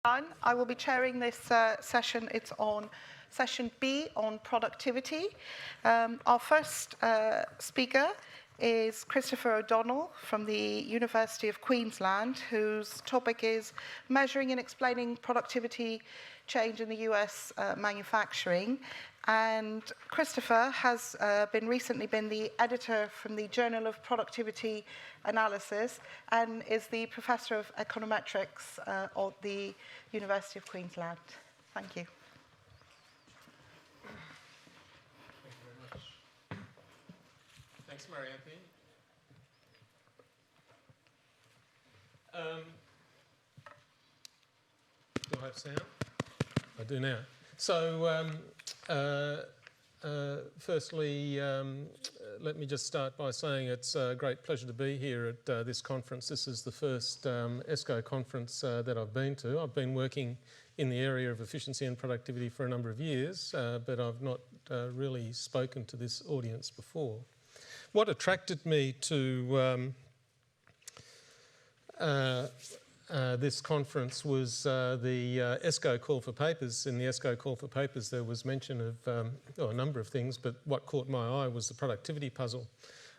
Dunn. I will be chairing this session. It's on session B on productivity. Our first speaker is Christopher O'Donnell from the University of Queensland, whose topic is measuring and explaining productivity change in the US manufacturing. And Christopher has recently been the editor from the Journal of Productivity Analysis and is the Professor of Econometrics at the University of Queensland. Thank you. Thank you very much. Thanks, Marianthi. Do I have sound? I do now. So, firstly, let me just start by saying it's a great pleasure to be here at this conference. This is the first ESCoE conference that I've been to. I've been working in the area of efficiency and productivity for a number of years, but I've not really spoken to this audience before. What attracted me to this conference was the ESCoE call for papers. In the ESCoE call for papers there was mention of a number of things, but what caught my eye was the productivity puzzle.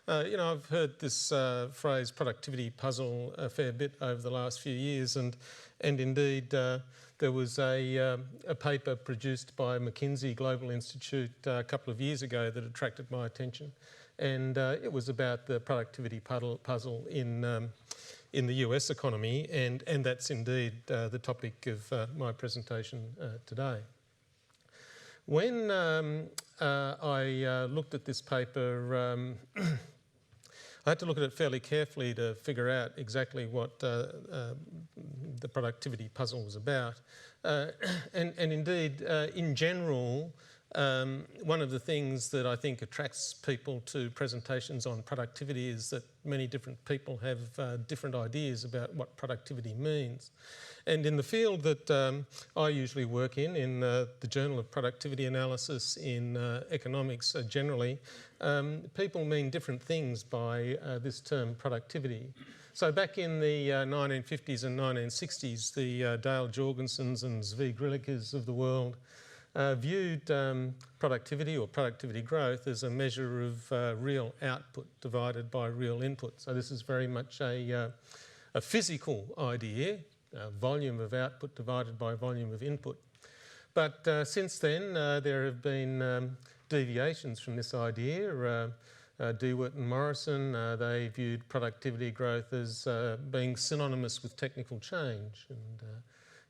I've heard this phrase productivity puzzle a fair bit over the last few years, and indeed there was a paper produced by McKinsey Global Institute a couple of years ago that attracted my attention, and it was about the productivity puzzle in the US economy, and that's indeed the topic of my presentation today. When I looked at this paper, I had to look at it fairly carefully to figure out exactly what the productivity puzzle was about. And indeed, in general, one of the things that I think attracts people to presentations on productivity is that many different people have different ideas about what productivity means. And in the field that I usually work in the Journal of Productivity Analysis in economics generally, people mean different things by this term productivity. So back in the 1950s and 1960s, the Dale Jorgensens and Zvi Griliches of the world viewed productivity or productivity growth as a measure of real output divided by real input. So this is very much a physical idea, volume of output divided by volume of input. But since then there have been deviations from this idea. Dewart and Morrison, they viewed productivity growth as being synonymous with technical change. And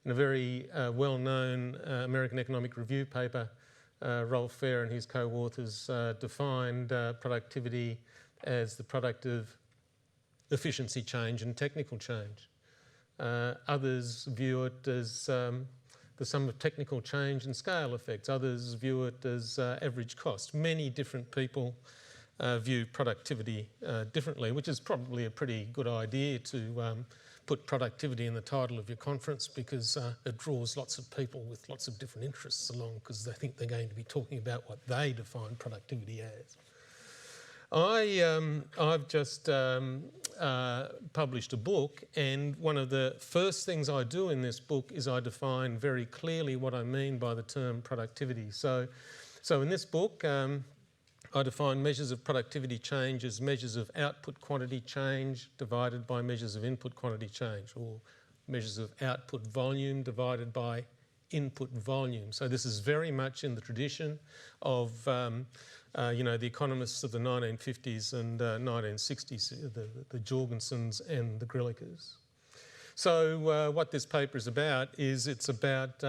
in a very well-known American Economic Review paper, Rolf Fair and his co-authors defined productivity as the product of efficiency change and technical change. Others view it as the sum of technical change and scale effects. Others view it as average cost. Many different people view productivity differently, which is probably a pretty good idea to put productivity in the title of your conference, because it draws lots of people with lots of different interests along, because they think they're going to be talking about what they define productivity as. I've just published a book, and one of the first things I do in this book is I define very clearly what I mean by the term productivity. So in this book, I define measures of productivity change as measures of output quantity change divided by measures of input quantity change, or measures of output volume divided by input volume. So this is very much in the tradition of the economists of the 1950s and 1960s, the Jorgensens and the Griliches. So what this paper is about is it's about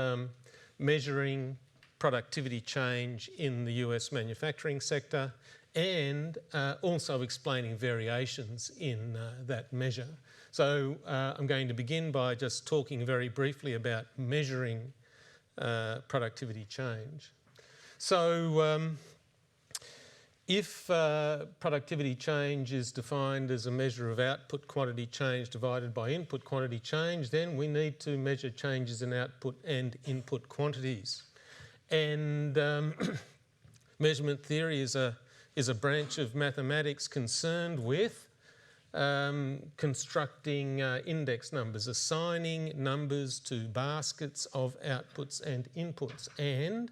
measuring productivity change in the US manufacturing sector, and also explaining variations in that measure. So I'm going to begin by just talking very briefly about measuring productivity change. So if productivity change is defined as a measure of output quantity change divided by input quantity change, then we need to measure changes in output and input quantities. And measurement theory is a branch of mathematics concerned with constructing index numbers, assigning numbers to baskets of outputs and inputs. And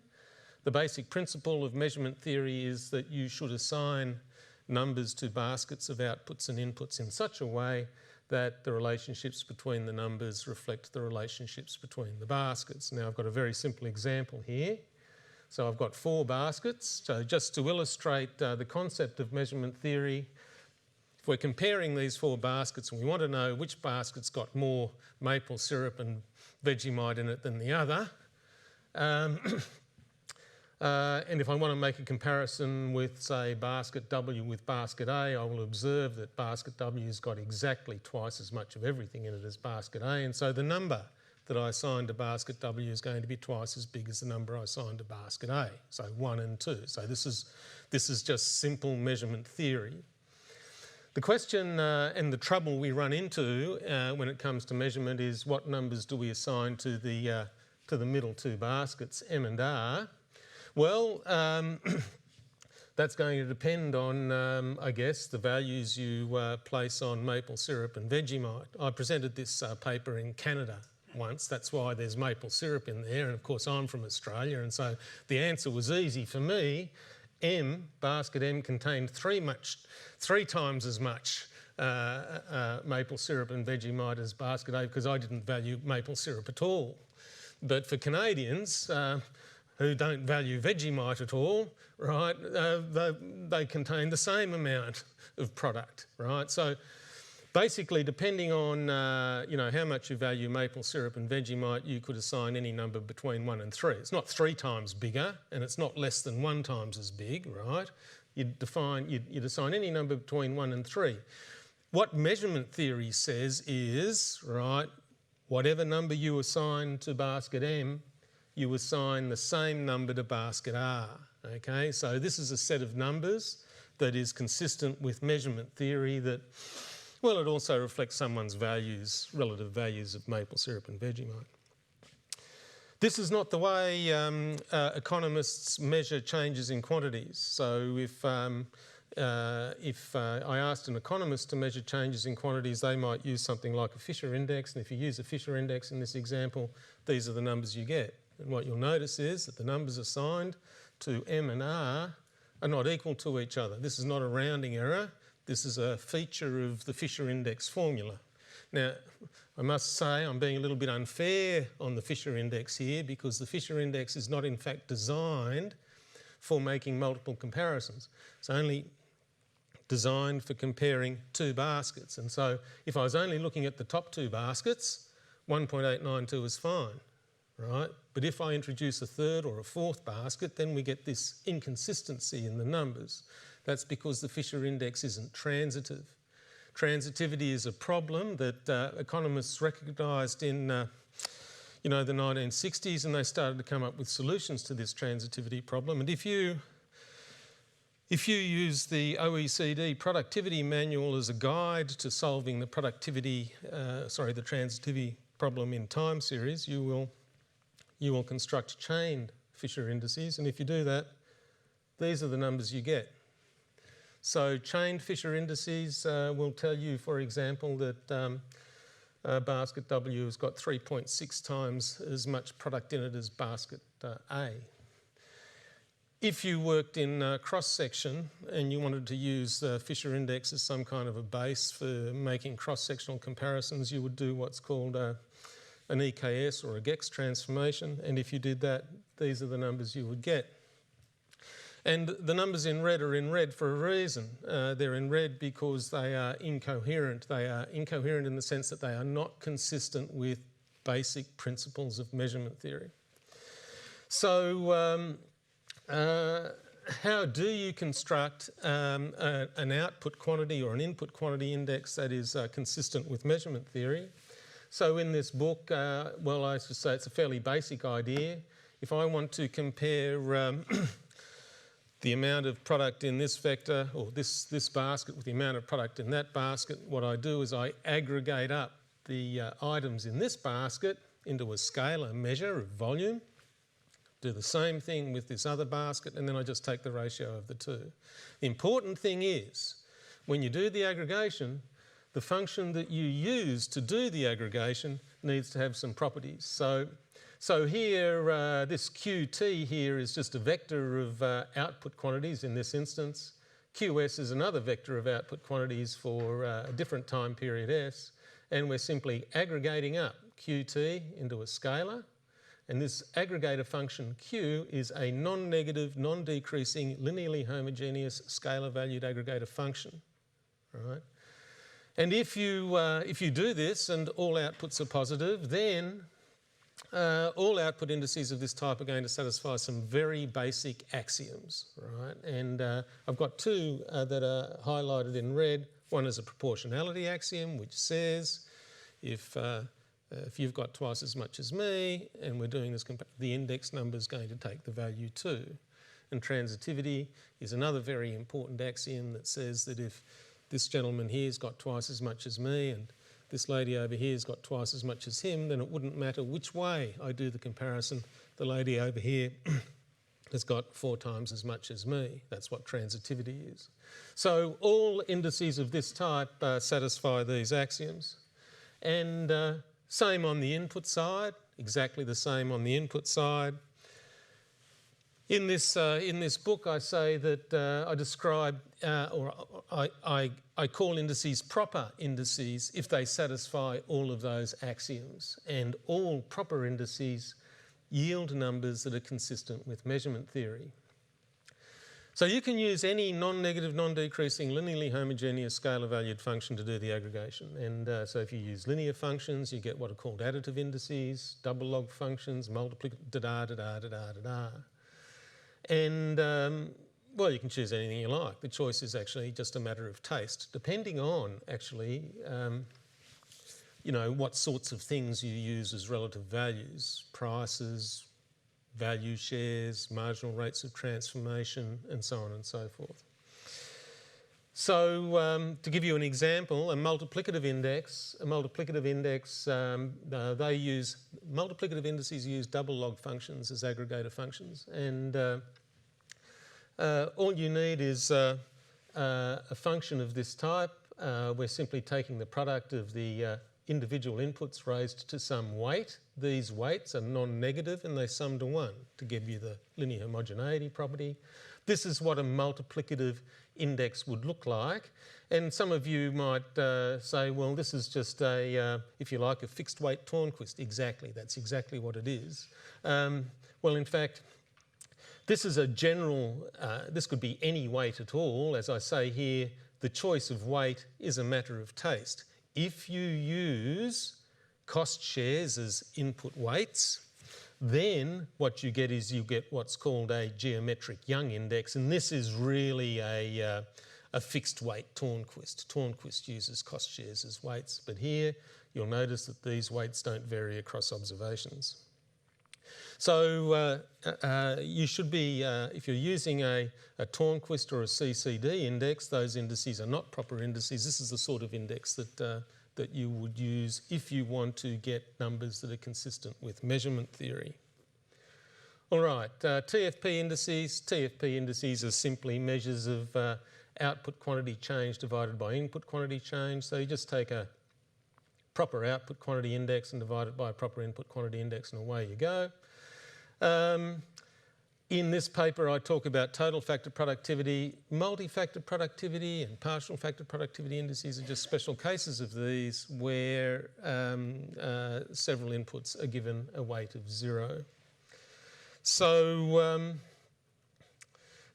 the basic principle of measurement theory is that you should assign numbers to baskets of outputs and inputs in such a way that the relationships between the numbers reflect the relationships between the baskets. Now I've got a very simple example here. So I've got 4 baskets. So just to illustrate the concept of measurement theory, if we're comparing these 4 baskets and we want to know which basket's got more maple syrup and Vegemite in it than the other, and if I want to make a comparison with, say, basket W with basket A, I will observe that basket W's got exactly twice as much of everything in it as basket A, and so the number that I assign to basket W is going to be twice as big as the number I assign to basket A, so 1 and 2. So this is just simple measurement theory. The question and the trouble we run into when it comes to measurement is what numbers do we assign to the middle 2 baskets, M and R? Well, that's going to depend on, I guess, the values you place on maple syrup and Vegemite. I presented this paper in Canada once. That's why there's maple syrup in there. And of course, I'm from Australia. And so the answer was easy for me. Basket M contained 3 times as much maple syrup and Vegemite as basket A because I didn't value maple syrup at all. But for Canadians, who don't value Vegemite at all, right, they contain the same amount of product, right? So basically, depending on how much you value maple syrup and Vegemite, you could assign any number between 1 and 3. It's not 3 times bigger, and it's not less than 1 times as big, right? You'd assign any number between 1 and 3. What measurement theory says is, right, whatever number you assign to basket M, you assign the same number to basket R, okay? So this is a set of numbers that is consistent with measurement theory that, well, it also reflects someone's values, relative values of maple syrup and Vegemite. This is not the way economists measure changes in quantities. So if I asked an economist to measure changes in quantities, they might use something like a Fisher index, and if you use a Fisher index in this example, these are the numbers you get. And what you'll notice is that the numbers assigned to M and R are not equal to each other. This is not a rounding error. This is a feature of the Fisher index formula. Now, I must say I'm being a little bit unfair on the Fisher index here because the Fisher index is not in fact designed for making multiple comparisons. It's only designed for comparing 2 baskets. And so if I was only looking at the top 2 baskets, 1.892 is fine, right? But if I introduce a 3rd or a 4th basket, then we get this inconsistency in the numbers. That's because the Fisher index isn't transitive. Transitivity is a problem that economists recognised in the 1960s, and they started to come up with solutions to this transitivity problem. And if you use the OECD productivity manual as a guide to solving the the transitivity problem in time series, you will construct chained Fisher indices, and if you do that, these are the numbers you get. So chained Fisher indices will tell you, for example, that basket W has got 3.6 times as much product in it as basket A. If you worked in cross-section and you wanted to use the Fisher index as some kind of a base for making cross-sectional comparisons, you would do what's called an EKS or a GEX transformation, and if you did that, these are the numbers you would get. And the numbers in red are in red for a reason. They're in red because they are incoherent. They are incoherent in the sense that they are not consistent with basic principles of measurement theory. So how do you construct an output quantity or an input quantity index that is consistent with measurement theory? So in this book, well, I should say it's a fairly basic idea. If I want to compare the amount of product in this vector or this basket with the amount of product in that basket, what I do is I aggregate up the items in this basket into a scalar measure of volume, do the same thing with this other basket, and then I just take the ratio of the two. The important thing is, when you do the aggregation, the function that you use to do the aggregation needs to have some properties. So here, this QT here is just a vector of output quantities in this instance. QS is another vector of output quantities for a different time period S, and we're simply aggregating up QT into a scalar, and this aggregator function Q is a non-negative, non-decreasing, linearly homogeneous scalar-valued aggregator function, right? And if you do this and all outputs are positive, then all output indices of this type are going to satisfy some very basic axioms, right? And I've got two that are highlighted in red. One is a proportionality axiom, which says if you've got twice as much as me and we're doing this, the index number is going to take the value too. And transitivity is another very important axiom that says that if this gentleman here's got twice as much as me and this lady over here's got twice as much as him, then it wouldn't matter which way I do the comparison. The lady over here has got 4 times as much as me. That's what transitivity is. So all indices of this type satisfy these axioms. And same on the input side, exactly the same on the input side. In this book, I say that I describe, or I call indices proper indices if they satisfy all of those axioms. And all proper indices yield numbers that are consistent with measurement theory. So you can use any non-negative, non-decreasing, linearly homogeneous scalar-valued function to do the aggregation. And so if you use linear functions, you get what are called additive indices, double log functions, multiplicative, da-da-da-da-da-da-da. And, well, you can choose anything you like. The choice is actually just a matter of taste, depending on, actually, you know, what sorts of things you use as relative values, prices, value shares, marginal rates of transformation, and so on and so forth. So to give you an example, a multiplicative index, multiplicative indices use double log functions as aggregator functions, and all you need is a function of this type. We're simply taking the product of the individual inputs raised to some weight. These weights are non-negative and they sum to 1 to give you the linear homogeneity property. This is what a multiplicative index would look like. And some of you might say, well, this is just a, if you like, a fixed weight Tornquist. Exactly, that's exactly what it is. Well, in fact, this is a general, this could be any weight at all. As I say here, the choice of weight is a matter of taste. If you use cost shares as input weights, then what you get is you get what's called a geometric Young index, and this is really a fixed weight Tornquist. Tornquist uses cost shares as weights, but here you'll notice that these weights don't vary across observations. So you should be, if you're using a Tornquist or a CCD index, those indices are not proper indices. This is the sort of index that you would use if you want to get numbers that are consistent with measurement theory. All right, TFP indices. TFP indices are simply measures of output quantity change divided by input quantity change. So you just take a proper output quantity index and divide it by a proper input quantity index, and away you go. In this paper, I talk about total factor productivity. Multi-factor productivity and partial factor productivity indices are just special cases of these where several inputs are given a weight of 0. So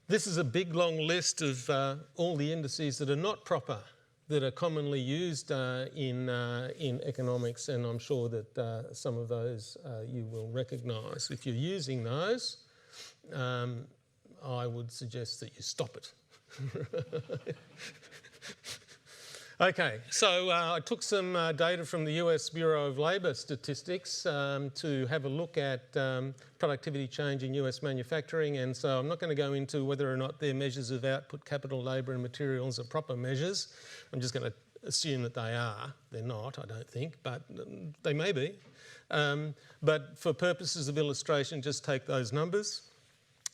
this is a big long list of all the indices that are not proper, that are commonly used in economics, and I'm sure that some of those you will recognise. If you're using those, I would suggest that you stop it. Okay, so I took some data from the US Bureau of Labour Statistics to have a look at productivity change in US manufacturing, and so I'm not going to go into whether or not their measures of output, capital, labour and materials are proper measures. I'm just going to assume that they are. They're not, I don't think, but they may be. But for purposes of illustration, just take those numbers,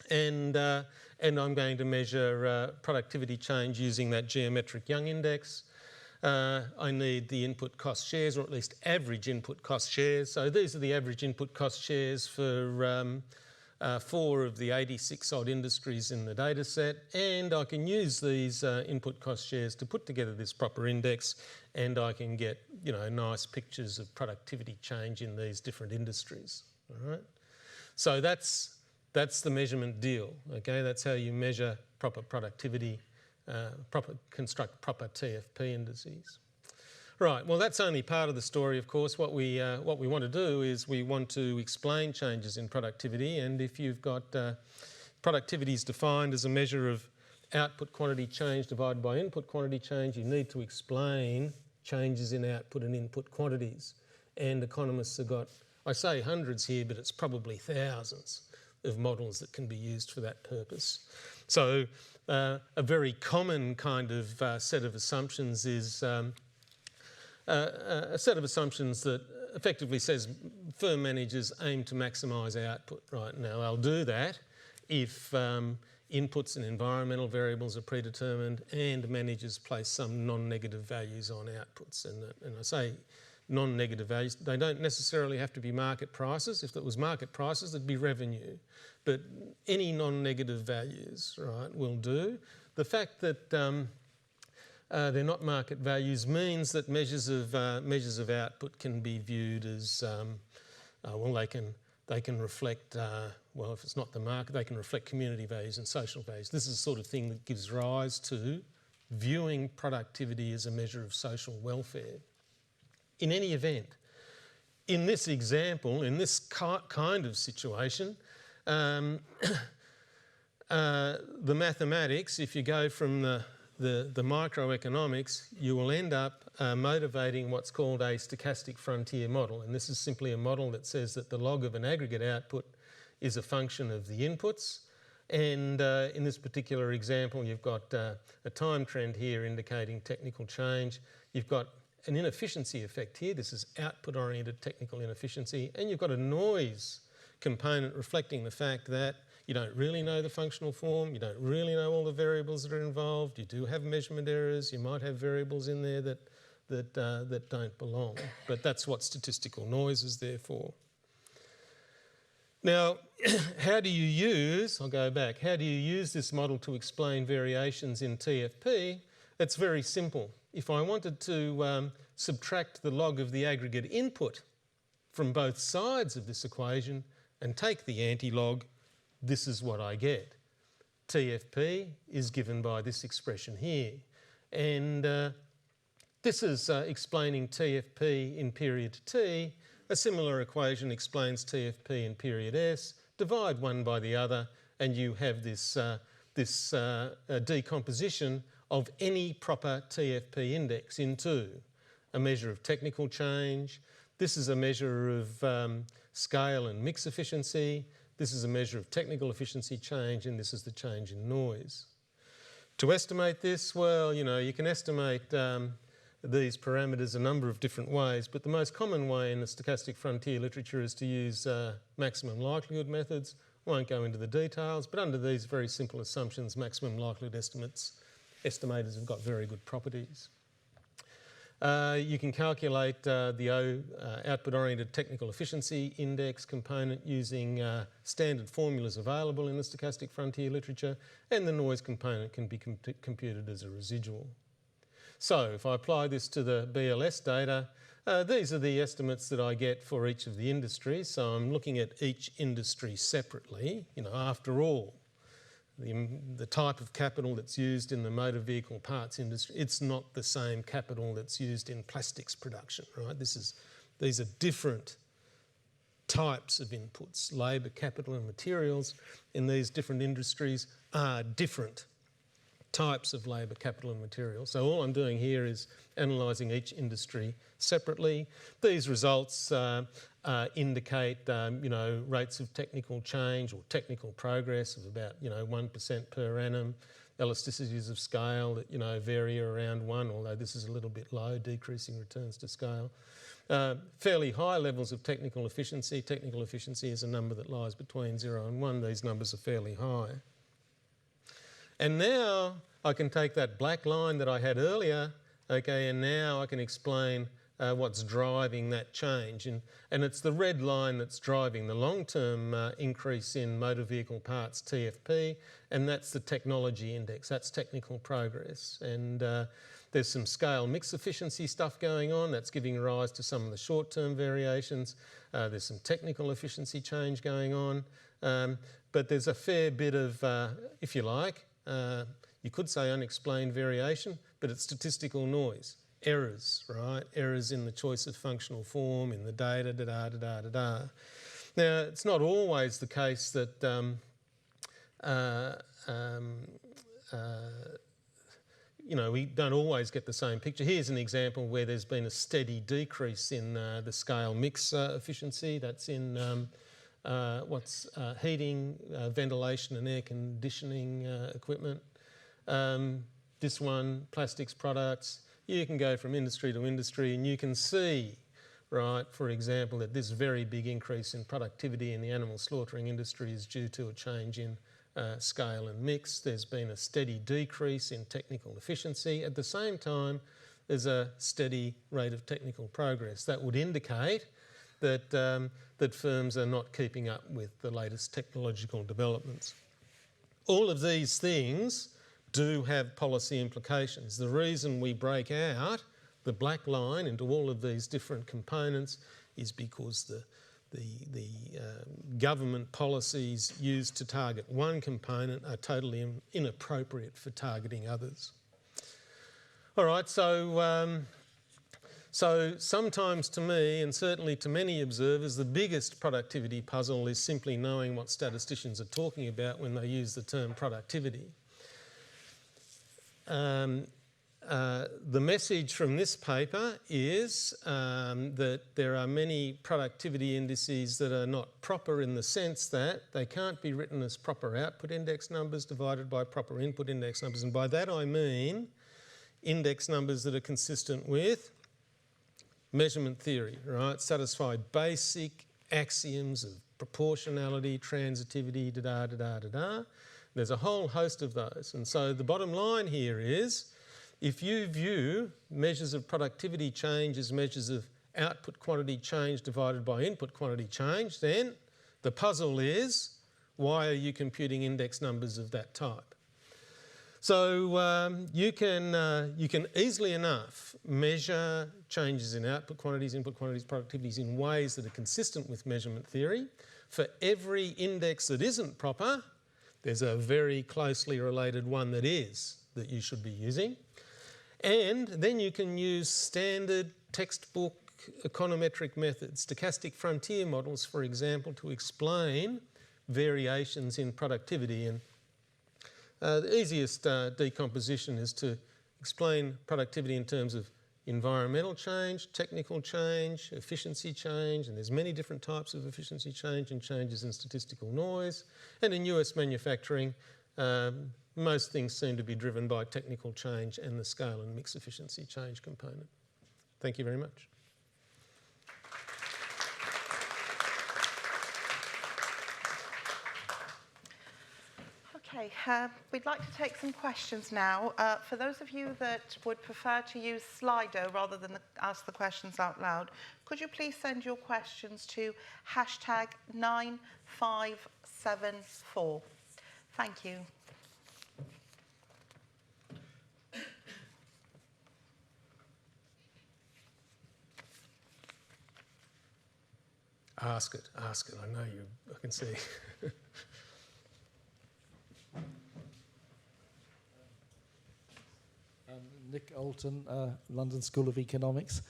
and I'm going to measure productivity change using that geometric Young index. I need the input cost shares, or at least average input cost shares. So these are the average input cost shares for 4 of the 86 odd industries in the data set, and I can use these input cost shares to put together this proper index, and I can get, you know, nice pictures of productivity change in these different industries. All right. So that's the measurement deal. Okay, that's how you measure proper productivity, construct proper TFP indices. Right, well that's only part of the story, of course. What we want to do is we want to explain changes in productivity, and if you've got productivity is defined as a measure of output quantity change divided by input quantity change, you need to explain changes in output and input quantities. And economists have got, I say hundreds here, but it's probably thousands of models that can be used for that purpose. So a very common kind of set of assumptions is a set of assumptions that effectively says firm managers aim to maximise output. Right, now they'll do that if inputs and environmental variables are predetermined and managers place some non-negative values on outputs. And I say non-negative values, they don't necessarily have to be market prices. If it was market prices, it'd be revenue. But any non-negative values, right, will do. The fact that they're not market values means that measures of output can be viewed as well. They can reflect well, if it's not the market, they can reflect community values and social values. This is the sort of thing that gives rise to viewing productivity as a measure of social welfare. In any event, in this example, in this kind of situation, the mathematics, if you go from the microeconomics, you will end up motivating what's called a stochastic frontier model. And this is simply a model that says that the log of an aggregate output is a function of the inputs. And in this particular example, you've got a time trend here indicating technical change. You've got an inefficiency effect here. This is output-oriented technical inefficiency. And you've got a noise component reflecting the fact that you don't really know the functional form, you don't really know all the variables that are involved, you do have measurement errors, you might have variables in there that don't belong. But that's what statistical noise is there for. Now, how do you use, I'll go back, how do you use this model to explain variations in TFP? It's very simple. If I wanted to subtract the log of the aggregate input from both sides of this equation and take the anti-log, this is what I get. TFP is given by this expression here. And this is explaining TFP in period T. A similar equation explains TFP in period S. Divide one by the other and you have this decomposition of any proper TFP index into a measure of technical change. This is a measure of scale and mix efficiency. This is a measure of technical efficiency change, and this is the change in noise. To estimate this, well, you know, you can estimate these parameters a number of different ways, but the most common way in the stochastic frontier literature is to use maximum likelihood methods. I won't go into the details, but under these very simple assumptions, maximum likelihood estimators have got very good properties. You can calculate the output-oriented technical efficiency index component using standard formulas available in the stochastic frontier literature, and the noise component can be computed as a residual. So if I apply this to the BLS data, these are the estimates that I get for each of the industries. So I'm looking at each industry separately. You know, after all, the type of capital that's used in the motor vehicle parts industry, it's not the same capital that's used in plastics production, right? These are different types of inputs. Labour, capital and materials in these different industries are different types of labour, capital and materials. So all I'm doing here is analysing each industry separately. These results indicate, you know, rates of technical change or technical progress of about, you know, 1% per annum, elasticities of scale that, you know, vary around 1, although this is a little bit low, decreasing returns to scale. Fairly high levels of technical efficiency. Technical efficiency is a number that lies between 0 and 1. These numbers are fairly high. And now I can take that black line that I had earlier Okay, and now I can explain what's driving that change. And it's the red line that's driving the long-term increase in motor vehicle parts, TFP, and that's the technology index, that's technical progress. And there's some scale mix efficiency stuff going on that's giving rise to some of the short-term variations. There's some technical efficiency change going on. But there's a fair bit of, if you like, you could say unexplained variation, but it's statistical noise. Errors, right? Errors in the choice of functional form, in the data, da-da-da-da-da-da. Now, it's not always the case that you know, we don't always get the same picture. Here's an example where there's been a steady decrease in the scale mix efficiency. That's in heating, ventilation and air conditioning equipment. This one, plastics products. You can go from industry to industry and you can see, right, for example, that this very big increase in productivity in the animal slaughtering industry is due to a change in scale and mix. There's been a steady decrease in technical efficiency. At the same time, there's a steady rate of technical progress. That would indicate that, that firms are not keeping up with the latest technological developments. All of these things do have policy implications. The reason we break out the black line into all of these different components is because the government policies used to target one component are totally inappropriate for targeting others. All right, so sometimes to me, and certainly to many observers, the biggest productivity puzzle is simply knowing what statisticians are talking about when they use the term productivity. The message from this paper is that there are many productivity indices that are not proper in the sense that they can't be written as proper output index numbers divided by proper input index numbers. And by that I mean index numbers that are consistent with measurement theory, right? Satisfy basic axioms of proportionality, transitivity, da-da-da-da-da-da. There's a whole host of those. And so the bottom line here is, if you view measures of productivity change as measures of output quantity change divided by input quantity change, then the puzzle is, why are you computing index numbers of that type? So you can easily enough measure changes in output quantities, input quantities, productivities in ways that are consistent with measurement theory. For every index that isn't proper, there's a very closely related one that is, that you should be using. And then you can use standard textbook econometric methods, stochastic frontier models, for example, to explain variations in productivity. And the easiest decomposition is to explain productivity in terms of environmental change, technical change, efficiency change, and there's many different types of efficiency change and changes in statistical noise. And in US manufacturing, most things seem to be driven by technical change and the scale and mix efficiency change component. Thank you very much. Okay, we'd like to take some questions now. For those of you that would prefer to use Slido rather than ask the questions out loud, could you please send your questions to #9574. Thank you. Ask it, I know you, I can see. Nick Alton, London School of Economics.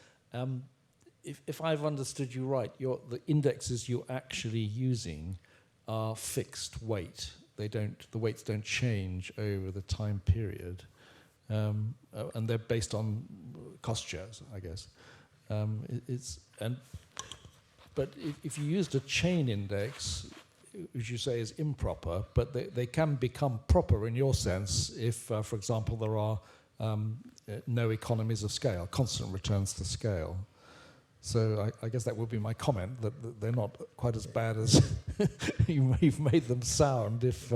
If I've understood you right, the indexes you're actually using are fixed weight. The weights don't change over the time period, and they're based on cost shares, I guess. But if you used a chain index, which you say is improper, but they can become proper in your sense if, for example, there are no economies of scale, constant returns to scale. So I guess that would be my comment, that they're not quite as bad as you've made them sound if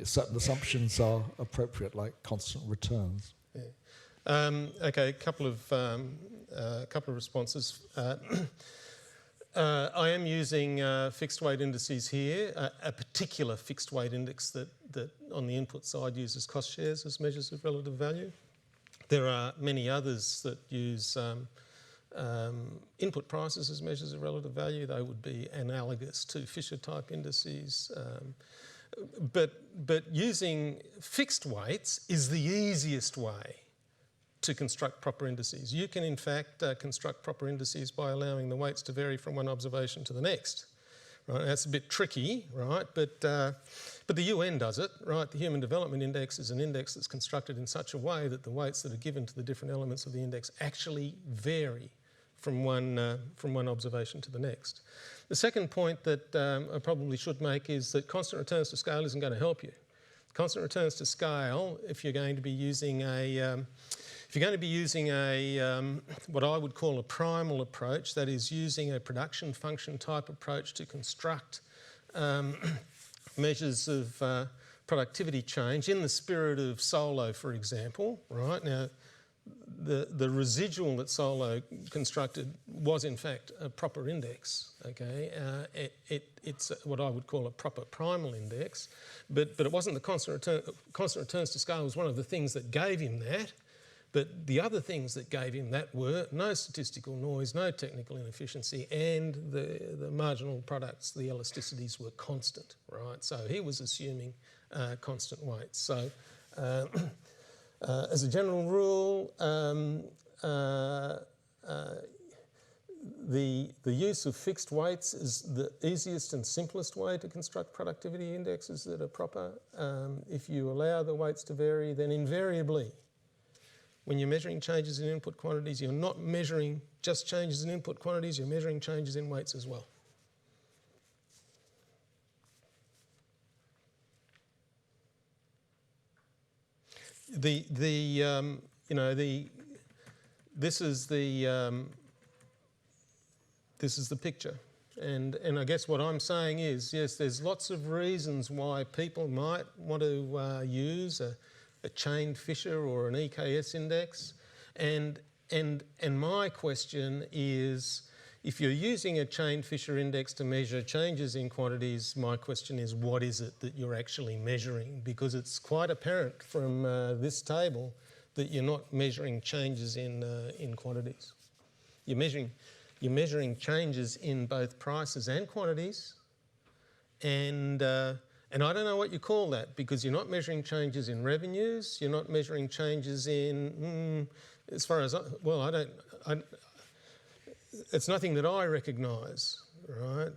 certain assumptions are appropriate, like constant returns. Yeah. Okay, a couple of responses. I am using fixed weight indices here, a particular fixed weight index that on the input side uses cost shares as measures of relative value. There are many others that use input prices as measures of relative value. They would be analogous to Fisher type indices. But using fixed weights is the easiest way to construct proper indices. You can in fact construct proper indices by allowing the weights to vary from one observation to the next. Right, that's a bit tricky, right? But the UN does it, right? The Human Development Index is an index that's constructed in such a way that the weights that are given to the different elements of the index actually vary from one observation to the next. The second point that I probably should make is that constant returns to scale isn't going to help you. Constant returns to scale, if you're going to be using what I would call a primal approach, that is using a production function type approach to construct measures of productivity change in the spirit of Solo, for example, right? Now, the residual that Solo constructed was in fact a proper index, okay? It's what I would call a proper primal index, but it wasn't the constant returns to scale was one of the things that gave him that. But the other things that gave him that were no statistical noise, no technical inefficiency, and the marginal products, the elasticities were constant, right? So he was assuming constant weights. So as a general rule, the use of fixed weights is the easiest and simplest way to construct productivity indexes that are proper. If you allow the weights to vary, then invariably, when you're measuring changes in input quantities, you're not measuring just changes in input quantities, you're measuring changes in weights as well. This is the picture. And I guess what I'm saying is, yes, there's lots of reasons why people might want to use a chained Fisher or an EKS index, and my question is, if you're using a chained Fisher index to measure changes in quantities, my question is, what is it that you're actually measuring? Because it's quite apparent from this table that you're not measuring changes in quantities. You're measuring changes in both prices and quantities, and I don't know what you call that, because you're not measuring changes in revenues, you're not measuring changes in, as far as, it's nothing that I recognise, right?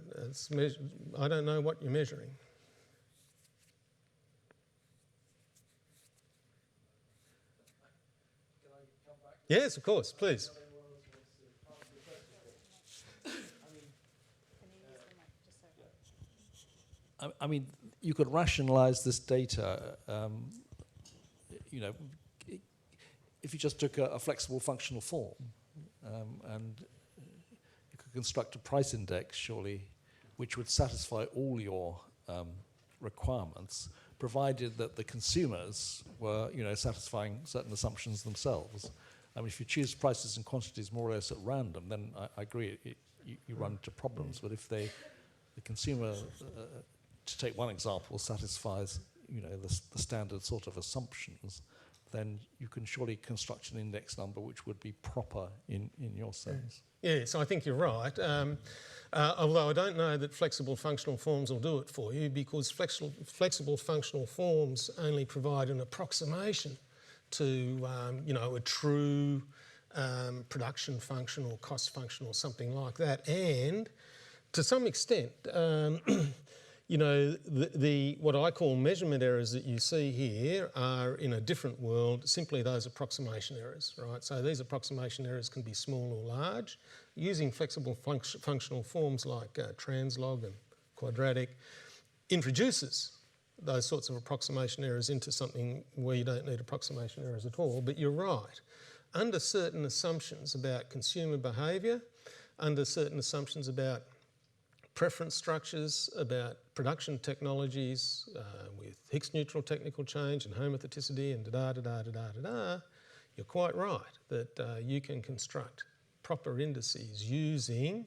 I don't know what you're measuring. Can I come back? Yes, of course, please. I mean, you could rationalise this data, if you just took a flexible functional form and you could construct a price index, surely, which would satisfy all your requirements, provided that the consumers were, satisfying certain assumptions themselves. I mean, if you choose prices and quantities more or less at random, then I agree, you run into problems. But if the consumer, to take one example, satisfies the standard sort of assumptions, then you can surely construct an index number which would be proper in your sense. Yes, I think you're right. Although I don't know that flexible functional forms will do it for you, because flexible functional forms only provide an approximation to a true production function or cost function or something like that. And to some extent, what I call measurement errors that you see here are, in a different world, simply those approximation errors, right? So these approximation errors can be small or large. Using flexible functional forms like translog and quadratic introduces those sorts of approximation errors into something where you don't need approximation errors at all. But you're right. Under certain assumptions about consumer behaviour, under certain assumptions about preference structures, about production technologies with Higgs neutral technical change and homotheticity and you're quite right that you can construct proper indices using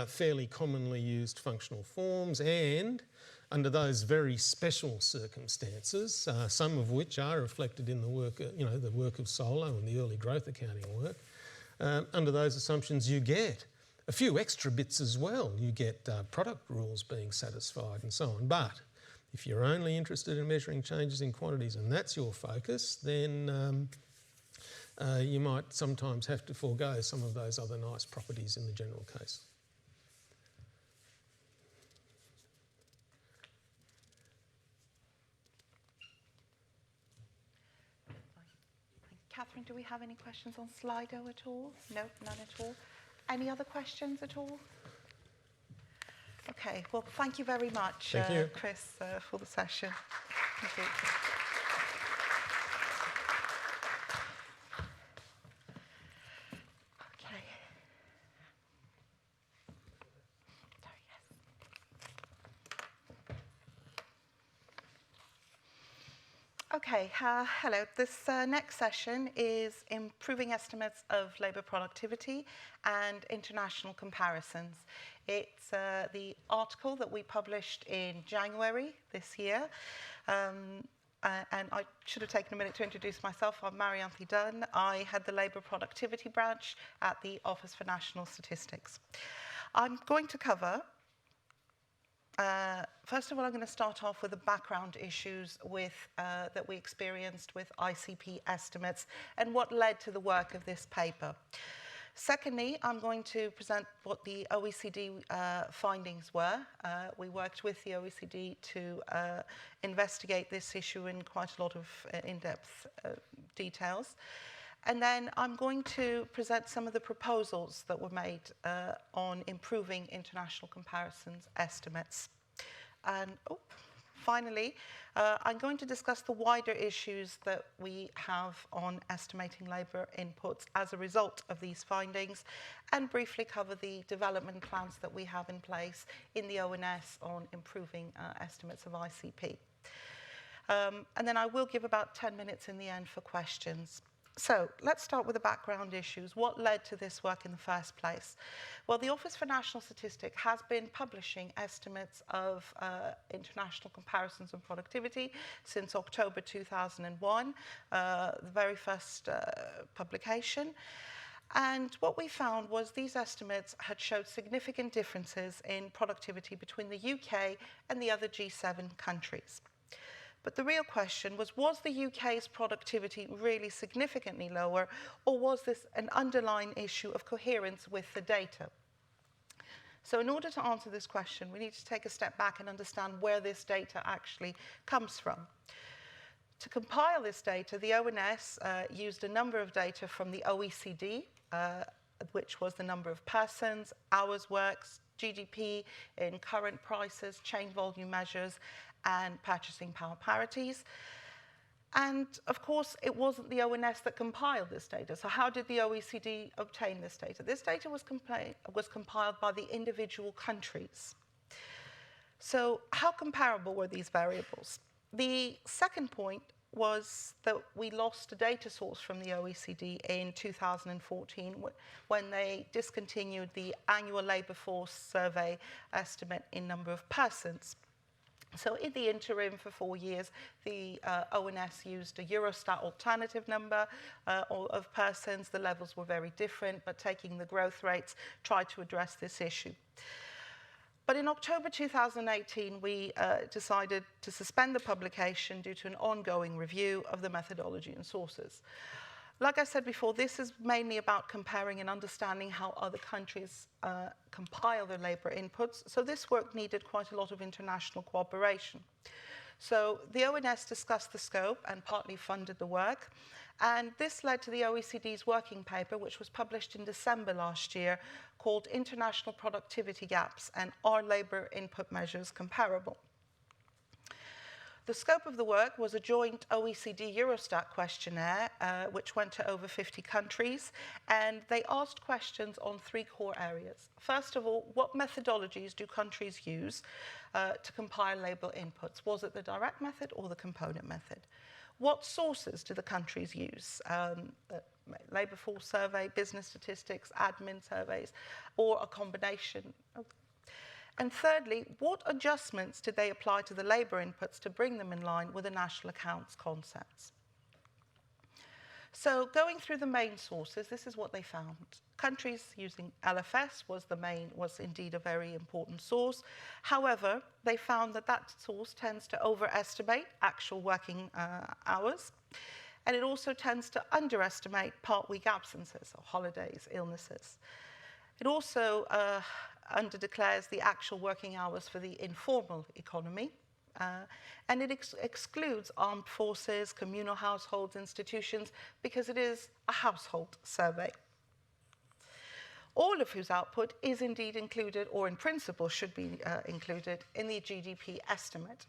fairly commonly used functional forms, and under those very special circumstances, some of which are reflected in the work, the work of Solo and the early growth accounting work, under those assumptions you get a few extra bits as well. You get product rules being satisfied and so on. But if you're only interested in measuring changes in quantities and that's your focus, then you might sometimes have to forego some of those other nice properties in the general case. Catherine, do we have any questions on Slido at all? No, none at all. Any other questions at all? Okay, well, thank you very much, Thank you. Chris, for the session. Thank you. Okay. Sorry, yes. Okay, hello. This next session is improving estimates of labour productivity and international comparisons. It's the article that we published in January this year. And I should have taken a minute to introduce myself. I'm Marianthi Dunn. I head the labour productivity branch at the Office for National Statistics. I'm going to cover first of all, I'm going to start off with the background issues that we experienced with ICP estimates and what led to the work of this paper. Secondly, I'm going to present what the OECD findings were. We worked with the OECD to investigate this issue in quite a lot of in-depth details. And then I'm going to present some of the proposals that were made on improving international comparisons estimates. And finally, I'm going to discuss the wider issues that we have on estimating labour inputs as a result of these findings, and briefly cover the development plans that we have in place in the ONS on improving estimates of ICP. And then I will give about 10 minutes in the end for questions. So let's start with the background issues. What led to this work in the first place? Well, the Office for National Statistics has been publishing estimates of international comparisons and productivity since October 2001, the very first publication. And what we found was these estimates had showed significant differences in productivity between the UK and the other G7 countries. But the real question was the UK's productivity really significantly lower, or was this an underlying issue of coherence with the data? So in order to answer this question, we need to take a step back and understand where this data actually comes from. To compile this data, the ONS used a number of data from the OECD, which was the number of persons, hours worked, GDP in current prices, chain volume measures, and purchasing power parities. And of course, it wasn't the ONS that compiled this data. So how did the OECD obtain this data? This data was compiled by the individual countries. So how comparable were these variables? The second point was that we lost a data source from the OECD in 2014 when they discontinued the annual labour force survey estimate in number of persons. So in the interim for 4 years, the ONS used a Eurostat alternative number of persons. The levels were very different, but taking the growth rates, tried to address this issue. But in October 2018, we decided to suspend the publication due to an ongoing review of the methodology and sources. Like I said before, this is mainly about comparing and understanding how other countries compile their labour inputs. So this work needed quite a lot of international cooperation. So the ONS discussed the scope and partly funded the work. And this led to the OECD's working paper, which was published in December last year, called International Productivity Gaps and Are Labour Input Measures Comparable? The scope of the work was a joint OECD-Eurostat questionnaire, which went to over 50 countries, and they asked questions on 3 core areas. First of all, what methodologies do countries use to compile labour inputs? Was it the direct method or the component method? What sources do the countries use? Labour force survey, business statistics, admin surveys, or a combination? And thirdly, what adjustments did they apply to the labour inputs to bring them in line with the national accounts concepts? So going through the main sources, this is what they found. Countries using LFS was indeed a very important source. However, they found that that source tends to overestimate actual working hours, and it also tends to underestimate part-week absences, or holidays, illnesses. It also underdeclares the actual working hours for the informal economy, and it excludes armed forces, communal households, institutions, because it is a household survey. All of whose output is indeed included, or in principle should be included, in the GDP estimate.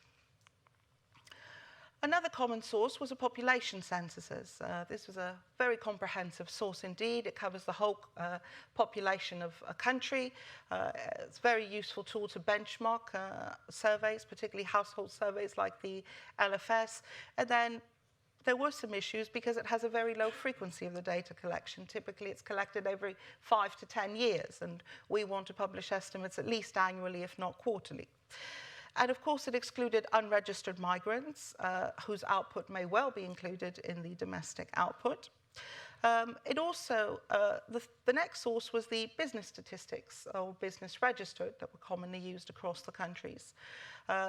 Another common source was a population censuses. This was a very comprehensive source indeed. It covers the whole population of a country. It's a very useful tool to benchmark surveys, particularly household surveys like the LFS. And then there were some issues because it has a very low frequency of the data collection. Typically, it's collected every 5 to 10 years, and we want to publish estimates at least annually, if not quarterly. And of course, it excluded unregistered migrants, whose output may well be included in the domestic output. It also, the next source was the business statistics, or business registered, that were commonly used across the countries.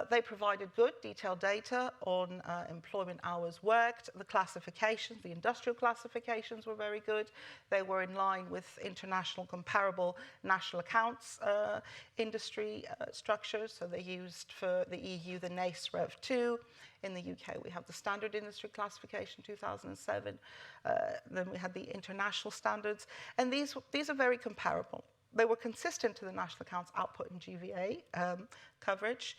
They provided good, detailed data on employment hours worked. The classifications, the industrial classifications were very good. They were in line with international comparable national accounts industry structures. So they used for the EU the NIESR Rev 2. In the UK, we have the Standard Industry Classification 2007. Then we had the international standards. And these are very comparable. They were consistent to the national accounts output and GVA coverage.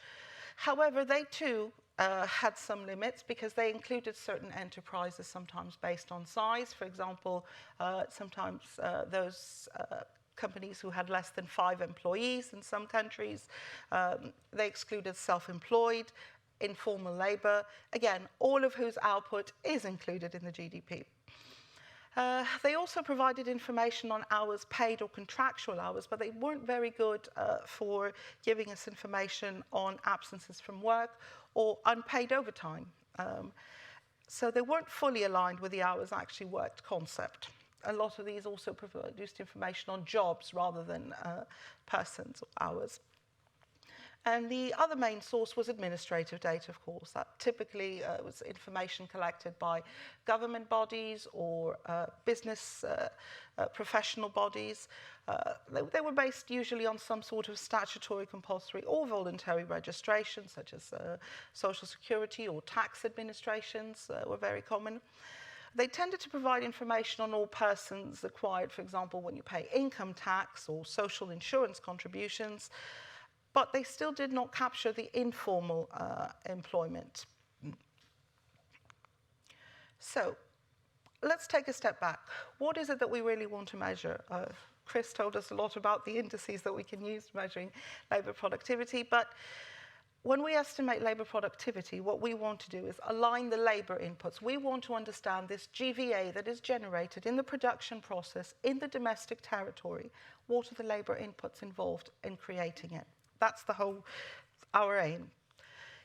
However, they too had some limits because they included certain enterprises, sometimes based on size. For example, sometimes those companies who had less than 5 employees in some countries. They excluded self-employed, informal labour, again, all of whose output is included in the GDP. They also provided information on hours paid or contractual hours, but they weren't very good for giving us information on absences from work or unpaid overtime. So they weren't fully aligned with the hours actually worked concept. A lot of these also produced information on jobs rather than persons or hours. And the other main source was administrative data, of course. That typically was information collected by government bodies or business professional bodies. They were based usually on some sort of statutory, compulsory, or voluntary registration, such as social security or tax administrations were very common. They tended to provide information on all persons required, for example, when you pay income tax or social insurance contributions, but they still did not capture the informal employment. So let's take a step back. What is it that we really want to measure? Chris told us a lot about the indices that we can use measuring labour productivity, but when we estimate labour productivity, what we want to do is align the labour inputs. We want to understand this GVA that is generated in the production process in the domestic territory. What are the labour inputs involved in creating it? That's our aim.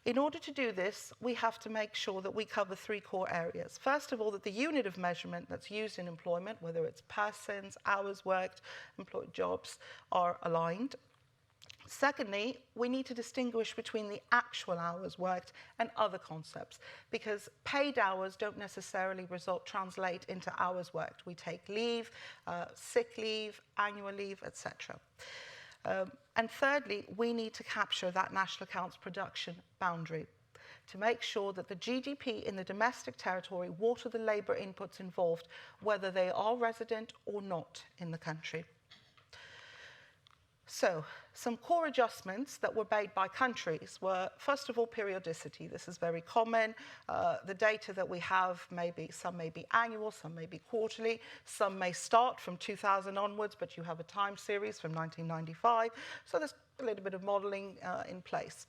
In order to do this, we have to make sure that we cover 3 core areas. First of all, that the unit of measurement that's used in employment, whether it's persons, hours worked, employed jobs, are aligned. Secondly, we need to distinguish between the actual hours worked and other concepts, because paid hours don't necessarily translate into hours worked. We take leave, sick leave, annual leave, etc. And thirdly, we need to capture that national accounts production boundary to make sure that the GDP in the domestic territory, what are the labour inputs involved, whether they are resident or not in the country. So, some core adjustments that were made by countries were, first of all, periodicity. This is very common. The data that we have some may be annual, some may be quarterly, some may start from 2000 onwards, but you have a time series from 1995. So there's a little bit of modelling in place.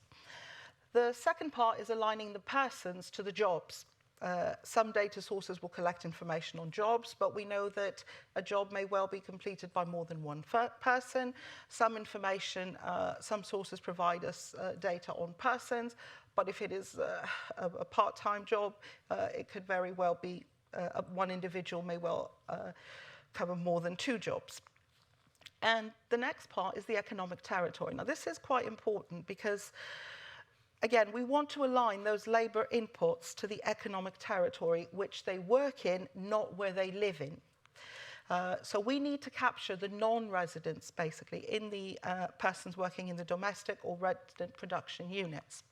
The second part is aligning the persons to the jobs. Some data sources will collect information on jobs, but we know that a job may well be completed by more than one person. Some information, some sources provide us data on persons, but if it is a part-time job, it could very well be one individual may well cover more than 2 jobs. And the next part is the economic territory. Now, this is quite important because, again, we want to align those labour inputs to the economic territory which they work in, not where they live in. So we need to capture the non-residents, basically, in the persons working in the domestic or resident production units.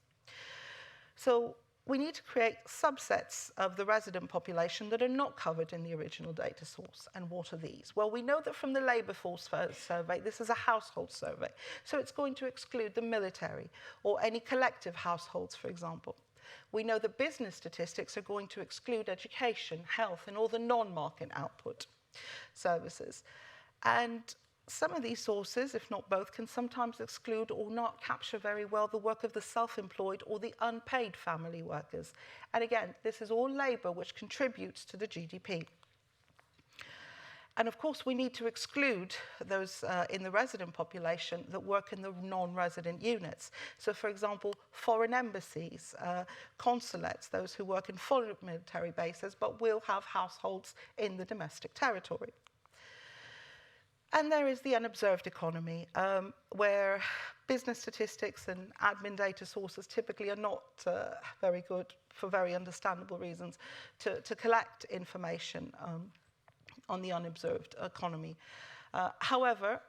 So we need to create subsets of the resident population that are not covered in the original data source. And what are these? Well, we know that from the labour force survey, this is a household survey. So it's going to exclude the military or any collective households, for example. We know that business statistics are going to exclude education, health, and all the non-market output services. And some of these sources, if not both, can sometimes exclude or not capture very well the work of the self-employed or the unpaid family workers. And again, this is all labour which contributes to the GDP. And of course, we need to exclude those in the resident population that work in the non-resident units. So, for example, foreign embassies, consulates, those who work in foreign military bases, but will have households in the domestic territory. And there is the unobserved economy, where business statistics and admin data sources typically are not very good, for very understandable reasons, to collect information on the unobserved economy. However,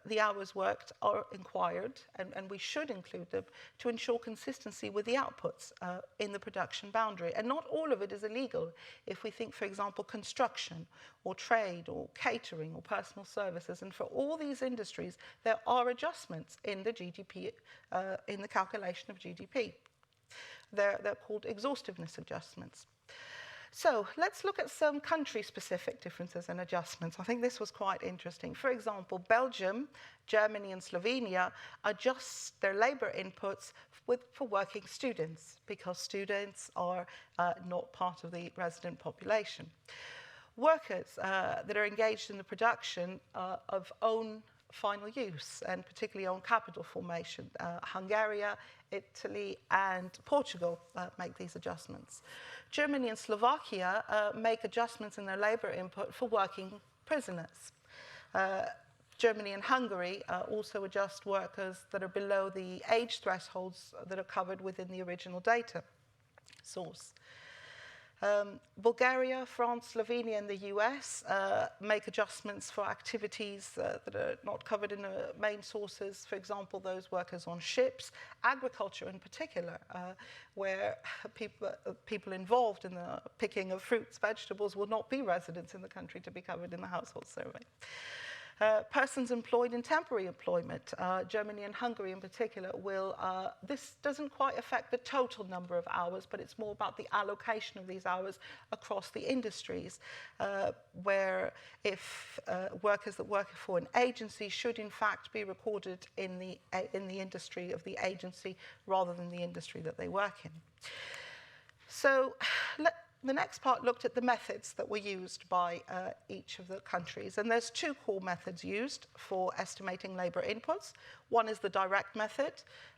the hours worked are inquired, and we should include them to ensure consistency with the outputs in the production boundary. And not all of it is illegal. If we think, for example, construction or trade or catering or personal services, and for all these industries, there are adjustments in the GDP, in the calculation of GDP. They're called exhaustiveness adjustments. So let's look at some country-specific differences and adjustments. I think this was quite interesting. For example, Belgium, Germany, and Slovenia adjust their labour inputs for working students, because students are not part of the resident population. Workers that are engaged in the production of own final use, and particularly on capital formation. Hungary, Italy, and Portugal make these adjustments. Germany and Slovakia make adjustments in their labour input for working prisoners. Germany and Hungary also adjust workers that are below the age thresholds that are covered within the original data source. Bulgaria, France, Slovenia, and the US make adjustments for activities that are not covered in the main sources. For example, those workers on ships, agriculture in particular, where people involved in the picking of fruits, vegetables will not be residents in the country to be covered in the household survey. Persons employed in temporary employment, Germany and Hungary in particular, will, this doesn't quite affect the total number of hours, but it's more about the allocation of these hours across the industries, where if workers that work for an agency should in fact be recorded in the industry of the agency rather than the industry that they work in. So the next part looked at the methods that were used by each of the countries. And there's 2 core methods used for estimating labour inputs. One is the direct method,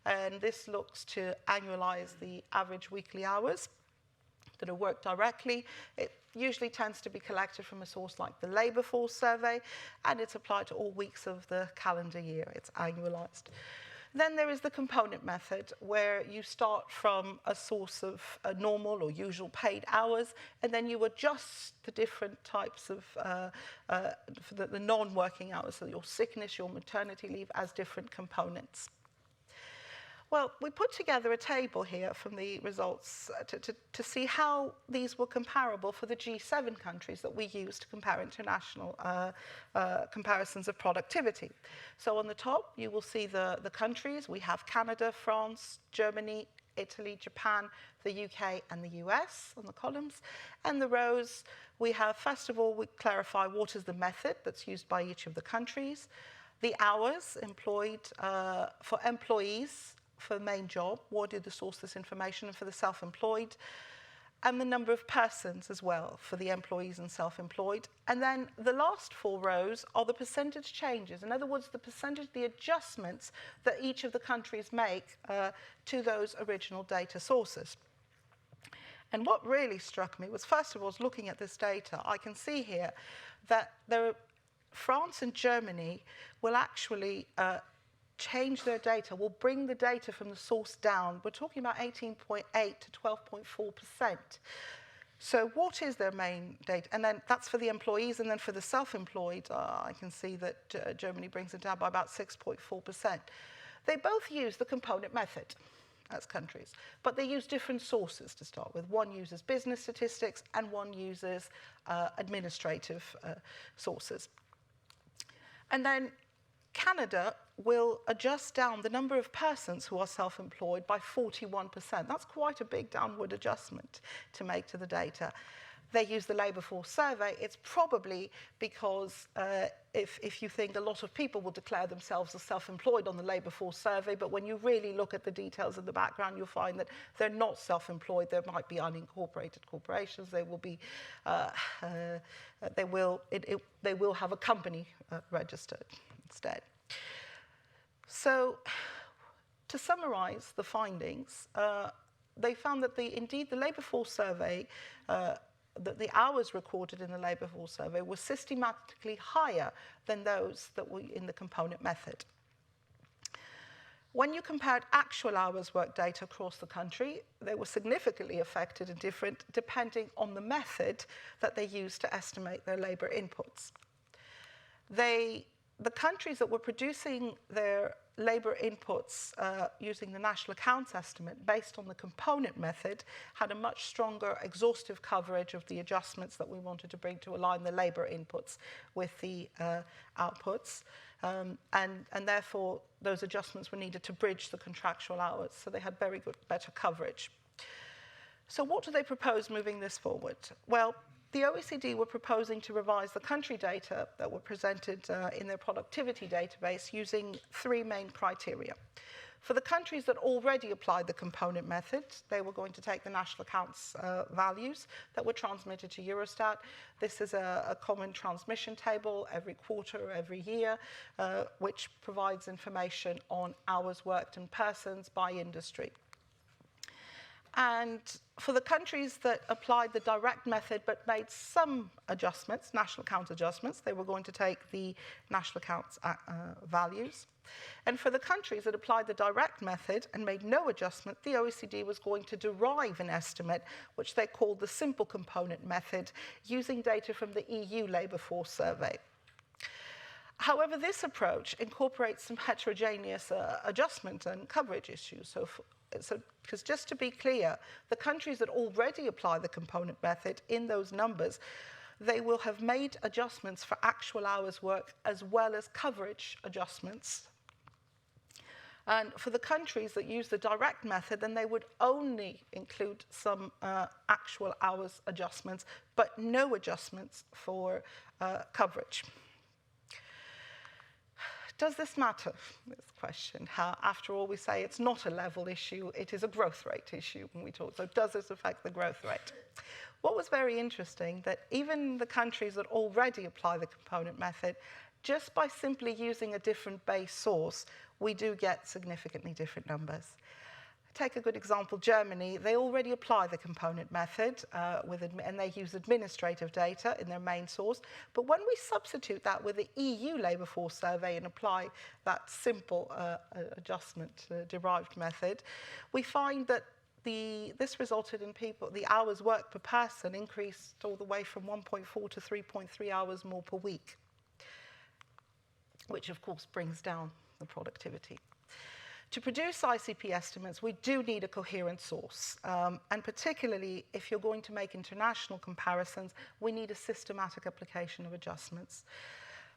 and this looks to annualise the average weekly hours that are worked directly. It usually tends to be collected from a source like the labour force survey, and it's applied to all weeks of the calendar year. It's annualised. Then there is the component method, where you start from a source of normal or usual paid hours, and then you adjust the different types of the non-working hours, so your sickness, your maternity leave, as different components. Well, we put together a table here from the results to see how these were comparable for the G7 countries that we use to compare international comparisons of productivity. So on the top, you will see the countries. We have Canada, France, Germany, Italy, Japan, the UK, and the US on the columns. And the rows, we have, first of all, we clarify what is the method that's used by each of the countries, the hours employed for employees, for main job, what did the source this information, and for the self-employed, and the number of persons as well for the employees and self-employed. And then the last 4 rows are the percentage changes. In other words, the adjustments that each of the countries make to those original data sources. And what really struck me was, first of all, looking at this data, I can see here that France and Germany will actually change their data, will bring the data from the source down. We're talking about 18.8 to 12.4%. So what is their main data? And then that's for the employees, and then for the self-employed, I can see that Germany brings it down by about 6.4%. They both use the component method as countries, but they use different sources to start with. One uses business statistics and one uses administrative sources. And then Canada will adjust down the number of persons who are self-employed by 41%. That's quite a big downward adjustment to make to the data. They use the labour force survey. It's probably because if you think a lot of people will declare themselves as self-employed on the labour force survey, but when you really look at the details in the background, you'll find that they're not self-employed. There might be unincorporated corporations. They will be, they will have a company registered instead. So, to summarise the findings, they found that indeed the labour force survey, that the hours recorded in the labour force survey were systematically higher than those that were in the component method. When you compared actual hours work data across the country, they were significantly affected and different depending on the method that they used to estimate their labour inputs. The countries that were producing their labour inputs using the national accounts estimate based on the component method had a much stronger exhaustive coverage of the adjustments that we wanted to bring to align the labour inputs with the outputs. And therefore, those adjustments were needed to bridge the contractual hours. So they had better coverage. So what do they propose moving this forward? Well, the OECD were proposing to revise the country data that were presented in their productivity database using 3 main criteria. For the countries that already applied the component method, they were going to take the national accounts values that were transmitted to Eurostat. This is a common transmission table every quarter, every year, which provides information on hours worked and persons by industry. And for the countries that applied the direct method but made some adjustments, national account adjustments, they were going to take the national accounts values. And for the countries that applied the direct method and made no adjustment, the OECD was going to derive an estimate, which they called the simple component method, using data from the EU labour force survey. However, this approach incorporates some heterogeneous adjustment and coverage issues. Because just to be clear, the countries that already apply the component method in those numbers, they will have made adjustments for actual hours work as well as coverage adjustments. And for the countries that use the direct method, then they would only include some actual hours adjustments, but no adjustments for coverage. Does this matter? This question. After all, we say it's not a level issue, it is a growth rate issue when we talk. So does this affect the growth rate? What was very interesting, that even the countries that already apply the component method, just by simply using a different base source, we do get significantly different numbers. Take a good example, Germany. They already apply the component method and they use administrative data in their main source. But when we substitute that with the EU labour force survey and apply that simple adjustment derived method, we find that this resulted in the hours worked per person increased all the way from 1.4 to 3.3 hours more per week, which of course brings down the productivity. To produce ICP estimates, we do need a coherent source, and particularly if you're going to make international comparisons, we need a systematic application of adjustments.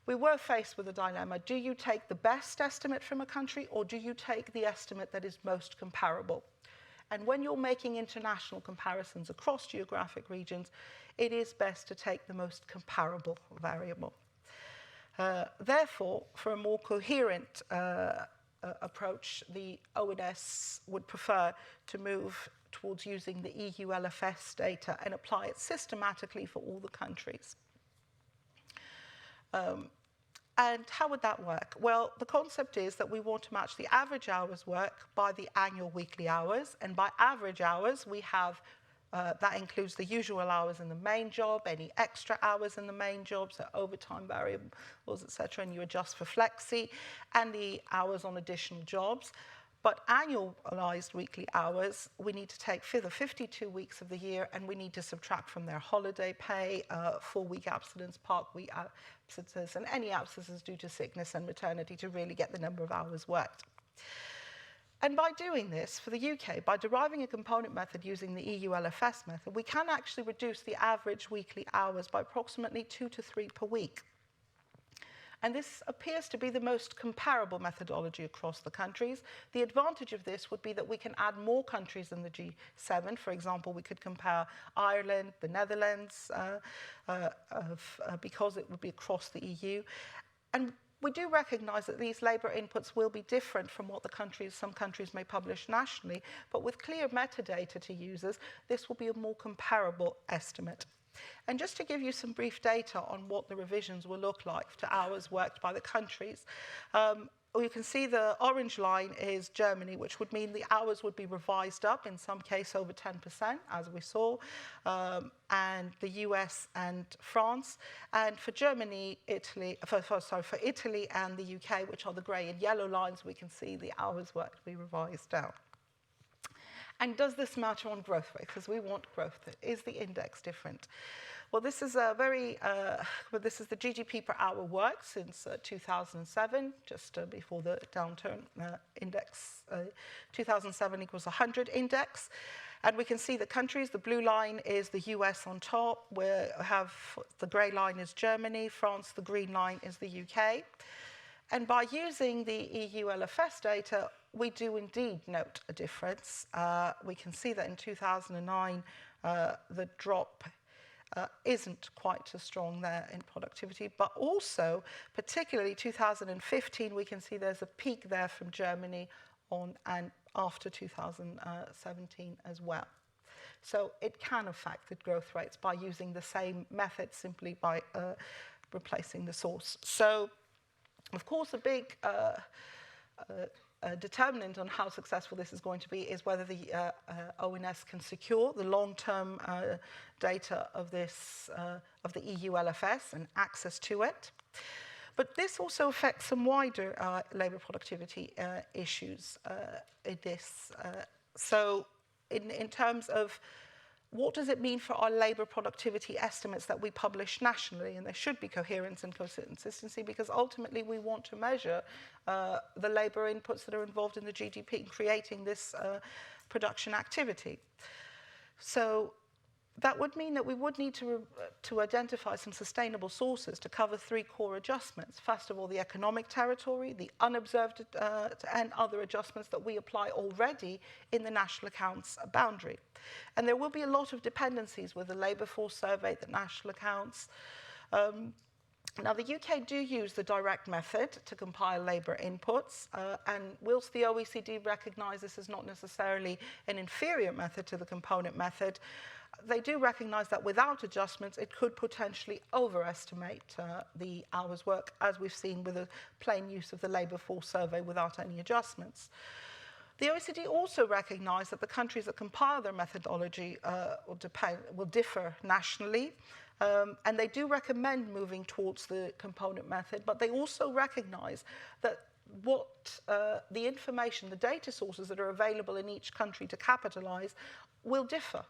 We were faced with a dilemma. Do you take the best estimate from a country, or do you take the estimate that is most comparable? And when you're making international comparisons across geographic regions, it is best to take the most comparable variable. Therefore, for a more coherent approach, the ONS would prefer to move towards using the EU LFS data and apply it systematically for all the countries. And how would that work? Well, the concept is that we want to match the average hours work by the annual weekly hours. And by average hours, we have that includes the usual hours in the main job, any extra hours in the main job, so overtime variables, etc., and you adjust for flexi, and the hours on additional jobs. But annualized weekly hours, we need to take the 52 weeks of the year, and we need to subtract from their holiday pay, 4-week abstinence, part-week absences, and any absences due to sickness and maternity to really get the number of hours worked. And by doing this, for the UK, by deriving a component method using the EU LFS method, we can actually reduce the average weekly hours by approximately 2 to 3 per week. And this appears to be the most comparable methodology across the countries. The advantage of this would be that we can add more countries in the G7. For example, we could compare Ireland, the Netherlands, because it would be across the EU. And we do recognise that these labour inputs will be different from what some countries may publish nationally, but with clear metadata to users, this will be a more comparable estimate. And just to give you some brief data on what the revisions will look like to hours worked by the countries, you can see the orange line is Germany, which would mean the hours would be revised up, in some case over 10%, as we saw, and the US and France. And for Germany, for Italy and the UK, which are the grey and yellow lines, we can see the hours worked be revised down. And does this matter on growth rate? Because we want growth. Is the index different? Well, this is this is the GDP per hour worked since 2007, just before the downturn index. 2007 equals 100 index. And we can see the countries. The blue line is the US on top. The grey line is Germany. France, the green line is the UK. And by using the EU LFS data, we do indeed note a difference. We can see that in 2009, the drop isn't quite as strong there in productivity, but also, particularly 2015, we can see there's a peak there from Germany on and after 2017 as well. So it can affect the growth rates by using the same method, simply by replacing the source. So, of course, a big determinant on how successful this is going to be is whether the ONS can secure the long-term data of this of the EU LFS and access to it. But this also affects some wider labour productivity issues in this. So in terms of what does it mean for our labour productivity estimates that we publish nationally? And there should be coherence and consistency, because ultimately we want to measure the labour inputs that are involved in the GDP in creating this production activity. So that would mean that we would need to identify some sustainable sources to cover 3 core adjustments. First of all, the economic territory, the unobserved and other adjustments that we apply already in the national accounts boundary. And there will be a lot of dependencies with the labour force survey, the national accounts. Now, the UK do use the direct method to compile labour inputs, and whilst the OECD recognise this as not necessarily an inferior method to the component method, they do recognise that without adjustments, it could potentially overestimate the hours work, as we've seen with the plain use of the labour force survey without any adjustments. The OECD also recognise that the countries that compile their methodology will differ nationally, and they do recommend moving towards the component method, but they also recognise that the information, the data sources that are available in each country to capitalise will differ.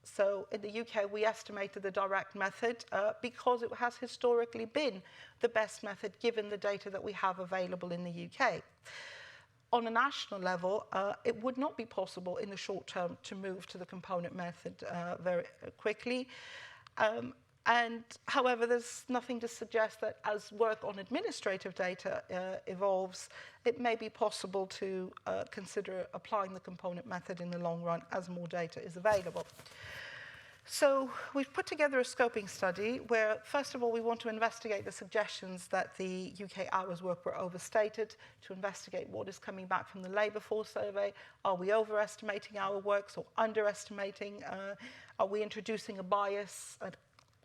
So in the UK, we estimated the direct method because it has historically been the best method given the data that we have available in the UK. On a national level, it would not be possible in the short term to move to the component method very quickly. And however, there's nothing to suggest that as work on administrative data evolves, it may be possible to consider applying the component method in the long run as more data is available. So we've put together a scoping study where, first of all, we want to investigate the suggestions that the UK hours work were overstated, to investigate what is coming back from the labour force survey. Are we overestimating our works or underestimating? Are we introducing a bias,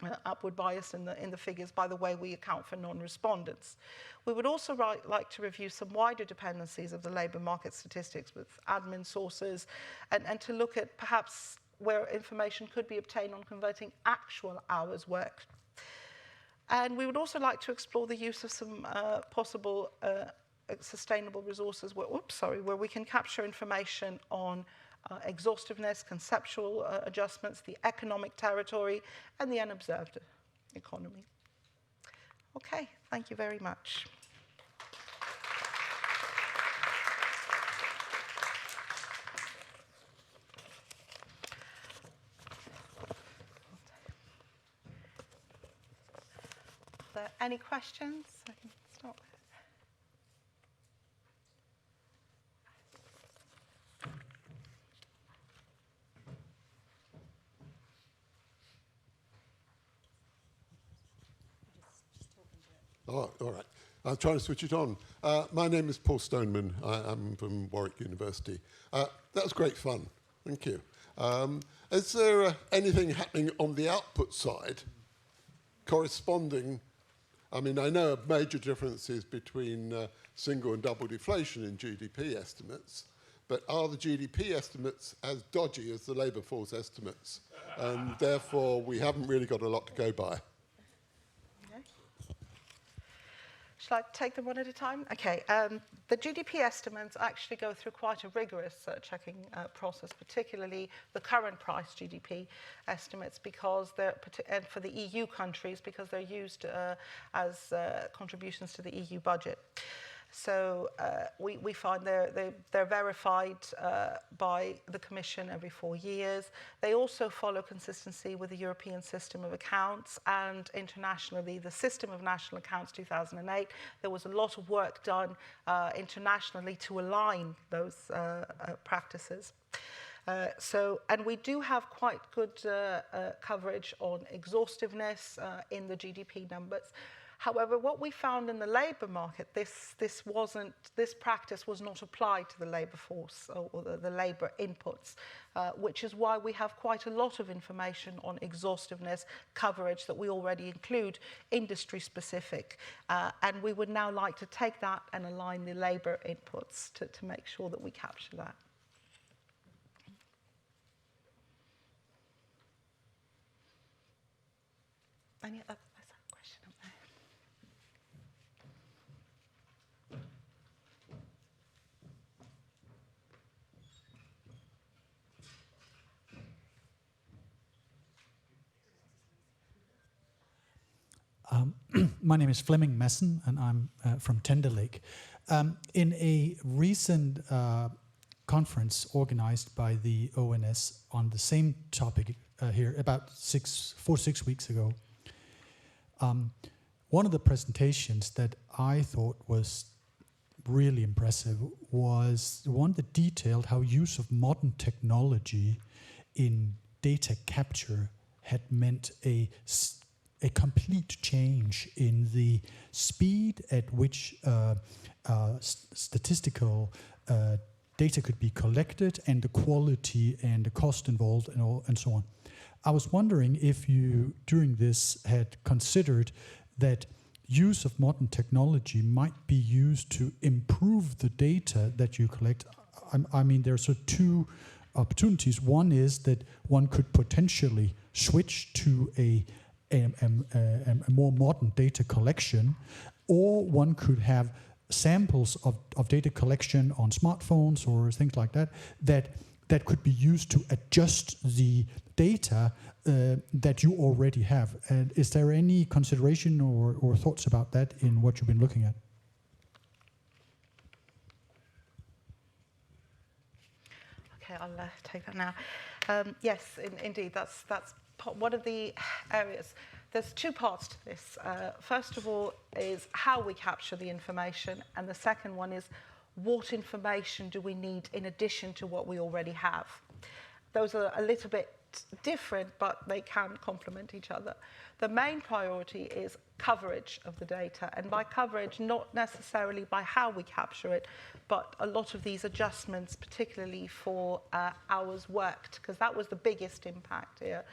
an upward bias in the figures by the way we account for non-respondents? We would also like to review some wider dependencies of the labour market statistics with admin sources and to look at perhaps where information could be obtained on converting actual hours worked. And we would also like to explore the use of some possible sustainable resources where we can capture information on exhaustiveness, conceptual adjustments, the economic territory, and the unobserved economy. Okay, thank you very much. Are there any questions? I can start. Oh, all right. I'll try to switch it on. My name is Paul Stoneman. I'm from Warwick University. That was great fun. Thank you. Is there anything happening on the output side corresponding? I mean, I know major differences between single and double deflation in GDP estimates, but are the GDP estimates as dodgy as the labour force estimates? And therefore, we haven't really got a lot to go by. Shall I take them one at a time? Okay. The GDP estimates actually go through quite a rigorous checking process, particularly the current price GDP estimates, because they're, and for the EU countries, because they're used as contributions to the EU budget. So we find they're verified by the Commission every 4 years. They also follow consistency with the European System of Accounts and internationally the System of National Accounts 2008. There was a lot of work done internationally to align those practices. And we do have quite good coverage on exhaustiveness in the GDP numbers. However, what we found in the labour market, this practice was not applied to the labour force or the labour inputs, which is why we have quite a lot of information on exhaustiveness coverage that we already include, industry specific. And we would now like to take that and align the labour inputs to make sure that we capture that. Any other? My name is Flemming Messen, and I'm from Tenderlake. In a recent conference organized by the ONS on the same topic here about 4 to 6 weeks ago, one of the presentations that I thought was really impressive was one that detailed how use of modern technology in data capture had meant a complete change in the speed at which statistical data could be collected and the quality and the cost involved and so on. I was wondering if you, during this, had considered that use of modern technology might be used to improve the data that you collect. I mean, there's sort of two opportunities. One is that one could potentially switch to a more modern data collection, or one could have samples of data collection on smartphones or things like that could be used to adjust the data that you already have. And is there any consideration or thoughts about that in what you've been looking at? Okay, I'll take that now. Yes, indeed, that's one of the areas. There's two parts to this. First of all is how we capture the information, and the second one is what information do we need in addition to what we already have. Those are a little bit different, but they can complement each other. The main priority is coverage of the data, and by coverage, not necessarily by how we capture it, but a lot of these adjustments, particularly for hours worked, because that was the biggest impact here.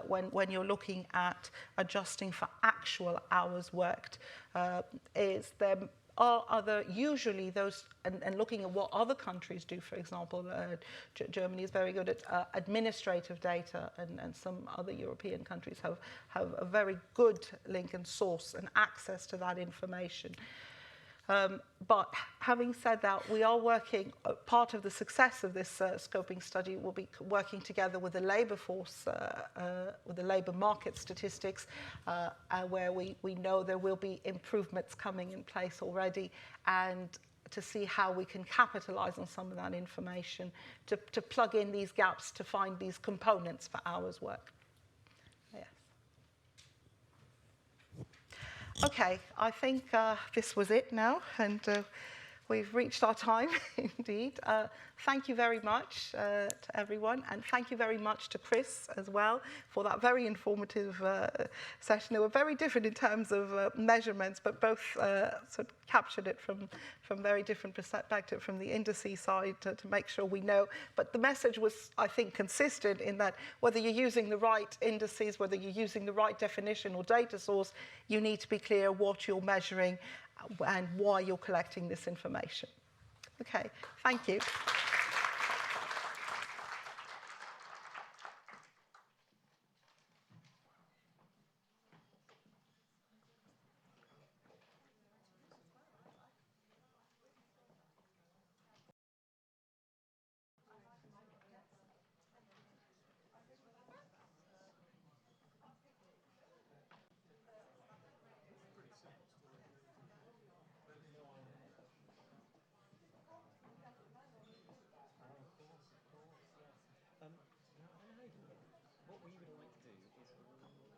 When you're looking at adjusting for actual hours worked, is there are other, usually those, and looking at what other countries do, for example, Germany is very good at administrative data, and some other European countries have a very good link and source and access to that information. But having said that, we are working, part of the success of this scoping study will be working together with the labour force, with the labour market statistics, where we know there will be improvements coming in place already, and to see how we can capitalise on some of that information to plug in these gaps, to find these components for hours work. Okay, I think this was it now, and we've reached our time, indeed. Thank you very much to everyone, and thank you very much to Chris as well for that very informative session. They were very different in terms of measurements, but both sort of captured it from very different perspective, from the indices side to make sure we know. But the message was, I think, consistent in that whether you're using the right indices, whether you're using the right definition or data source, you need to be clear what you're measuring and why you're collecting this information. Okay, thank you. What we would like to do is,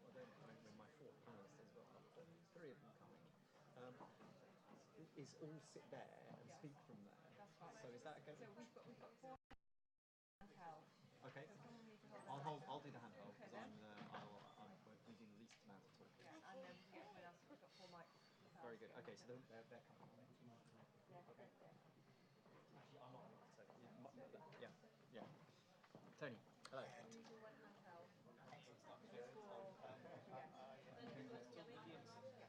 I don't remember my four panelists as well, but three of them coming, is all sit there and speak from there. That's right. So is that okay? So we've got four handheld. Okay. I'll do the handheld because I'm we do the least amount of talking. Yeah, and then everyone else we've got four mics. Very good. Okay, so they're coming. Yeah. Okay. Actually, I'm not. So yeah. Tony. Hello.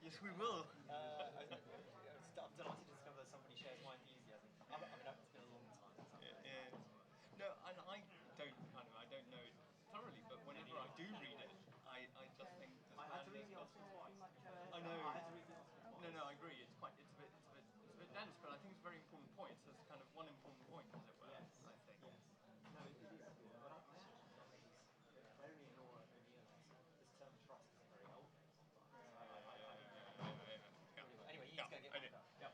Yes, we will. I'm delighted to discover that somebody shares my enthusiasm. I mean, it's been a long time. Yeah. No, and I don't know it thoroughly, but whenever I do read it, I just think. I had to read the article twice. I know. I had to read the article twice. No, I agree. It's a bit dense, but I think it's a very important point. So it's kind of one important point, as it were. Yes. I think. Yes. No, it is. But I only ignore it. This term trust isn't very helpful. Anyway, you just go get one. Yeah.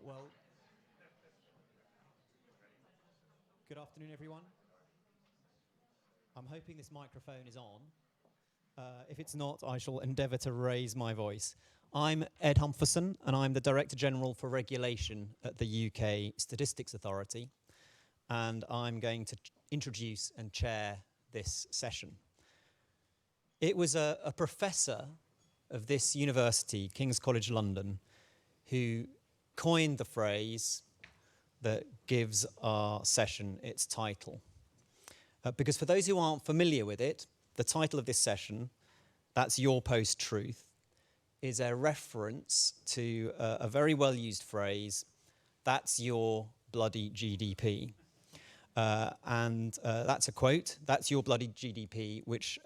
Well, good afternoon, everyone. I'm hoping this microphone is on. If it's not, I shall endeavour to raise my voice. I'm Ed Humpherson, and I'm the Director General for Regulation at the UK Statistics Authority, and I'm going to introduce and chair this session. It was a professor of this university, King's College London, who coined the phrase that gives our session its title. Because for those who aren't familiar with it, the title of this session, That's Your Post-Truth, is a reference to a very well-used phrase, that's your bloody GDP. That's a quote, that's your bloody GDP, which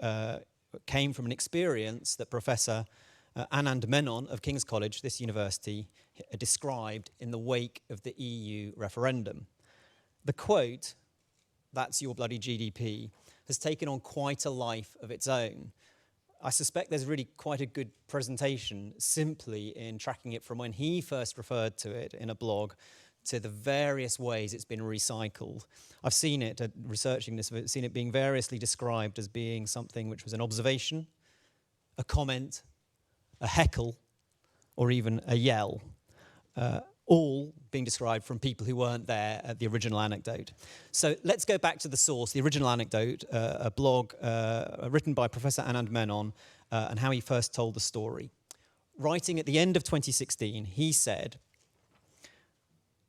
came from an experience that Professor Anand Menon of King's College, this university, described in the wake of the EU referendum. The quote, that's your bloody GDP, has taken on quite a life of its own. I suspect there's really quite a good presentation simply in tracking it from when he first referred to it in a blog to the various ways it's been recycled. I've seen it, researching this, I've seen it being variously described as being something which was an observation, a comment, a heckle, or even a yell, all being described from people who weren't there at the original anecdote. So let's go back to the source, the original anecdote, a blog written by Professor Anand Menon, and how he first told the story. Writing at the end of 2016, he said,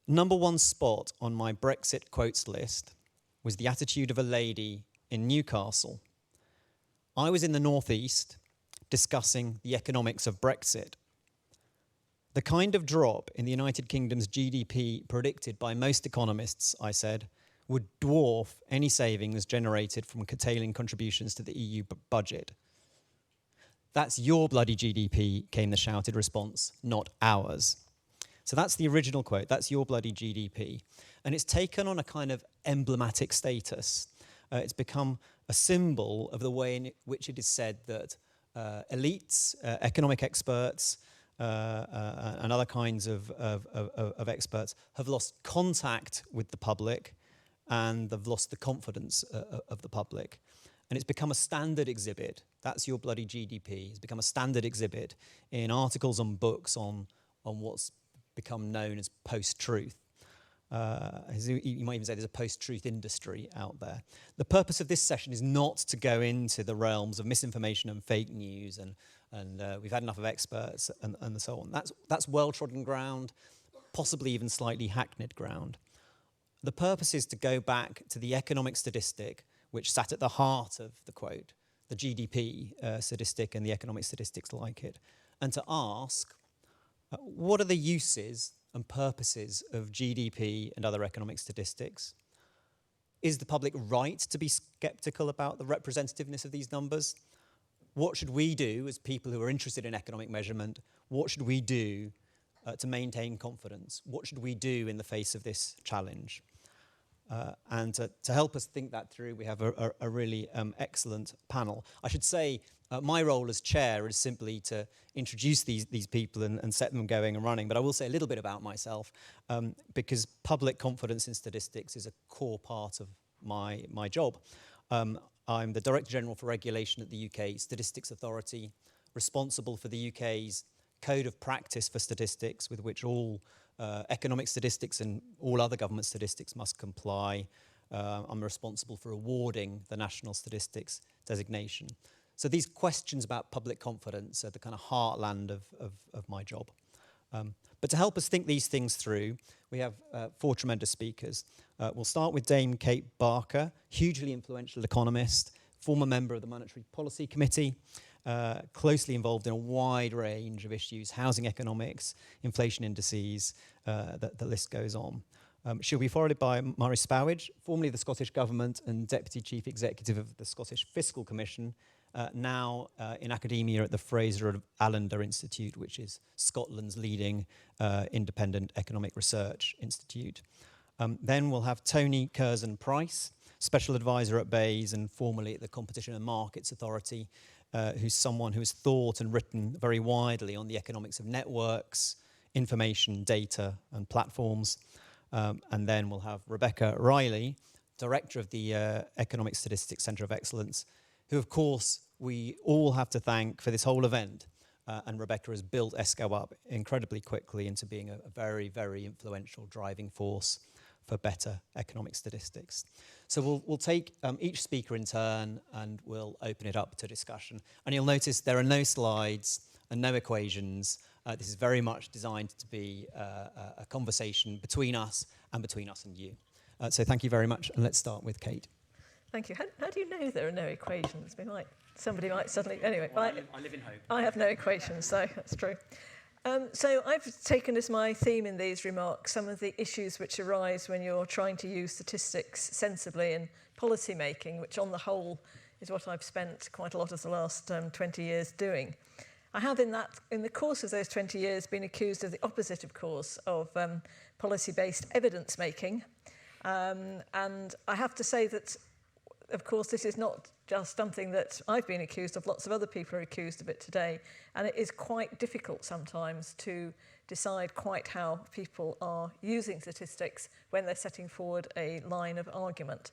"Number one spot on my Brexit quotes list was the attitude of a lady in Newcastle. I was in the northeast discussing the economics of Brexit. The kind of drop in the United Kingdom's GDP predicted by most economists, I said, would dwarf any savings generated from curtailing contributions to the EU budget. That's your bloody GDP, came the shouted response, not ours." So that's the original quote, that's your bloody GDP. And it's taken on a kind of emblematic status. It's become a symbol of the way in which it is said that elites, economic experts, and other kinds of experts have lost contact with the public and they've lost the confidence of the public. And it's become a standard exhibit. That's your bloody GDP. It's become a standard exhibit in articles and books on what's become known as post-truth. You might even say there's a post-truth industry out there. The purpose of this session is not to go into the realms of misinformation and fake news, and we've had enough of experts and so on. That's well-trodden ground, possibly even slightly hackneyed ground. The purpose is to go back to the economic statistic which sat at the heart of the quote, the GDP statistic and the economic statistics like it, and to ask, what are the uses and purposes of GDP and other economic statistics? Is the public right to be sceptical about the representativeness of these numbers? What should we do as people who are interested in economic measurement? What should we do to maintain confidence? What should we do in the face of this challenge? And to help us think that through, we have a really excellent panel. I should say my role as chair is simply to introduce these people and set them going and running. But I will say a little bit about myself, because public confidence in statistics is a core part of my job. I'm the Director General for Regulation at the UK Statistics Authority, responsible for the UK's Code of Practice for Statistics, with which all economic statistics and all other government statistics must comply. I'm responsible for awarding the National Statistics designation. So these questions about public confidence are the kind of heartland of my job. But to help us think these things through, we have 4 tremendous speakers. We'll start with Dame Kate Barker, hugely influential economist, former member of the Monetary Policy Committee, closely involved in a wide range of issues, housing economics, inflation indices, the list goes on. She'll be followed by Mairi Spowage, formerly the Scottish Government and Deputy Chief Executive of the Scottish Fiscal Commission, now in academia at the Fraser Allender Institute, which is Scotland's leading independent economic research institute. Then we'll have Tony Curzon-Price, Special Advisor at Bayes and formerly at the Competition and Markets Authority, who's someone who has thought and written very widely on the economics of networks, information, data and platforms. And then we'll have Rebecca Riley, Director of the Economic Statistics Centre of Excellence, who of course we all have to thank for this whole event. And Rebecca has built ESCoE up incredibly quickly into being a very, very influential driving force for better economic statistics. So we'll take each speaker in turn and we'll open it up to discussion. And you'll notice there are no slides and no equations. This is very much designed to be a conversation between us and you. So thank you very much, and let's start with Kate. Thank you. How do you know there are no equations? Somebody might suddenly... Anyway, Well, I live in hope. I have no equations, so that's true. So I've taken as my theme in these remarks some of the issues which arise when you're trying to use statistics sensibly in policy making, which on the whole is what I've spent quite a lot of the last 20 years doing. I have in the course of those 20 years been accused of the opposite, of course, of policy-based evidence making. And I have to say that, of course, this is not just something that I've been accused of. Lots of other people are accused of it today. And it is quite difficult sometimes to decide quite how people are using statistics when they're setting forward a line of argument.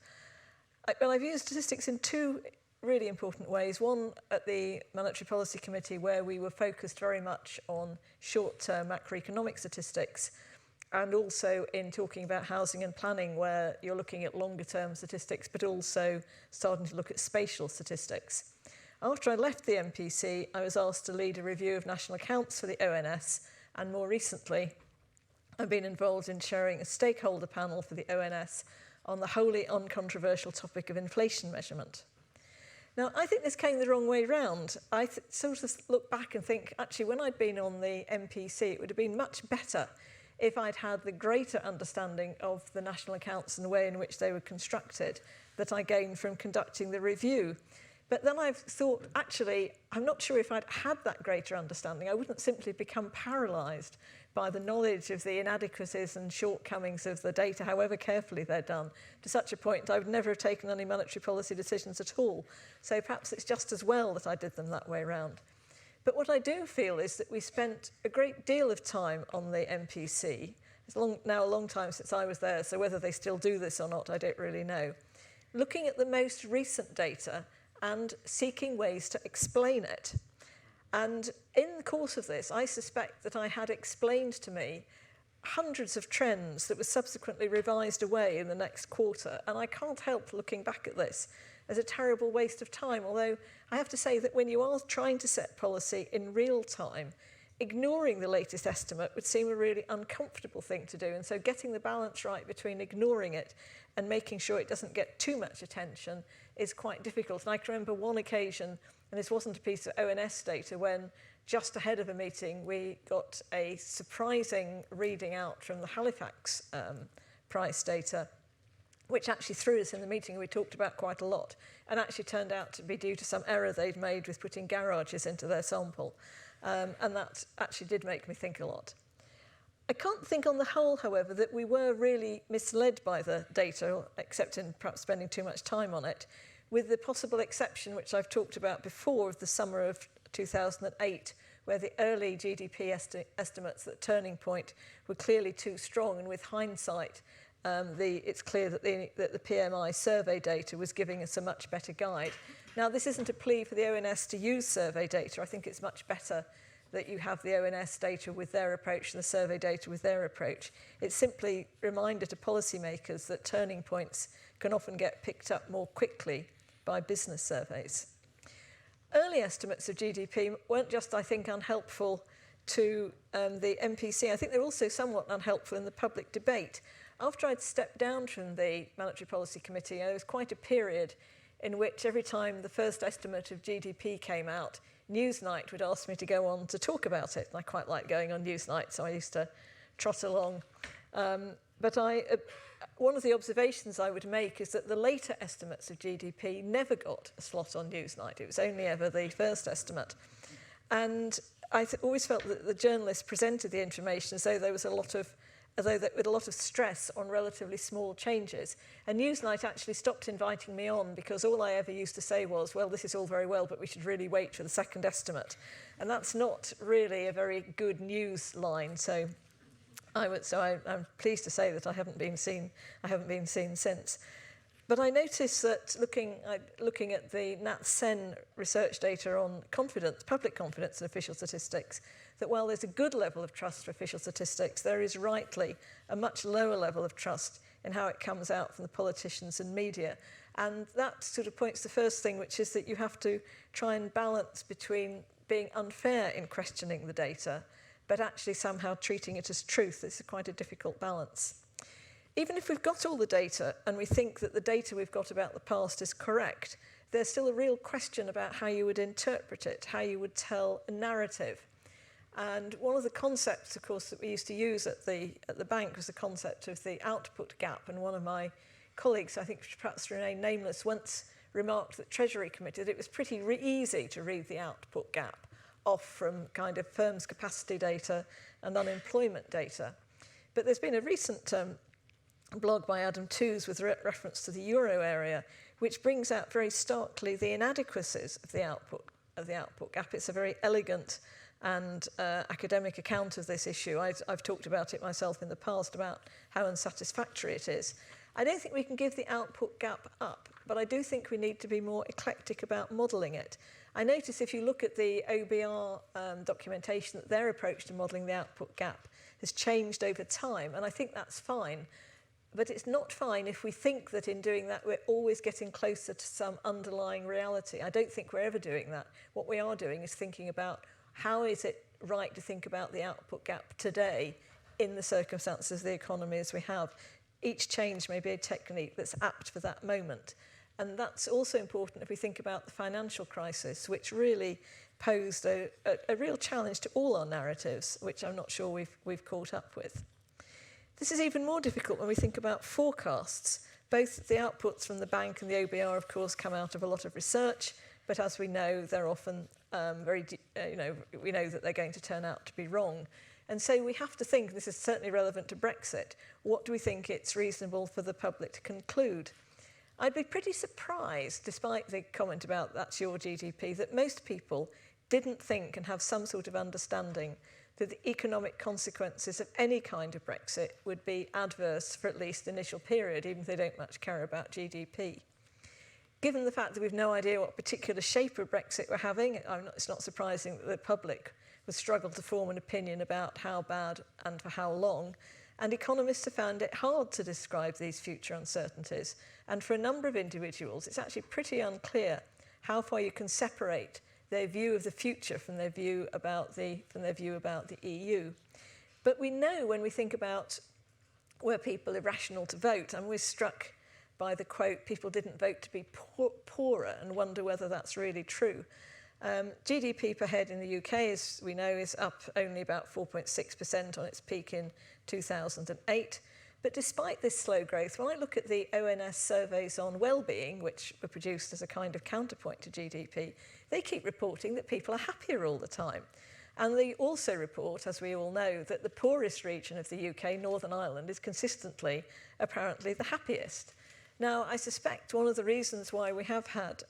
Well, I've used statistics in two really important ways. One at the Monetary Policy Committee, where we were focused very much on short-term macroeconomic statistics, and also in talking about housing and planning, where you're looking at longer-term statistics, but also starting to look at spatial statistics. After I left the MPC, I was asked to lead a review of national accounts for the ONS, and more recently, I've been involved in chairing a stakeholder panel for the ONS on the wholly uncontroversial topic of inflation measurement. Now, I think this came the wrong way round. I sort of look back and think, actually, when I'd been on the MPC, it would have been much better if I'd had the greater understanding of the national accounts and the way in which they were constructed that I gained from conducting the review. But then I've thought, actually, I'm not sure if I'd had that greater understanding. I wouldn't simply become paralysed by the knowledge of the inadequacies and shortcomings of the data, however carefully they're done, to such a point I would never have taken any monetary policy decisions at all. So perhaps it's just as well that I did them that way round. But what I do feel is that we spent a great deal of time on the MPC. It's now a long time since I was there, so whether they still do this or not, I don't really know. Looking at the most recent data and seeking ways to explain it. And in the course of this, I suspect that I had explained to me hundreds of trends that were subsequently revised away in the next quarter. And I can't help looking back at this as a terrible waste of time. Although I have to say that when you are trying to set policy in real time, ignoring the latest estimate would seem a really uncomfortable thing to do. And so getting the balance right between ignoring it and making sure it doesn't get too much attention is quite difficult. And I can remember one occasion, and this wasn't a piece of ONS data, when just ahead of a meeting we got a surprising reading out from the Halifax price data, which actually threw us in the meeting, and we talked about quite a lot, and actually turned out to be due to some error they'd made with putting garages into their sample. And that actually did make me think a lot. I can't think on the whole, however, that we were really misled by the data, except in perhaps spending too much time on it, with the possible exception, which I've talked about before, of the summer of 2008, where the early GDP estimates at turning point were clearly too strong, and with hindsight, it's clear that the PMI survey data was giving us a much better guide. Now, this isn't a plea for the ONS to use survey data. I think it's much better that you have the ONS data with their approach and the survey data with their approach. It's simply a reminder to policymakers that turning points can often get picked up more quickly by business surveys. Early estimates of GDP weren't just, I think, unhelpful to the MPC. I think they're also somewhat unhelpful in the public debate. After I'd stepped down from the Monetary Policy Committee, there was quite a period in which every time the first estimate of GDP came out, Newsnight would ask me to go on to talk about it. And I quite like going on Newsnight, so I used to trot along. But one of the observations I would make is that the later estimates of GDP never got a slot on Newsnight. It was only ever the first estimate. And I always felt that the journalists presented the information as though there was a lot of although that with a lot of stress on relatively small changes. And Newsnight actually stopped inviting me on because all I ever used to say was, well, this is all very well, but we should really wait for the second estimate. And that's not really a very good news line. So I'm pleased to say that I haven't been seen since. But I noticed that looking at the NatSen research data on confidence, public confidence in official statistics, that while there's a good level of trust for official statistics, there is rightly a much lower level of trust in how it comes out from the politicians and media. And that sort of points to the first thing, which is that you have to try and balance between being unfair in questioning the data, but actually somehow treating it as truth. It's quite a difficult balance. Even if we've got all the data and we think that the data we've got about the past is correct, there's still a real question about how you would interpret it, how you would tell a narrative. And one of the concepts, of course, that we used to use at the bank was the concept of the output gap. And one of my colleagues, I think perhaps to remain nameless, once remarked at Treasury Committee that it was pretty easy to read the output gap off from kind of firms' capacity data and unemployment data. But there's been a recent blog by Adam Tooze with reference to the euro area, which brings out very starkly the inadequacies of the output gap. It's a very elegant and academic account of this issue. I've talked about it myself in the past about how unsatisfactory it is. I don't think we can give the output gap up, but I do think we need to be more eclectic about modelling it. I notice if you look at the OBR documentation that their approach to modelling the output gap has changed over time, and I think that's fine. But it's not fine if we think that in doing that we're always getting closer to some underlying reality. I don't think we're ever doing that. What we are doing is thinking about how is it right to think about the output gap today in the circumstances of the economy as we have. Each change may be a technique that's apt for that moment. And that's also important if we think about the financial crisis, which really posed a real challenge to all our narratives, which I'm not sure we've caught up with. This is even more difficult when we think about forecasts. Both the outputs from the bank and the OBR, of course, come out of a lot of research, but as we know, they're often we know that they're going to turn out to be wrong. And so we have to think, this is certainly relevant to Brexit, what do we think it's reasonable for the public to conclude? I'd be pretty surprised, despite the comment about that's your GDP, that most people didn't think and have some sort of understanding that the economic consequences of any kind of Brexit would be adverse for at least the initial period, even if they don't much care about GDP. Given the fact that we've no idea what particular shape of Brexit we're having, it's not surprising that the public would struggle to form an opinion about how bad and for how long, and economists have found it hard to describe these future uncertainties. And for a number of individuals, it's actually pretty unclear how far you can separate their view of the future from their view about the EU. But we know when we think about were people irrational to vote, and we're struck by the quote, people didn't vote to be poorer, and wonder whether that's really true. GDP per head in the UK, as we know, is up only about 4.6% on its peak in 2008. But despite this slow growth, when I look at the ONS surveys on well-being, which were produced as a kind of counterpoint to GDP, they keep reporting that people are happier all the time. And they also report, as we all know, that the poorest region of the UK, Northern Ireland, is consistently, apparently, the happiest. Now, I suspect one of the reasons why we have had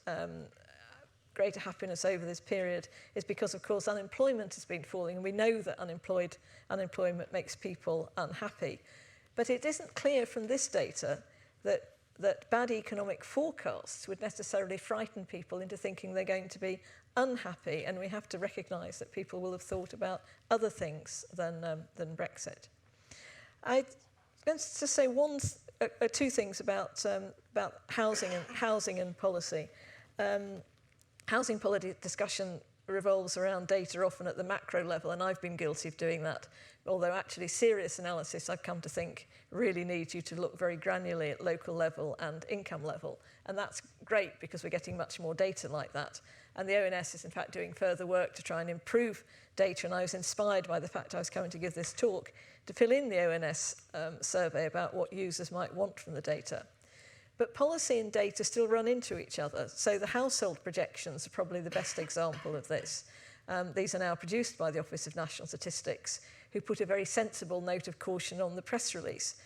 greater happiness over this period is because, of course, unemployment has been falling, and we know that unemployment makes people unhappy. But it isn't clear from this data that bad economic forecasts would necessarily frighten people into thinking they're going to be unhappy, and we have to recognise that people will have thought about other things than Brexit. I'm going to say two things about housing and policy. Housing policy discussion revolves around data often at the macro level, and I've been guilty of doing that, although actually serious analysis, I've come to think, really needs you to look very granularly at local level and income level. And that's great because we're getting much more data like that. And the ONS is in fact doing further work to try and improve data, and I was inspired by the fact I was coming to give this talk to fill in the ONS survey about what users might want from the data. But policy and data still run into each other. So the household projections are probably the best example of this. These are now produced by the Office of National Statistics, who put a very sensible note of caution on the press release.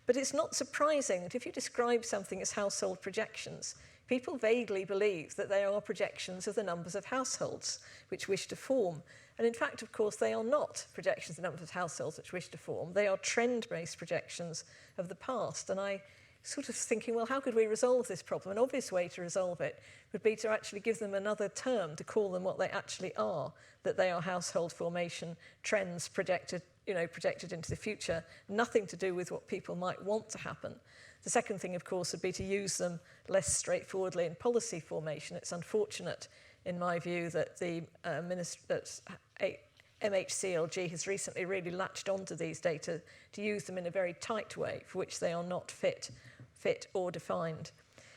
But it's not surprising that if you describe something as household projections, people vaguely believe that they are projections of the numbers of households which wish to form. And in fact, of course, they are not projections of the numbers of households which wish to form. They are trend-based projections of the past. And I sort of thinking, well, how could we resolve this problem? An obvious way to resolve it would be to actually give them another term to call them what they actually are, that they are household formation trends projected into the future, nothing to do with what people might want to happen. The second thing, of course, would be to use them less straightforwardly in policy formation. It's unfortunate, in my view, that MHCLG has recently really latched onto these data to use them in a very tight way for which they are not fit or defined.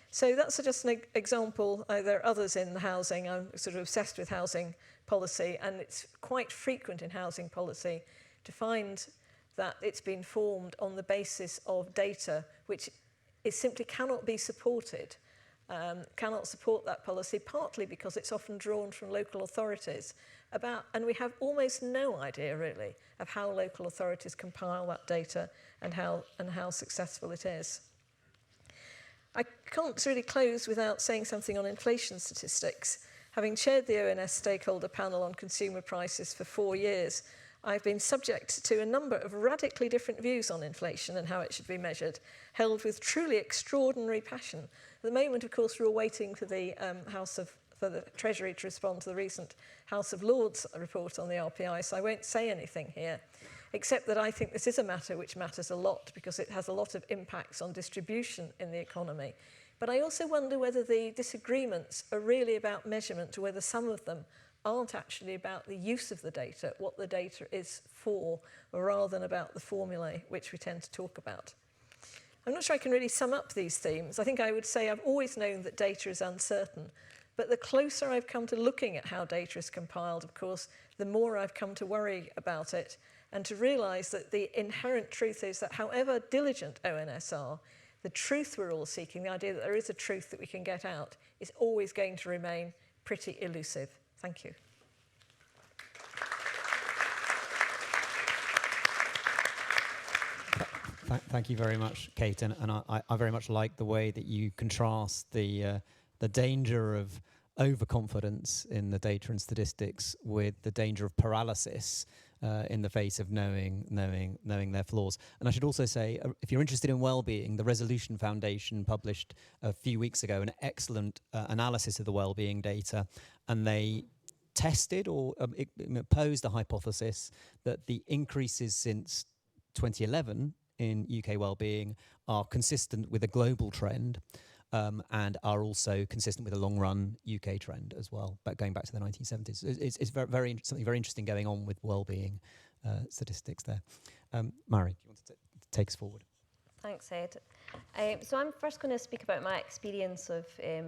So that's just an example. There are others in the housing. I'm sort of obsessed with housing policy, and it's quite frequent in housing policy to find that it's been formed on the basis of data which simply cannot be supported, cannot support that policy, partly because it's often drawn from local authorities and we have almost no idea really of how local authorities compile that data and how successful it is. I can't really close without saying something on inflation statistics. Having chaired the ONS stakeholder panel on consumer prices for 4 years, I've been subject to a number of radically different views on inflation and how it should be measured, held with truly extraordinary passion. At the moment, of course, we're waiting for the for the Treasury to respond to the recent House of Lords report on the RPI, so I won't say anything here, except that I think this is a matter which matters a lot because it has a lot of impacts on distribution in the economy. But I also wonder whether the disagreements are really about measurement, or whether some of them aren't actually about the use of the data, what the data is for, rather than about the formulae which we tend to talk about. I'm not sure I can really sum up these themes. I think I would say I've always known that data is uncertain, but the closer I've come to looking at how data is compiled, of course, the more I've come to worry about it and to realise that the inherent truth is that however diligent ONS are, the truth we're all seeking, the idea that there is a truth that we can get out, is always going to remain pretty elusive. Thank you. Thank you very much, Kate, and I very much like the way that you contrast the danger of overconfidence in the data and statistics with the danger of paralysis in the face of knowing their flaws. And I should also say, if you're interested in well-being, the Resolution Foundation published a few weeks ago an excellent analysis of the well-being data, and they tested or posed a hypothesis that the increases since 2011 in UK well-being are consistent with a global trend, and are also consistent with a long-run UK trend as well, but going back to the 1970s. It's something very interesting going on with well-being statistics there. Mairi, do you want to take us forward? Thanks, Ed. So I'm first going to speak about my experience of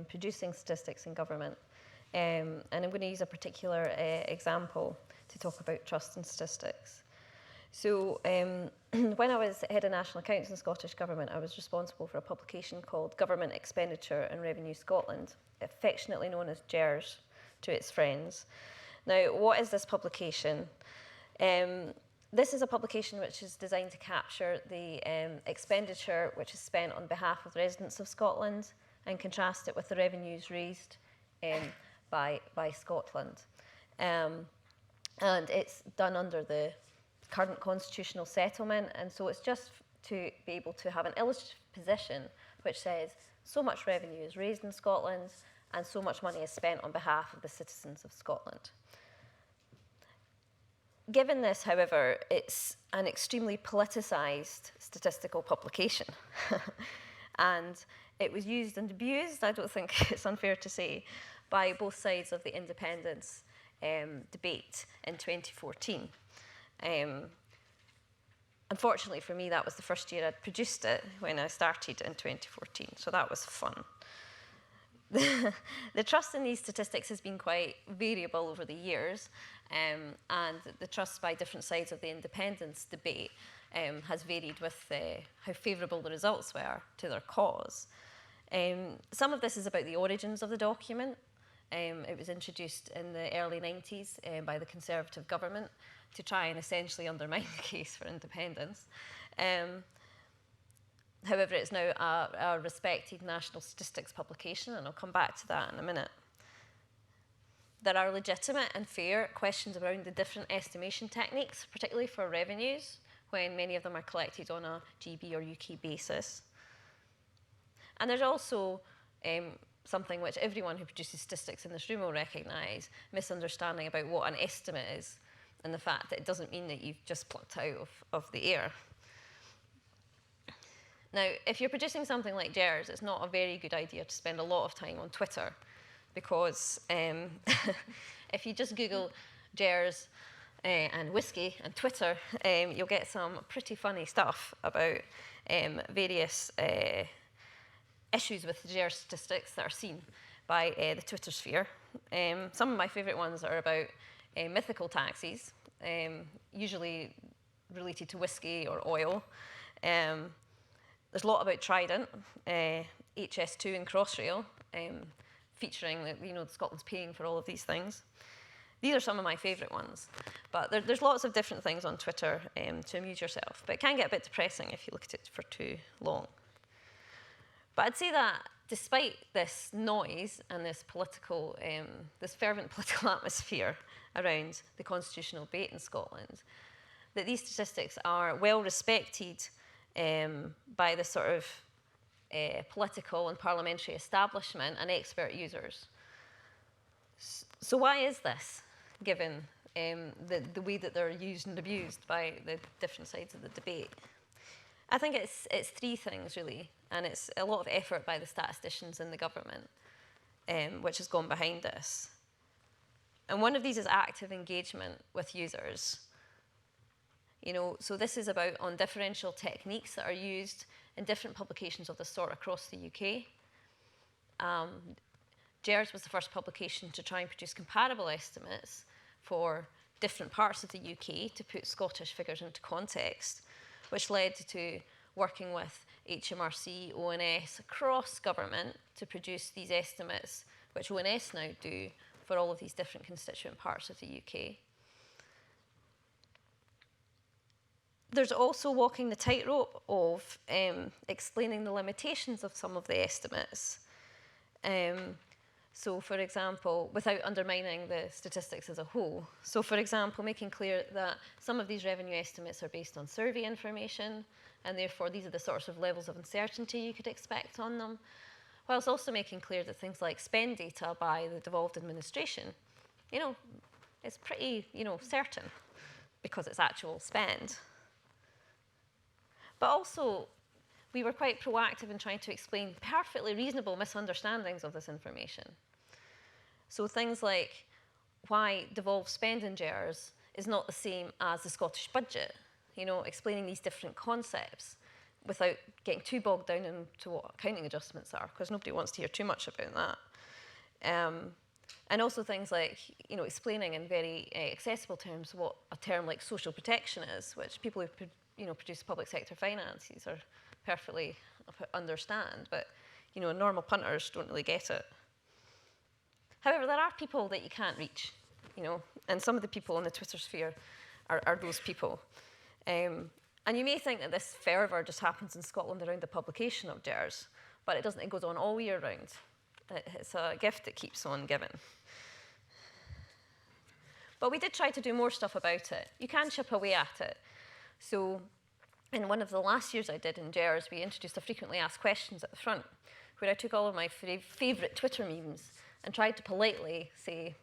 producing statistics in government, and I'm going to use a particular example to talk about trust in statistics. So when I was head of national accounts in the Scottish Government, I was responsible for a publication called Government Expenditure and Revenue Scotland, affectionately known as GERS to its friends. Now, what is this publication? This is a publication which is designed to capture the expenditure which is spent on behalf of the residents of Scotland and contrast it with the revenues raised by Scotland. And it's done under the current constitutional settlement, and so it's just to be able to have an illustrative position which says so much revenue is raised in Scotland and so much money is spent on behalf of the citizens of Scotland. Given this, however, it's an extremely politicised statistical publication and it was used and abused, I don't think it's unfair to say, by both sides of the independence debate in 2014. Unfortunately for me, that was the first year I'd produced it when I started in 2014, so that was fun. The trust in these statistics has been quite variable over the years, and the trust by different sides of the independence debate has varied with how favourable the results were to their cause. Some of this is about the origins of the document. It was introduced in the early 90s by the Conservative government to try and essentially undermine the case for independence. However, it's now a respected national statistics publication, and I'll come back to that in a minute. There are legitimate and fair questions around the different estimation techniques, particularly for revenues, when many of them are collected on a GB or UK basis. And there's also something which everyone who produces statistics in this room will recognise, misunderstanding about what an estimate is, and the fact that it doesn't mean that you've just plucked out of the air. Now, if you're producing something like GERS, it's not a very good idea to spend a lot of time on Twitter, because if you just Google GERS and whiskey and Twitter, you'll get some pretty funny stuff about various issues with GERS statistics that are seen by the Twitter sphere. Some of my favourite ones are about mythical taxis, usually related to whiskey or oil. There's a lot about Trident, HS2 and Crossrail, featuring that, you know, Scotland's paying for all of these things. These are some of my favourite ones. But there's lots of different things on Twitter to amuse yourself. But it can get a bit depressing if you look at it for too long. But I'd say that despite this noise and this political, this fervent political atmosphere around the constitutional debate in Scotland, that these statistics are well respected by the sort of political and parliamentary establishment and expert users. So why is this, given the way that they're used and abused by the different sides of the debate? I think it's three things, really, and it's a lot of effort by the statisticians in the government, which has gone behind this. And one of these is active engagement with users. You know, so this is about on differential techniques that are used in different publications of this sort across the UK. GERS was the first publication to try and produce comparable estimates for different parts of the UK to put Scottish figures into context, which led to working with HMRC, ONS, across government to produce these estimates, which ONS now do for all of these different constituent parts of the UK. There's also walking the tightrope of explaining the limitations of some of the estimates. So, for example, without undermining the statistics as a whole. So, for example, making clear that some of these revenue estimates are based on survey information, and therefore these are the sorts of levels of uncertainty you could expect on them, whilst also making clear that things like spend data by the devolved administration, you know, it's pretty, you know, certain because it's actual spend. But also, we were quite proactive in trying to explain perfectly reasonable misunderstandings of this information. So things like why devolved spend in GERS is not the same as the Scottish budget, you know, explaining these different concepts without getting too bogged down into what accounting adjustments are, because nobody wants to hear too much about that. And also things like, you know, explaining in very accessible terms what a term like social protection is, which people who produce public sector finances are perfectly understand, but you know, normal punters don't really get it. However, there are people that you can't reach, you know, and some of the people in the Twitter sphere are those people. And you may think that this fervour just happens in Scotland around the publication of GERS, but it doesn't. It goes on all year round. It's a gift that keeps on giving. But we did try to do more stuff about it. You can chip away at it. So in one of the last years I did in GERS, we introduced a frequently asked questions at the front, where I took all of my favourite Twitter memes and tried to politely say,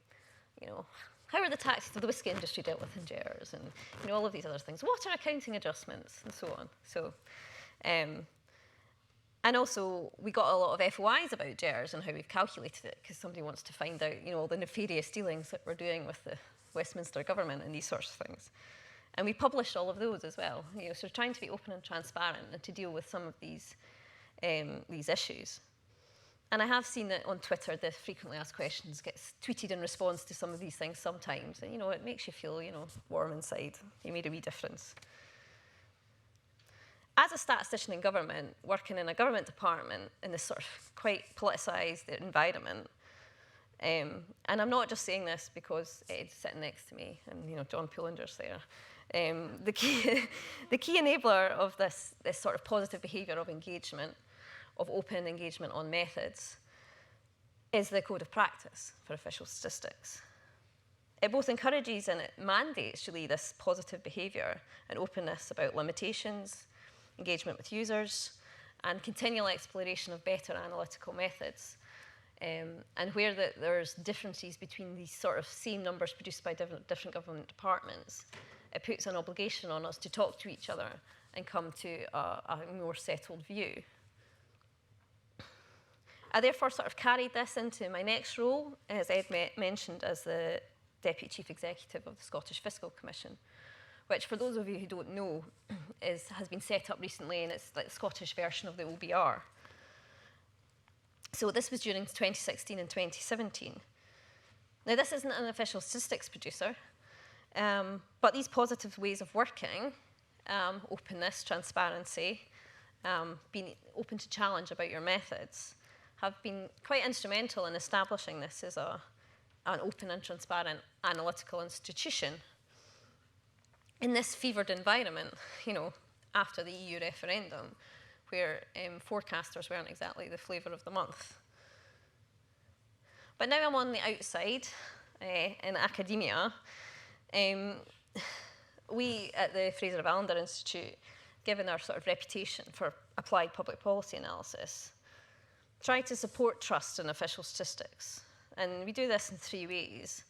you know, how are the taxes of the whiskey industry dealt with in GERS, and you know, all of these other things. What are accounting adjustments, and so on. So, and also we got a lot of FOIs about GERS and how we've calculated it, because somebody wants to find out, you know, all the nefarious dealings that we're doing with the Westminster government and these sorts of things. And we published all of those as well. You know, so trying to be open and transparent and to deal with some of these issues. And I have seen that on Twitter, the frequently asked questions gets tweeted in response to some of these things sometimes. And, you know, it makes you feel, you know, warm inside. You made a wee difference. As a statistician in government, working in a government department in this sort of quite politicised environment, And I'm not just saying this because Ed's sitting next to me and John Pullinger's there. The key enabler of this sort of positive behaviour of engagement, of open engagement on methods, is the code of practice for official statistics. It both encourages and it mandates really this positive behaviour and openness about limitations, engagement with users, and continual exploration of better analytical methods. And where there's differences between these sort of same numbers produced by different government departments, it puts an obligation on us to talk to each other and come to a more settled view. I therefore sort of carried this into my next role, as Ed mentioned, as the Deputy Chief Executive of the Scottish Fiscal Commission, which, for those of you who don't know, has been set up recently, and it's like the Scottish version of the OBR. So this was during 2016 and 2017. Now, this isn't an official statistics producer, but these positive ways of working, openness, transparency, being open to challenge about your methods, have been quite instrumental in establishing this as an open and transparent analytical institution. In this fevered environment, after the EU referendum, where forecasters weren't exactly the flavour of the month. But now I'm on the outside in academia. We at the Fraser of Allender Institute, given our sort of reputation for applied public policy analysis, try to support trust in official statistics. And we do this in 3 ways.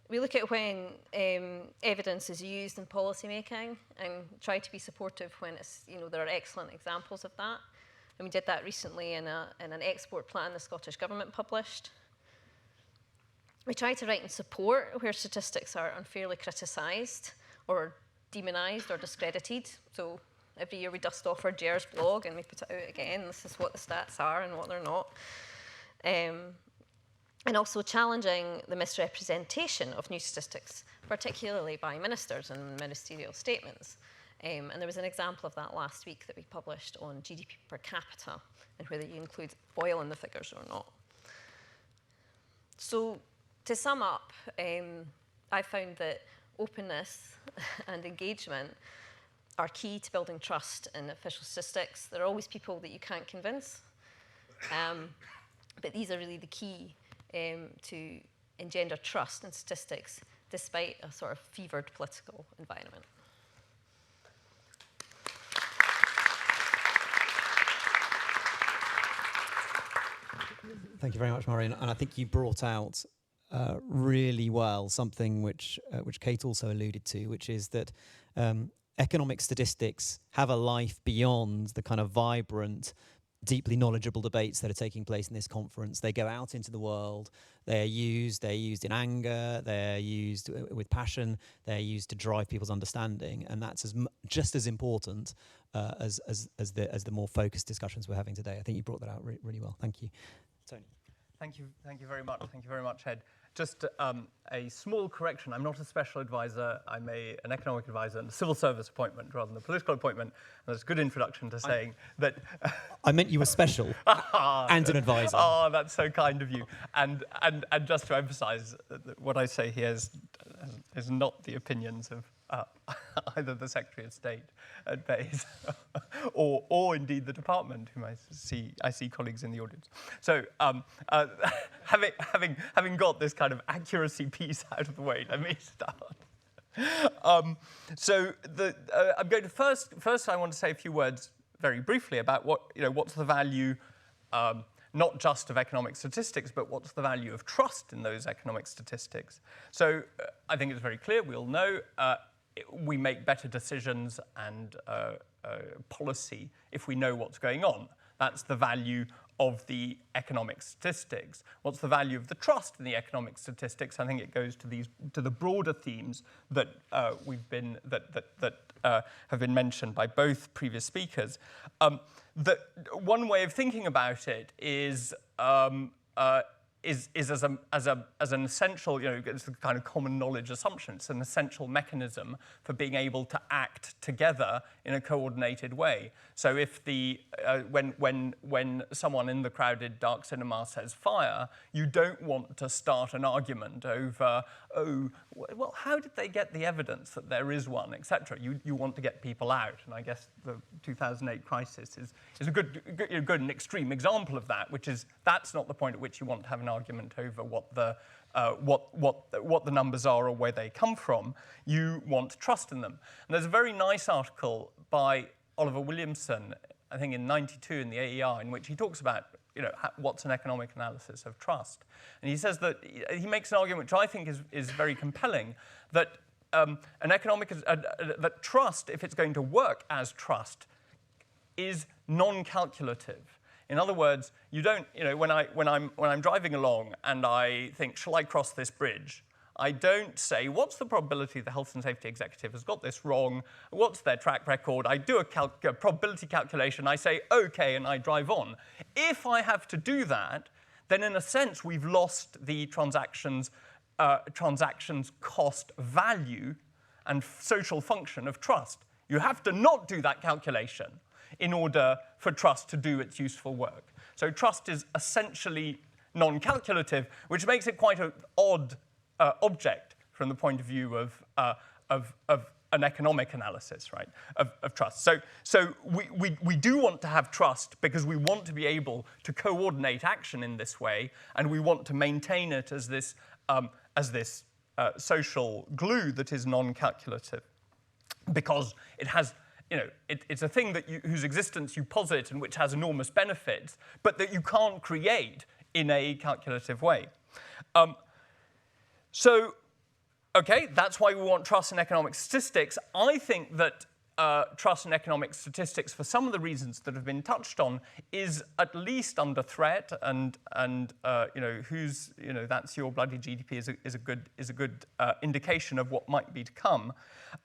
We look at when evidence is used in policy making and try to be supportive when there are excellent examples of that. And we did that recently in an export plan the Scottish Government published. We try to write in support where statistics are unfairly criticised or demonised or discredited. So every year we dust off our GERS blog and we put it out again. This is what the stats are and what they're not. And also challenging the misrepresentation of new statistics, particularly by ministers and ministerial statements. And there was an example of that last week that we published on GDP per capita and whether you include oil in the figures or not. So to sum up, I found that openness and engagement are key to building trust in official statistics. There are always people that you can't convince, but these are really the key to engender trust in statistics despite a sort of fevered political environment. Thank you very much, Mairi. And I think you brought out really well something which Kate also alluded to, which is that economic statistics have a life beyond the kind of vibrant, deeply knowledgeable debates that are taking place in this conference. They go out into the world, they're used in anger, they're used with passion, they're used to drive people's understanding, and that's just as important as the more focused discussions we're having today. I think you brought that out really well. Thank you. Tony. Thank you very much. Thank you very much, Ed. Just a small correction. I'm not a special advisor. I'm an economic advisor and a civil service appointment rather than a political appointment. And that's a good introduction to saying that... I meant you were special and an advisor. Oh, that's so kind of you. And just to emphasize, what I say here is not the opinions of either the Secretary of State at Bayes or indeed the department, whom I see colleagues in the audience. So having got this kind of accuracy piece out of the way, let me start. So I'm going to first I want to say a few words very briefly about what's the value not just of economic statistics, but what's the value of trust in those economic statistics. So I think it's very clear, we all know, we make better decisions and policy if we know what's going on. That's the value of the economic statistics. What's the value of the trust in the economic statistics? I think it goes to the broader themes that have been mentioned by both previous speakers. One way of thinking about it is is as an essential, it's a kind of common knowledge assumption. It's an essential mechanism for being able to act together in a coordinated way. So if when someone in the crowded dark cinema says fire, you don't want to start an argument over, oh, well, how did they get the evidence that there is one, etc. You want to get people out, and I guess the 2008 crisis is a good and extreme example of that, which is that's not the point at which you want to have an argument over what the numbers are or where they come from. You want trust in them. And there's a very nice article by Oliver Williamson, I think in '92 in the AER, in which he talks about what's an economic analysis of trust. And he says that he makes an argument which I think is very compelling, that that trust, if it's going to work as trust, is non-calculative. In other words, you don't, when I'm driving along and I think, shall I cross this bridge? I don't say, what's the probability the health and safety executive has got this wrong? What's their track record? I do a probability calculation. I say, OK, and I drive on. If I have to do that, then in a sense, we've lost the transactions cost value and social function of trust. You have to not do that calculation in order for trust to do its useful work. So trust is essentially non-calculative, which makes it quite an odd object from the point of view of an economic analysis, right, of trust. So we do want to have trust because we want to be able to coordinate action in this way, and we want to maintain it as this social glue that is non-calculative, because it has, it's a thing that whose existence you posit and which has enormous benefits, but that you can't create in a calculative way. So, okay, that's why we want trust in economic statistics. I think that trust in economic statistics, for some of the reasons that have been touched on, is at least under threat. And who's, that's your bloody GDP is a good indication of what might be to come.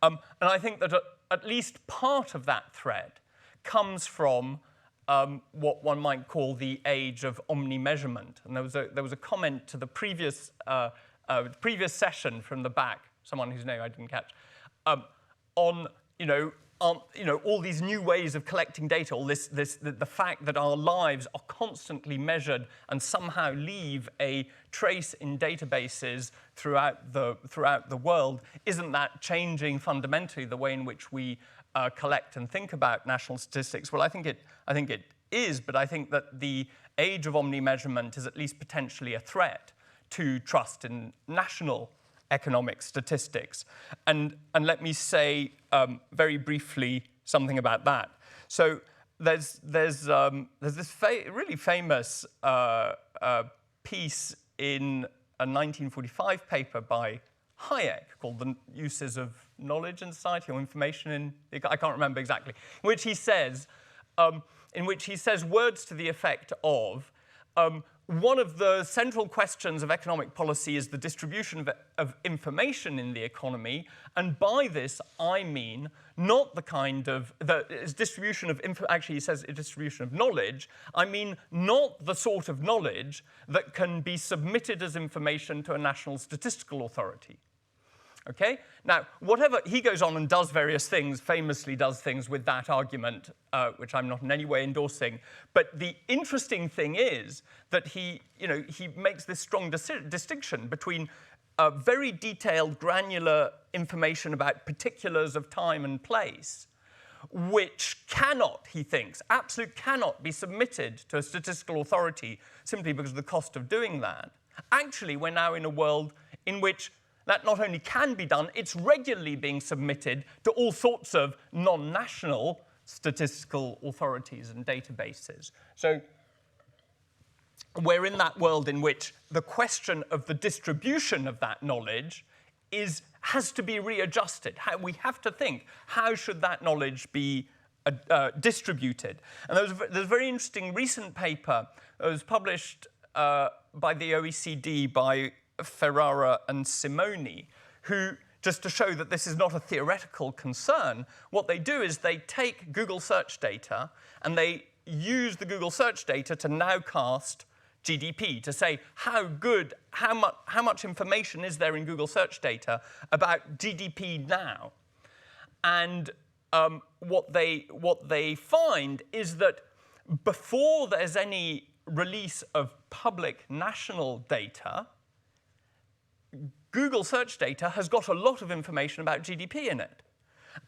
And I think that at least part of that threat comes from what one might call the age of omni-measurement. And there was a comment to the previous session from the back, someone whose name I didn't catch, on all these new ways of collecting data, all the fact that our lives are constantly measured and somehow leave a trace in databases throughout the world. Isn't that changing fundamentally the way in which we collect and think about national statistics? Well, I think it is, but I think that the age of omni-measurement is at least potentially a threat to trust in national economic statistics. And let me say very briefly something about that. So there's this really famous piece in a 1945 paper by Hayek called The Uses of Knowledge in Society, or Information in, I can't remember exactly, in which he says words to the effect of, one of the central questions of economic policy is the distribution of information in the economy, and by this I mean not the kind of distribution of actually he says a distribution of knowledge. I mean not the sort of knowledge that can be submitted as information to a national statistical authority. Okay? Now, whatever, he goes on and does various things, famously does things with that argument, which I'm not in any way endorsing. But the interesting thing is that he makes this strong distinction between very detailed, granular information about particulars of time and place, which cannot, he thinks, absolutely cannot be submitted to a statistical authority simply because of the cost of doing that. Actually, we're now in a world in which that not only can be done, it's regularly being submitted to all sorts of non-national statistical authorities and databases. So we're in that world in which the question of the distribution of that knowledge has to be readjusted. We have to think, how should that knowledge be distributed? And there's a very interesting recent paper that was published by the OECD by Ferrara and Simoni, who, just to show that this is not a theoretical concern, what they do is they take Google search data and they use the Google search data to nowcast GDP, to say how much information is there in Google search data about GDP now. And what they find is that before there's any release of public national data, Google search data has got a lot of information about GDP in it.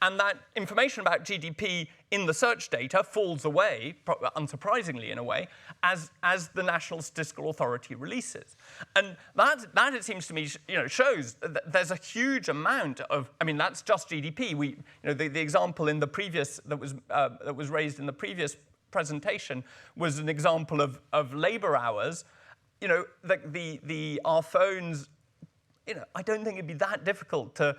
And that information about GDP in the search data falls away, unsurprisingly in a way, as the National Statistical Authority releases. And that it seems to me, shows that there's a huge amount of, I mean, that's just GDP. The example in the previous, that was raised in the previous presentation was an example of labor hours. Our phones, I don't think it'd be that difficult to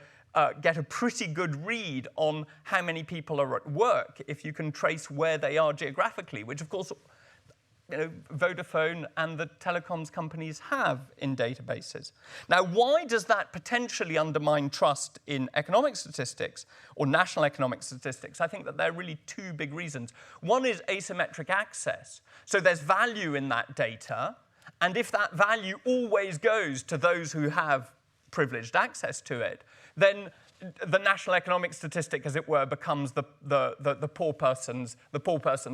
get a pretty good read on how many people are at work if you can trace where they are geographically, which of course, Vodafone and the telecoms companies have in databases. Now, why does that potentially undermine trust in economic statistics or national economic statistics? I think that there are really two big reasons. One is asymmetric access. So there's value in that data, and if that value always goes to those who have privileged access to it, then the national economic statistic, as it were, becomes the poor person's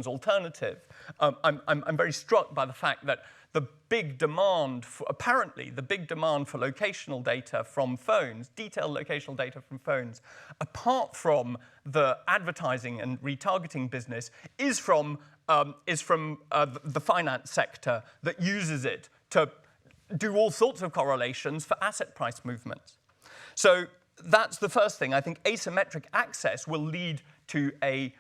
alternative. I'm very struck by the fact that the big demand for locational data from phones, detailed locational data from phones, apart from the advertising and retargeting business, is from the finance sector that uses it to do all sorts of correlations for asset price movements. So that's the first thing. I think asymmetric access will lead to a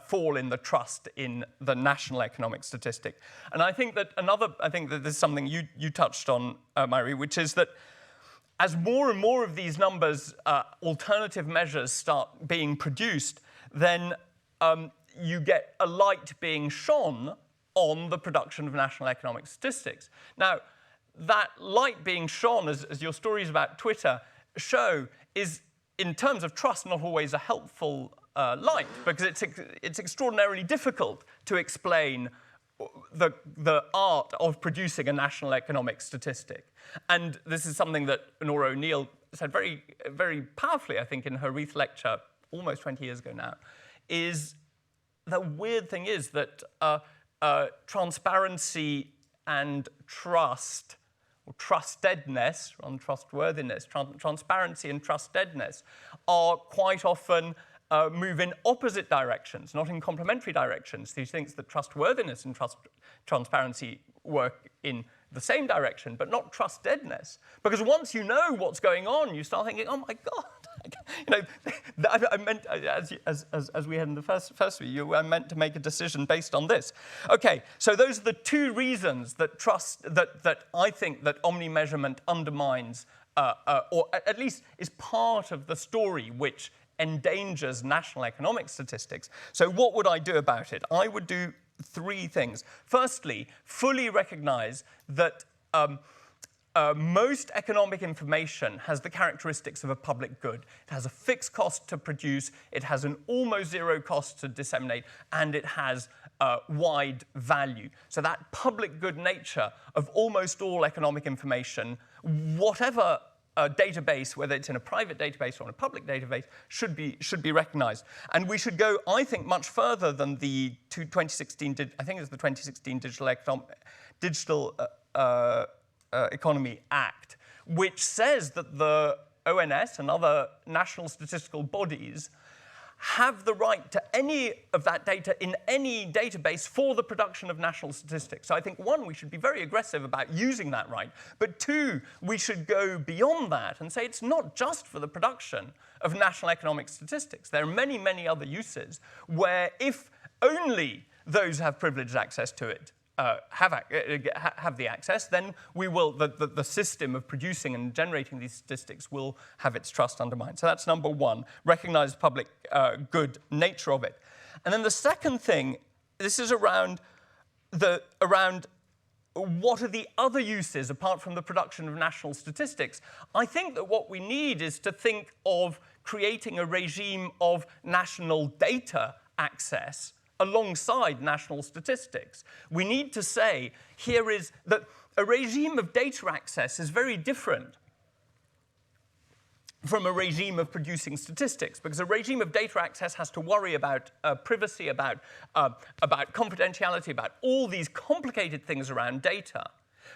fall in the trust in the national economic statistic. And I think that this is something you touched on, Mairi, which is that as more and more of these numbers, alternative measures start being produced, then you get a light being shone on the production of national economic statistics. Now, that light being shone, as your stories about Twitter show, is, in terms of trust, not always a helpful light, because it's extraordinarily difficult to explain the art of producing a national economic statistic. And this is something that Nora O'Neill said very, very powerfully, I think, in her Reith lecture almost 20 years ago now, is the weird thing is that transparency and trust, or trustedness, rather than trustworthiness, transparency and trustedness are quite often move in opposite directions, not in complementary directions. He thinks that trustworthiness and transparency work in the same direction, but not trustedness. Because once you know what's going on, you start thinking, oh my God. I meant, as we had in the first view, I meant to make a decision based on this. Okay, so those are the two reasons that that I think that omni-measurement undermines, or at least is part of the story which endangers national economic statistics. So what would I do about it? I would do three things. Firstly, fully recognize that most economic information has the characteristics of a public good. It has a fixed cost to produce, it has an almost zero cost to disseminate, and it has wide value. So that public good nature of almost all economic information, whatever database, whether it's in a private database or in a public database, should be recognized. And we should go, I think, much further than the 2016, I think it's the 2016 Digital Economy Act, which says that the ONS and other national statistical bodies have the right to any of that data in any database for the production of national statistics. So I think, one, we should be very aggressive about using that right, but two, we should go beyond that and say it's not just for the production of national economic statistics. There are many, many other uses where if only those who have privileged access to it have the access, then we will, the system of producing and generating these statistics will have its trust undermined. So that's number one, recognize the public good nature of it. And then the second thing, this is around what are the other uses apart from the production of national statistics. I think that what we need is to think of creating a regime of national data access alongside national statistics. We need to say here is that a regime of data access is very different from a regime of producing statistics, because a regime of data access has to worry about privacy, about confidentiality, about all these complicated things around data.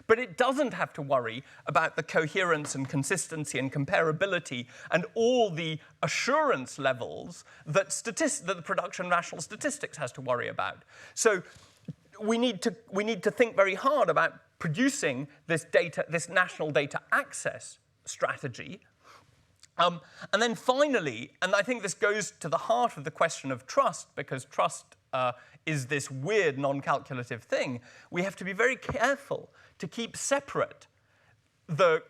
But it doesn't have to worry about the coherence and consistency and comparability and all the assurance levels that the production of national statistics has to worry about. So we need to think very hard about producing this national data access strategy. And then finally, and I think this goes to the heart of the question of trust, because trust is this weird non-calculative thing, we have to be very careful to keep separate the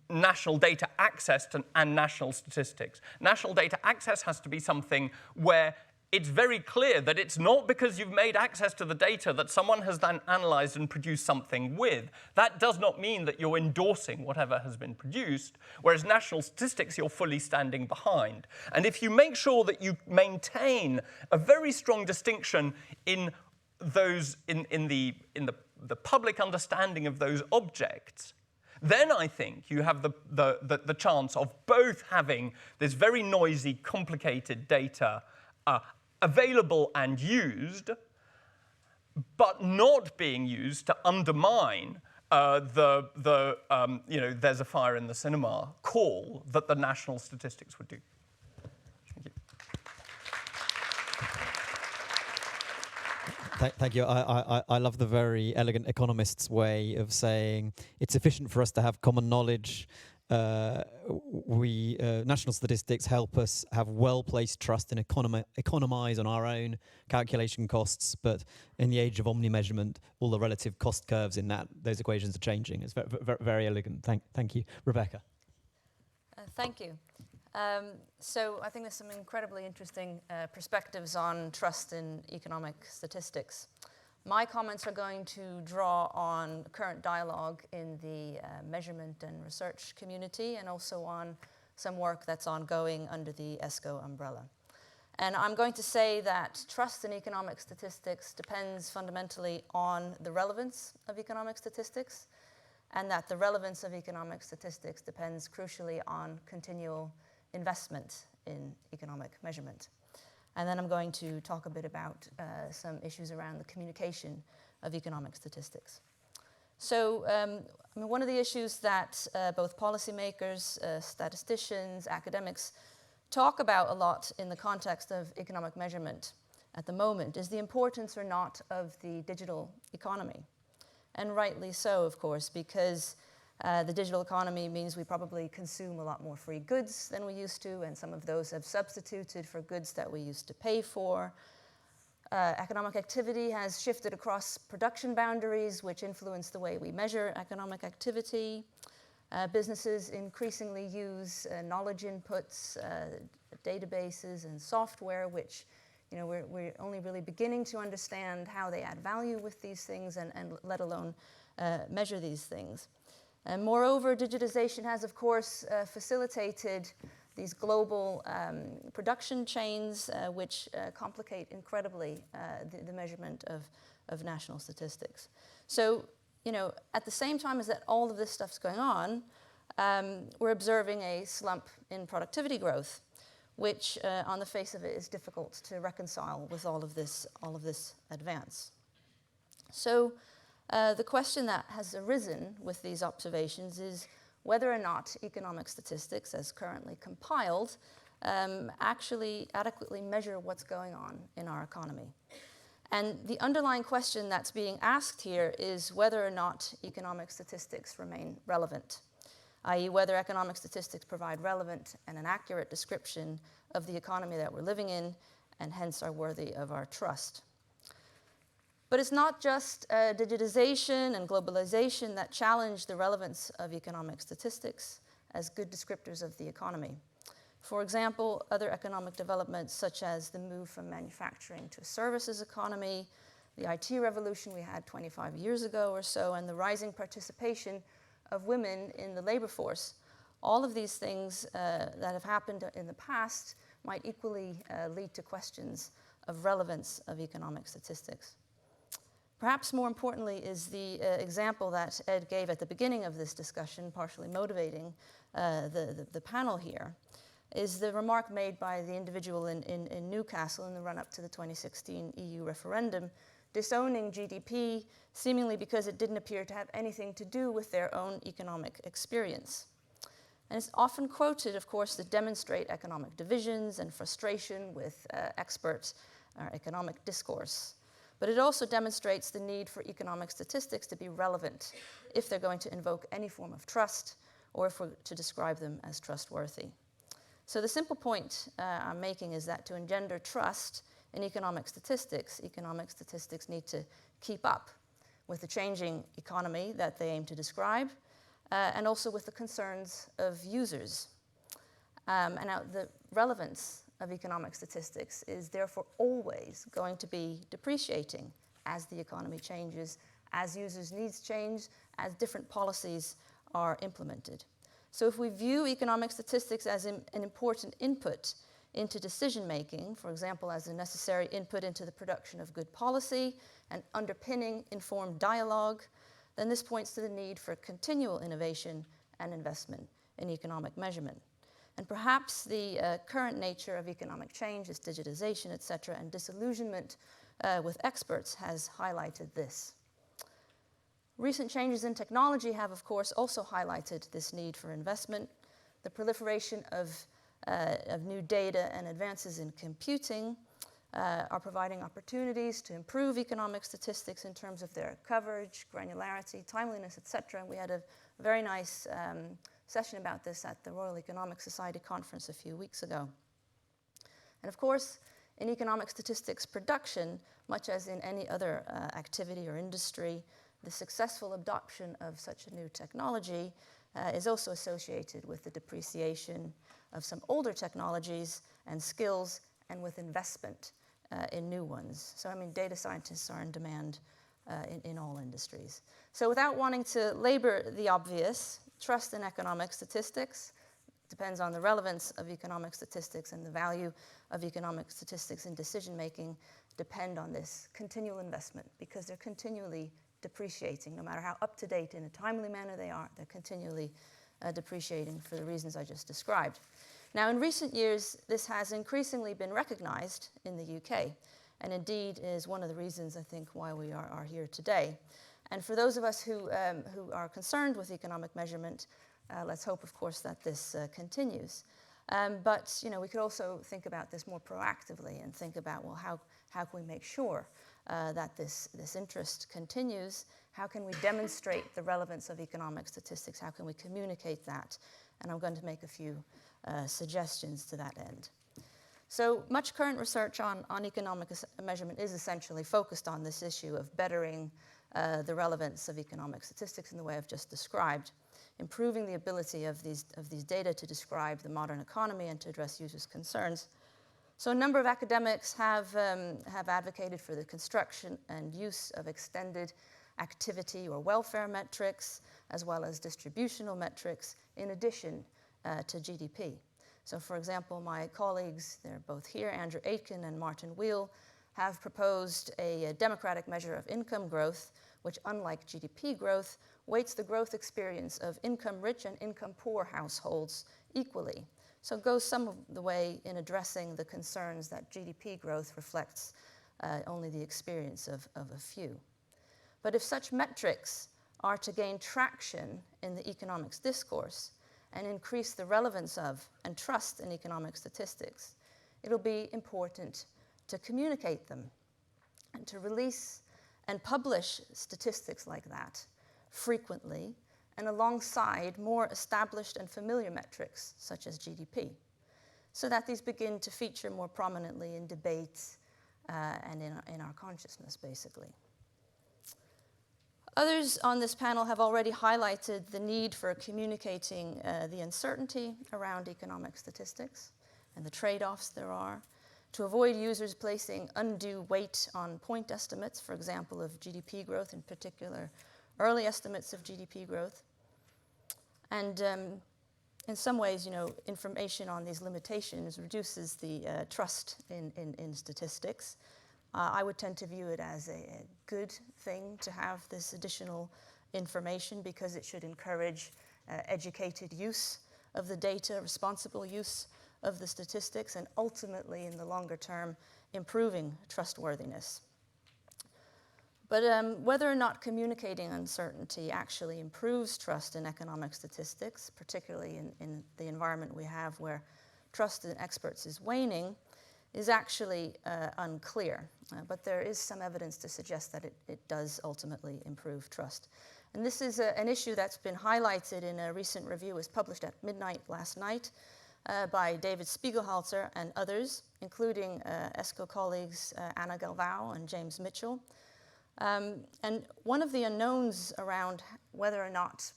national data access and national statistics. National data access has to be something where it's very clear that it's not because you've made access to the data that someone has then analyzed and produced something with. That does not mean that you're endorsing whatever has been produced, whereas national statistics you're fully standing behind. And if you make sure that you maintain a very strong distinction in those in the public understanding of those objects, then I think you have the chance of both having this very noisy, complicated data available and used, but not being used to undermine there's a fire in the cinema call that the national statistics would do. Thank you. I love the very elegant economist's way of saying it's sufficient for us to have common knowledge. National statistics help us have well-placed trust and economize on our own calculation costs, but in the age of omni-measurement, all the relative cost curves in those equations are changing. It's very, very elegant. Thank you. Rebecca. Thank you. So I think there's some incredibly interesting perspectives on trust in economic statistics. My comments are going to draw on current dialogue in the measurement and research community, and also on some work that's ongoing under the ESCoE umbrella. And I'm going to say that trust in economic statistics depends fundamentally on the relevance of economic statistics, and that the relevance of economic statistics depends crucially on continual investment in economic measurement. And then I'm going to talk a bit about some issues around the communication of economic statistics. So one of the issues that both policymakers, statisticians, academics talk about a lot in the context of economic measurement at the moment is the importance or not of the digital economy. And rightly so, of course, because the digital economy means we probably consume a lot more free goods than we used to, and some of those have substituted for goods that we used to pay for. Economic activity has shifted across production boundaries, which influence the way we measure economic activity. Businesses increasingly use knowledge inputs, databases, and software, which we're only really beginning to understand how they add value with these things, and let alone measure these things. And moreover, digitization has, of course, facilitated these global production chains, which complicate incredibly the measurement of national statistics. So, at the same time as that all of this stuff's going on, we're observing a slump in productivity growth, which, on the face of it, is difficult to reconcile with all of this advance. So, the question that has arisen with these observations is whether or not economic statistics, as currently compiled, actually adequately measure what's going on in our economy. And the underlying question that's being asked here is whether or not economic statistics remain relevant, i.e. whether economic statistics provide relevant and an accurate description of the economy that we're living in, and hence are worthy of our trust. But it's not just digitization and globalization that challenge the relevance of economic statistics as good descriptors of the economy. For example, other economic developments such as the move from manufacturing to a services economy, the IT revolution we had 25 years ago or so, and the rising participation of women in the labor force. All of these things that have happened in the past might equally lead to questions of relevance of economic statistics. Perhaps more importantly is the example that Ed gave at the beginning of this discussion, partially motivating the panel here, is the remark made by the individual in Newcastle in the run-up to the 2016 EU referendum, disowning GDP seemingly because it didn't appear to have anything to do with their own economic experience. And it's often quoted, of course, to demonstrate economic divisions and frustration with expert economic discourse. But it also demonstrates the need for economic statistics to be relevant if they're going to invoke any form of trust or if we're to describe them as trustworthy. So the simple point I'm making is that to engender trust in economic statistics need to keep up with the changing economy that they aim to describe, and also with the concerns of users. And now the relevance of economic statistics is therefore always going to be depreciating as the economy changes, as users' needs change, as different policies are implemented. So if we view economic statistics as an important input into decision making, for example, as a necessary input into the production of good policy and underpinning informed dialogue, then this points to the need for continual innovation and investment in economic measurement. And perhaps the current nature of economic change, its digitization, etc., and disillusionment with experts has highlighted this. Recent changes in technology have, of course, also highlighted this need for investment. The proliferation of new data and advances in computing are providing opportunities to improve economic statistics in terms of their coverage, granularity, timeliness, etc. We had a very nice session about this at the Royal Economic Society conference a few weeks ago. And of course, in economic statistics production, much as in any other activity or industry, the successful adoption of such a new technology is also associated with the depreciation of some older technologies and skills and with investment in new ones. So, I mean, data scientists are in demand in all industries. So without wanting to labor the obvious, trust in economic statistics depends on the relevance of economic statistics, and the value of economic statistics in decision making depend on this continual investment, because they're continually depreciating. No matter how up to date in a timely manner they are, they're continually depreciating for the reasons I just described. Now, in recent years, this has increasingly been recognized in the UK, and indeed is one of the reasons, I think, why we are here today. And for those of us who are concerned with economic measurement, let's hope, of course, that this continues. But we could also think about this more proactively and think about, well, how can we make sure that this interest continues? How can we demonstrate the relevance of economic statistics? How can we communicate that? And I'm going to make a few suggestions to that end. So much current research on economic measurement is essentially focused on this issue of bettering the relevance of economic statistics in the way I've just described, improving the ability of these data to describe the modern economy and to address users' concerns. So a number of academics have advocated for the construction and use of extended activity or welfare metrics, as well as distributional metrics, in addition to GDP. So for example, my colleagues, they're both here, Andrew Aitken and Martin Wheel, have proposed a democratic measure of income growth, which, unlike GDP growth, weights the growth experience of income-rich and income-poor households equally. So it goes some of the way in addressing the concerns that GDP growth reflects only the experience of a few. But if such metrics are to gain traction in the economics discourse and increase the relevance of and trust in economic statistics, it'll be important to communicate them and to release and publish statistics like that frequently and alongside more established and familiar metrics such as GDP, so that these begin to feature more prominently in debates and in our consciousness, basically. Others on this panel have already highlighted the need for communicating the uncertainty around economic statistics and the trade-offs there are, to avoid users placing undue weight on point estimates, for example, of GDP growth, in particular early estimates of GDP growth. And in some ways, information on these limitations reduces the trust in statistics. I would tend to view it as a good thing to have this additional information because it should encourage educated use of the data, responsible use of the statistics, and ultimately, in the longer term, improving trustworthiness. But whether or not communicating uncertainty actually improves trust in economic statistics, particularly in the environment we have where trust in experts is waning, is actually unclear. But there is some evidence to suggest that it does ultimately improve trust. And this is an issue that's been highlighted in a recent review. It was published at midnight last night by David Spiegelhalter and others, including ESCoE colleagues Anna Galvao and James Mitchell. And one of the unknowns around whether or not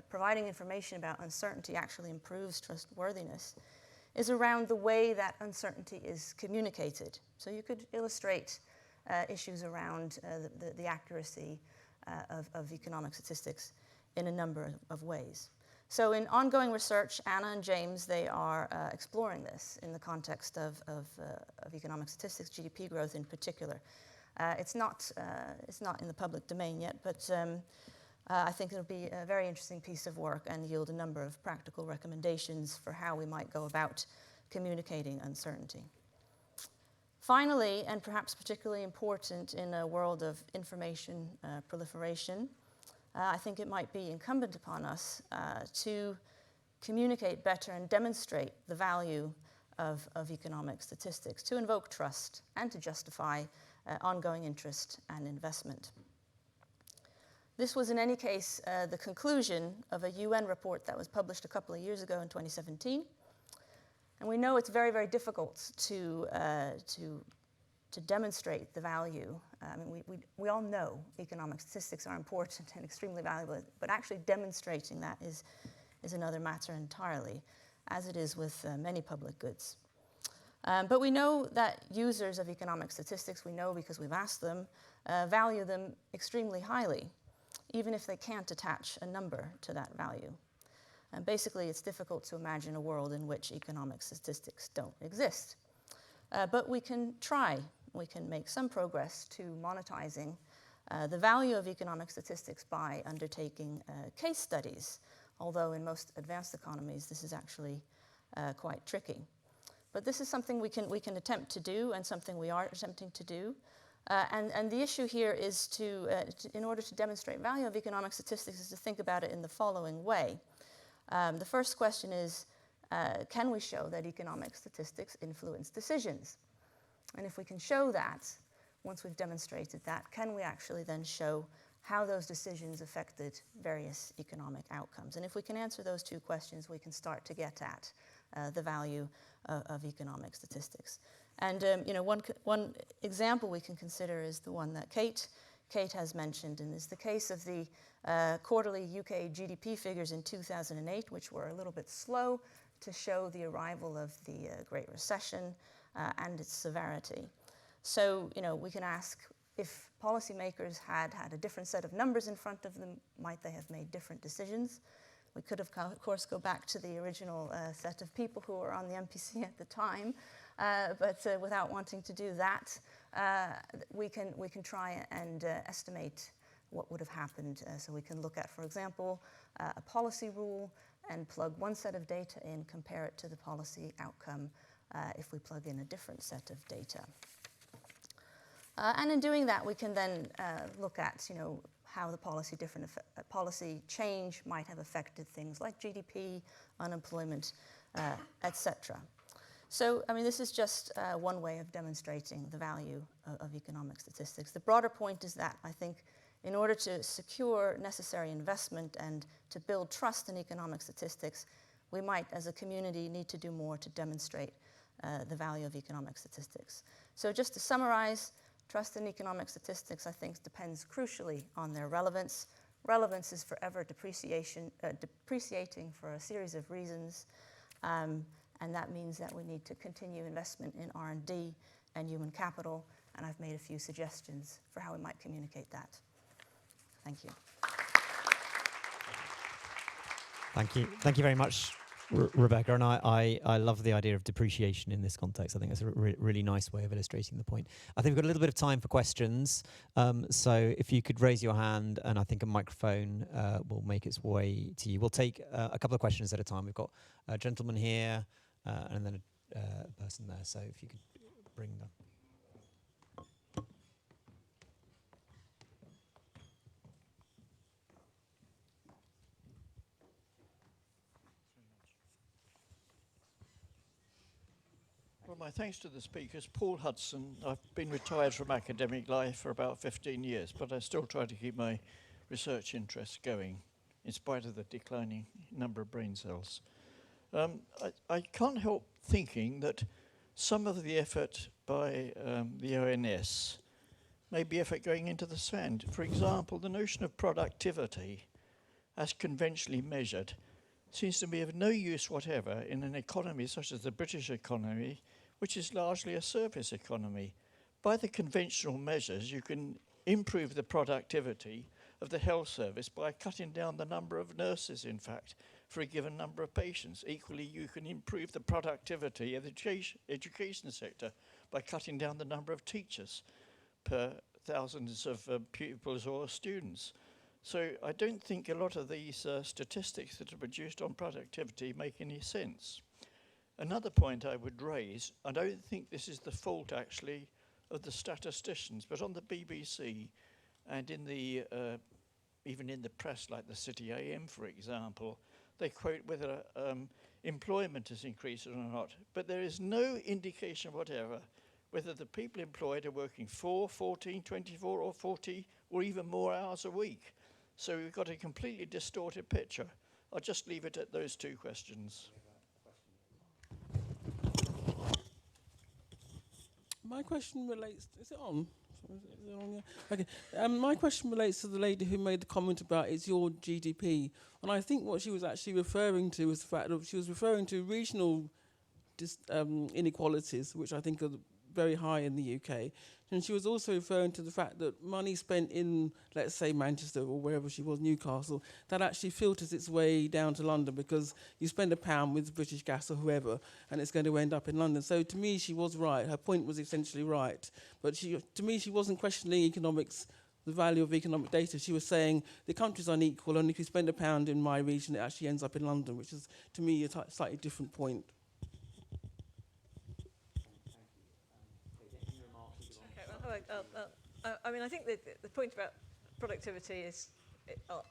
providing information about uncertainty actually improves trustworthiness is around the way that uncertainty is communicated. So you could illustrate issues around the accuracy of economic statistics in a number of ways. So in ongoing research, Anna and James, they are exploring this in the context of economic statistics, GDP growth in particular. It's not in the public domain yet, but I think it'll be a very interesting piece of work and yield a number of practical recommendations for how we might go about communicating uncertainty. Finally, and perhaps particularly important in a world of information proliferation, I think it might be incumbent upon us to communicate better and demonstrate the value of economic statistics, to invoke trust and to justify ongoing interest and investment. This was, in any case, the conclusion of a UN report that was published a couple of years ago in 2017. And we know it's very, very difficult to demonstrate the value. I mean, we all know economic statistics are important and extremely valuable, but actually demonstrating that is another matter entirely, as it is with many public goods. But we know that users of economic statistics, we know because we've asked them, value them extremely highly, even if they can't attach a number to that value. And basically, it's difficult to imagine a world in which economic statistics don't exist. But we can try. We can make some progress to monetizing the value of economic statistics by undertaking case studies, although in most advanced economies, this is actually quite tricky. But this is something we can attempt to do and something we are attempting to do. And the issue here is in order to demonstrate value of economic statistics, is to think about it in the following way. The first question is, can we show that economic statistics influence decisions? And if we can show that, once we've demonstrated that, can we actually then show how those decisions affected various economic outcomes? And if we can answer those two questions, we can start to get at the value of economic statistics. And one example we can consider is the one that Kate has mentioned, and is the case of the quarterly UK GDP figures in 2008, which were a little bit slow to show the arrival of the Great Recession and its severity. So, we can ask, if policymakers had a different set of numbers in front of them, might they have made different decisions? We could, of course, go back to the original set of people who were on the MPC at the time, but without wanting to do that, we can try and estimate what would have happened. So we can look at, for example, a policy rule and plug one set of data in, compare it to the policy outcome if we plug in a different set of data. And in doing that, we can then look at, how the policy change might have affected things like GDP, unemployment, etc. So, this is just one way of demonstrating the value of economic statistics. The broader point is that, I think, in order to secure necessary investment and to build trust in economic statistics, we might, as a community, need to do more to demonstrate the value of economic statistics. So just to summarize, trust in economic statistics, I think, depends crucially on their relevance. Relevance is forever depreciating for a series of reasons, and that means that we need to continue investment in R&D and human capital, and I've made a few suggestions for how we might communicate that. Thank you. Thank you. Thank you very much Rebecca, and I love the idea of depreciation in this context. I think that's a really nice way of illustrating the point. I think we've got a little bit of time for questions. So if you could raise your hand, and I think a microphone will make its way to you. We'll take a couple of questions at a time. We've got a gentleman here and then a person there. So if you could bring them. Well, my thanks to the speakers. Paul Hudson. I've been retired from academic life for about 15 years, but I still try to keep my research interests going in spite of the declining number of brain cells. I can't help thinking that some of the effort by the ONS may be effort going into the sand. For example, the notion of productivity as conventionally measured seems to be of no use whatever in an economy such as the British economy, which is largely a service economy. By the conventional measures, you can improve the productivity of the health service by cutting down the number of nurses, in fact, for a given number of patients. Equally, you can improve the productivity of the education sector by cutting down the number of teachers per thousands of pupils or students. So I don't think a lot of these statistics that are produced on productivity make any sense. Another point I would raise, I don't think this is the fault actually of the statisticians, but on the BBC and in the even in the press like the City AM, for example, they quote whether employment has increased or not, but there is no indication whatever whether the people employed are working 4, 14, 24 or 40 or even more hours a week. So we've got a completely distorted picture. I'll just leave it at those two questions. My question relates, is it on? Is it on, yeah? Okay. My question relates to the lady who made the comment about it's your GDP. And I think what she was actually referring to was the fact that she was referring to regional inequalities, which I think are very high in the UK. And she was also referring to the fact that money spent in, let's say, Manchester or wherever she was, Newcastle, that actually filters its way down to London because you spend £1 with British Gas or whoever, and it's going to end up in London. So to me, she was right. Her point was essentially right. But to me, she wasn't questioning economics, the value of economic data. She was saying the country's unequal, and if you spend £1 in my region, it actually ends up in London, which is, to me, a slightly different point. I mean, I think the point about productivity is,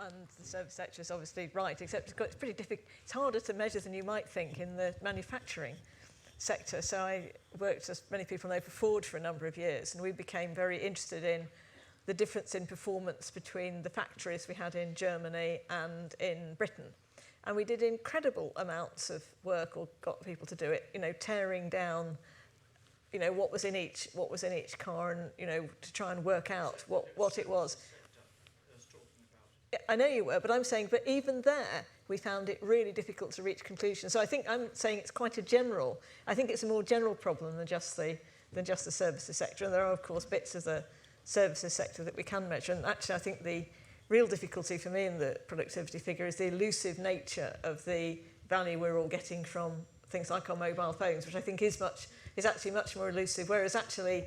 and the service sector is obviously right, except it's pretty difficult. It's harder to measure than you might think in the manufacturing sector. So I worked, as many people know, for Ford for a number of years, and we became very interested in the difference in performance between the factories we had in Germany and in Britain. And we did incredible amounts of work, or got people to do it, tearing down what was in each car, and to try and work out what it was. I know you were, but I'm saying, but even there, we found it really difficult to reach conclusions. So I think I'm saying it's quite a general. I think it's a more general problem than just the services sector. And there are, of course, bits of the services sector that we can measure. And actually, I think the real difficulty for me in the productivity figure is the elusive nature of the value we're all getting from things like our mobile phones, which I think is actually much more elusive, whereas actually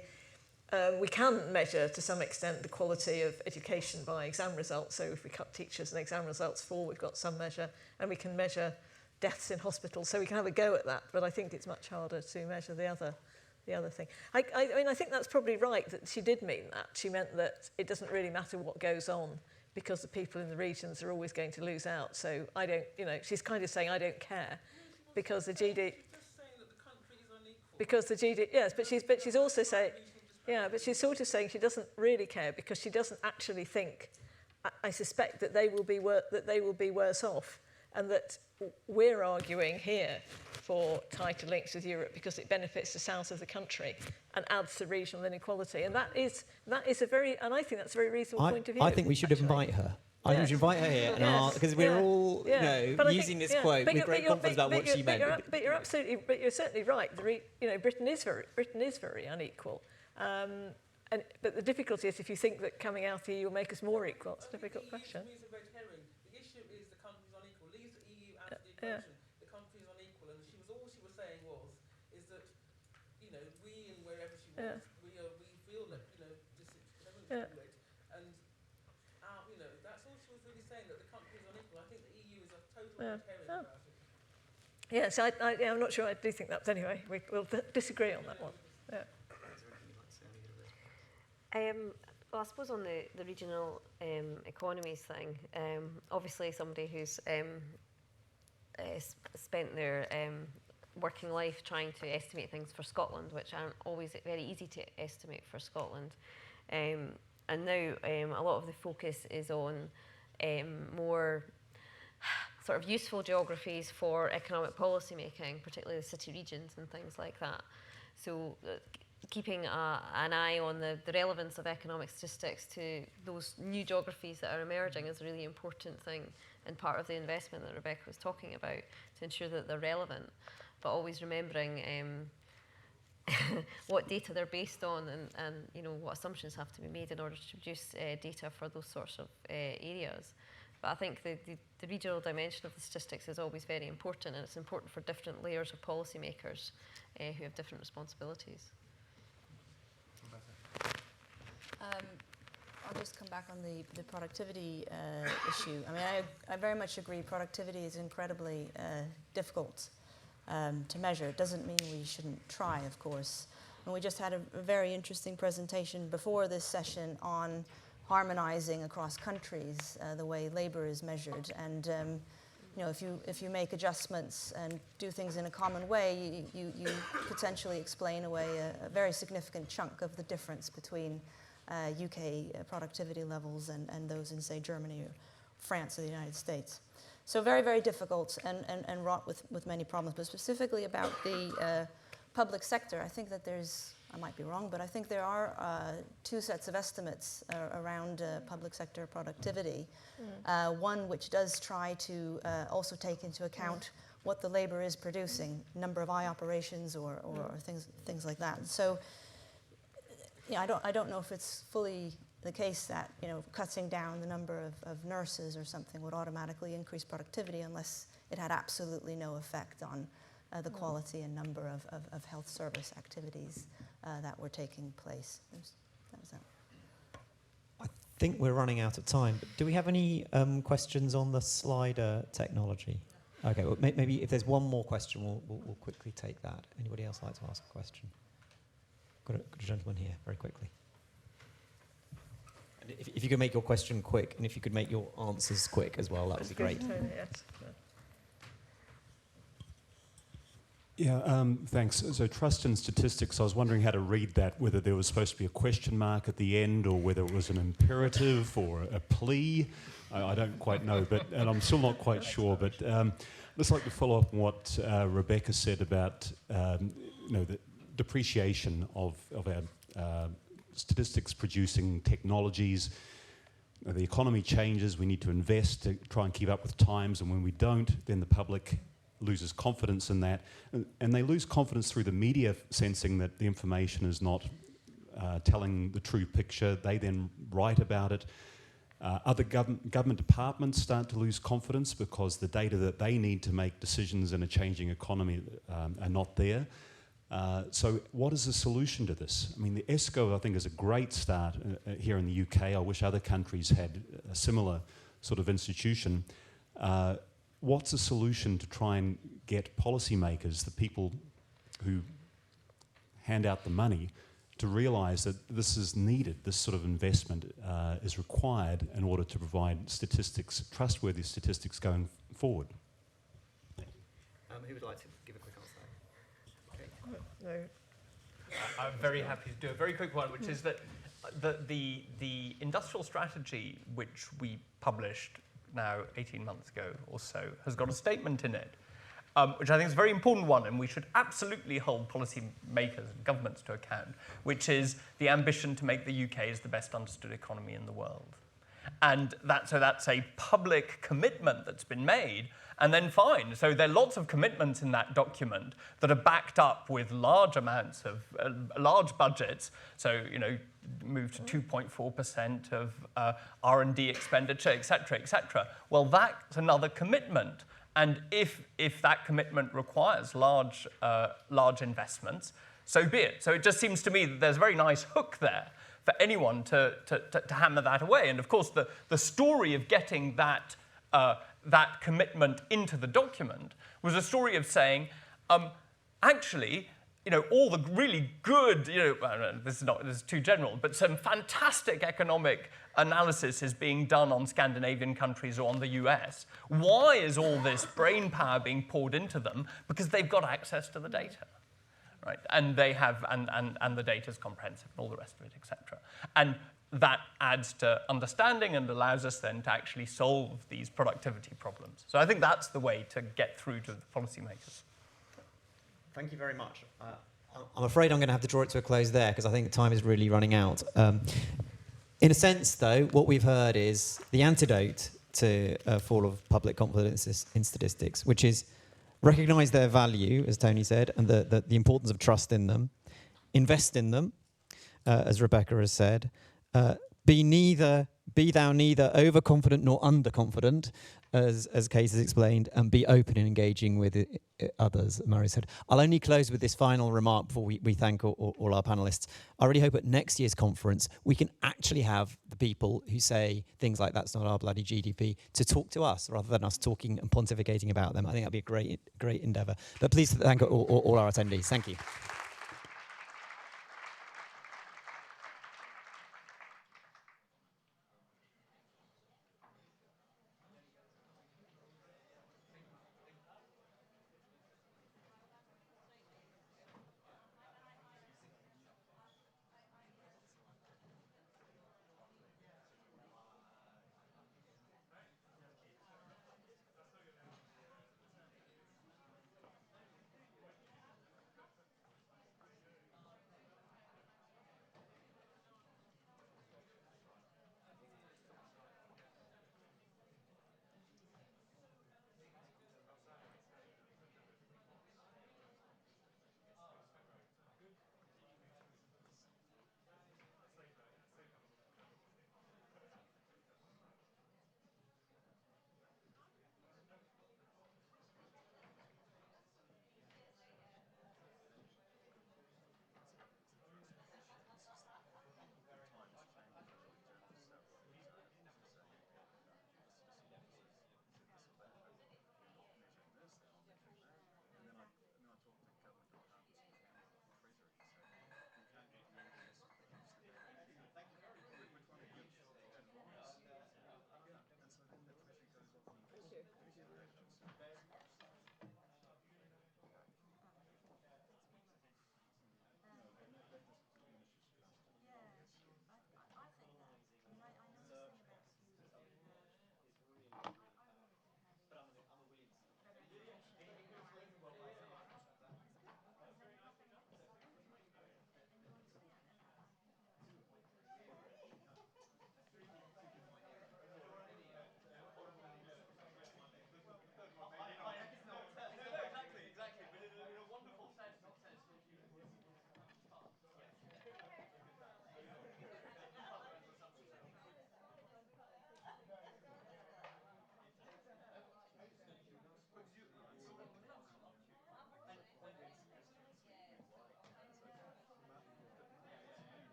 we can measure to some extent the quality of education by exam results. So if we cut teachers and exam results fall, we've got some measure, and we can measure deaths in hospitals, so we can have a go at that, but I think it's much harder to measure the other thing. I mean, I think that's probably right that she did mean that. She meant that it doesn't really matter what goes on because the people in the regions are always going to lose out. So I don't, she's kind of saying I don't care because the GDP... Because the GDP, yes, but she's also saying, yeah, but she's sort of saying she doesn't really care because she doesn't actually think. I suspect that they will be worse off, and that we're arguing here for tighter links with Europe because it benefits the south of the country and adds to regional inequality, and that is a very, and I think that's a very reasonable point of view. I think we should invite her. I think we should invite her here, because we're all, using this quote with great confidence about what she meant. But you're certainly right. Britain is very unequal. But the difficulty is if you think that coming out of the EU will make us more equal. It's a difficult question. The issue is the country's unequal. Leave the EU out of the equation. The country's saying is that, we and wherever she was, we feel that, discriminate, and that's all she was really saying, that the country is unequal. I think the EU is a total parent about it. Yes, I'm not sure I do think that, but anyway, we'll disagree on that one. Yeah. Well, I suppose on the regional economies thing, obviously somebody who's spent their working life trying to estimate things for Scotland, which aren't always very easy to estimate for Scotland. And now a lot of the focus is on more sort of useful geographies for economic policy making, particularly the city regions and things like that. So keeping an eye on the relevance of economic statistics to those new geographies that are emerging is a really important thing and part of the investment that Rebecca was talking about, to ensure that they're relevant, but always remembering what data they're based on and what assumptions have to be made in order to produce data for those sorts of areas. But I think the regional dimension of the statistics is always very important, and it's important for different layers of policymakers who have different responsibilities. I'll just come back on the productivity issue. I mean, I very much agree productivity is incredibly difficult to measure. It doesn't mean we shouldn't try, of course. And we just had a very interesting presentation before this session on harmonizing across countries the way labor is measured. And if you make adjustments and do things in a common way, you potentially explain away a very significant chunk of the difference between UK productivity levels and those in, say, Germany or France or the United States. So very, very difficult and wrought with many problems. But specifically about the public sector, I think that I might be wrong, but I think there are two sets of estimates around public sector productivity. One which does try to also take into account what the labor is producing, number of eye operations or things like that. So I don't know if it's fully the case that cutting down the number of nurses or something would automatically increase productivity unless it had absolutely no effect on the quality and number of health service activities that were taking place. That was that. I think we're running out of time, but do we have any questions on the slider technology? Okay, well, maybe if there's one more question, we'll quickly take that. Anybody else like to ask a question? Got a gentleman here, very quickly. And if you could make your question quick, and if you could make your answers quick as well, that would be great. Yeah, thanks. So trust in statistics, I was wondering how to read that, whether there was supposed to be a question mark at the end or whether it was an imperative or a plea. I don't quite know, and I'm still not quite sure. But I'd just like to follow up on what Rebecca said about the depreciation of our statistics producing technologies. The economy changes, we need to invest to try and keep up with times, and when we don't, then the public loses confidence in that, and they lose confidence through the media sensing that the information is not telling the true picture. They then write about it. Other government departments start to lose confidence because the data that they need to make decisions in a changing economy are not there. So what is the solution to this? I mean, the ESCoE, I think, is a great start here in the UK. I wish other countries had a similar sort of institution. What's the solution to try and get policymakers, the people who hand out the money, to realise that this is needed, this sort of investment is required in order to provide statistics, trustworthy statistics going forward? Thank you. Who would like to give a quick answer? No. I'm very happy to do a very quick one, which is that the industrial strategy which we published now 18 months ago or so has got a statement in it, which I think is a very important one, and we should absolutely hold policymakers and governments to account, which is the ambition to make the UK as the best understood economy in the world. And that's a public commitment that's been made, and then fine. So there are lots of commitments in that document that are backed up with large amounts of, large budgets. So, move to 2.4% of R&D expenditure, et cetera, et cetera. Well, that's another commitment. And if that commitment requires large investments, so be it. So it just seems to me that there's a very nice hook there for anyone to hammer that away. And of course, the story of getting that commitment into the document was a story of saying, actually, all the really good, this is too general, but some fantastic economic analysis is being done on Scandinavian countries or on the US. Why is all this brain power being poured into them? Because they've got access to the data, right? And they have, and the data is comprehensive and all the rest of it, etc. And that adds to understanding and allows us then to actually solve these productivity problems. So I think that's the way to get through to the policymakers. Thank you very much. I'm afraid I'm going to have to draw it to a close there because I think the time is really running out. In a sense, though, what we've heard is the antidote to a fall of public confidence in statistics, which is recognise their value, as Tony said, and the importance of trust in them, invest in them, as Rebecca has said, be thou neither overconfident nor underconfident, as Kate has explained, and be open and engaging with others, Mairi said. I'll only close with this final remark before we thank all our panellists. I really hope at next year's conference we can actually have the people who say things like that's not our bloody GDP to talk to us rather than us talking and pontificating about them. I think that'd be a great endeavour. But please thank all our attendees. Thank you.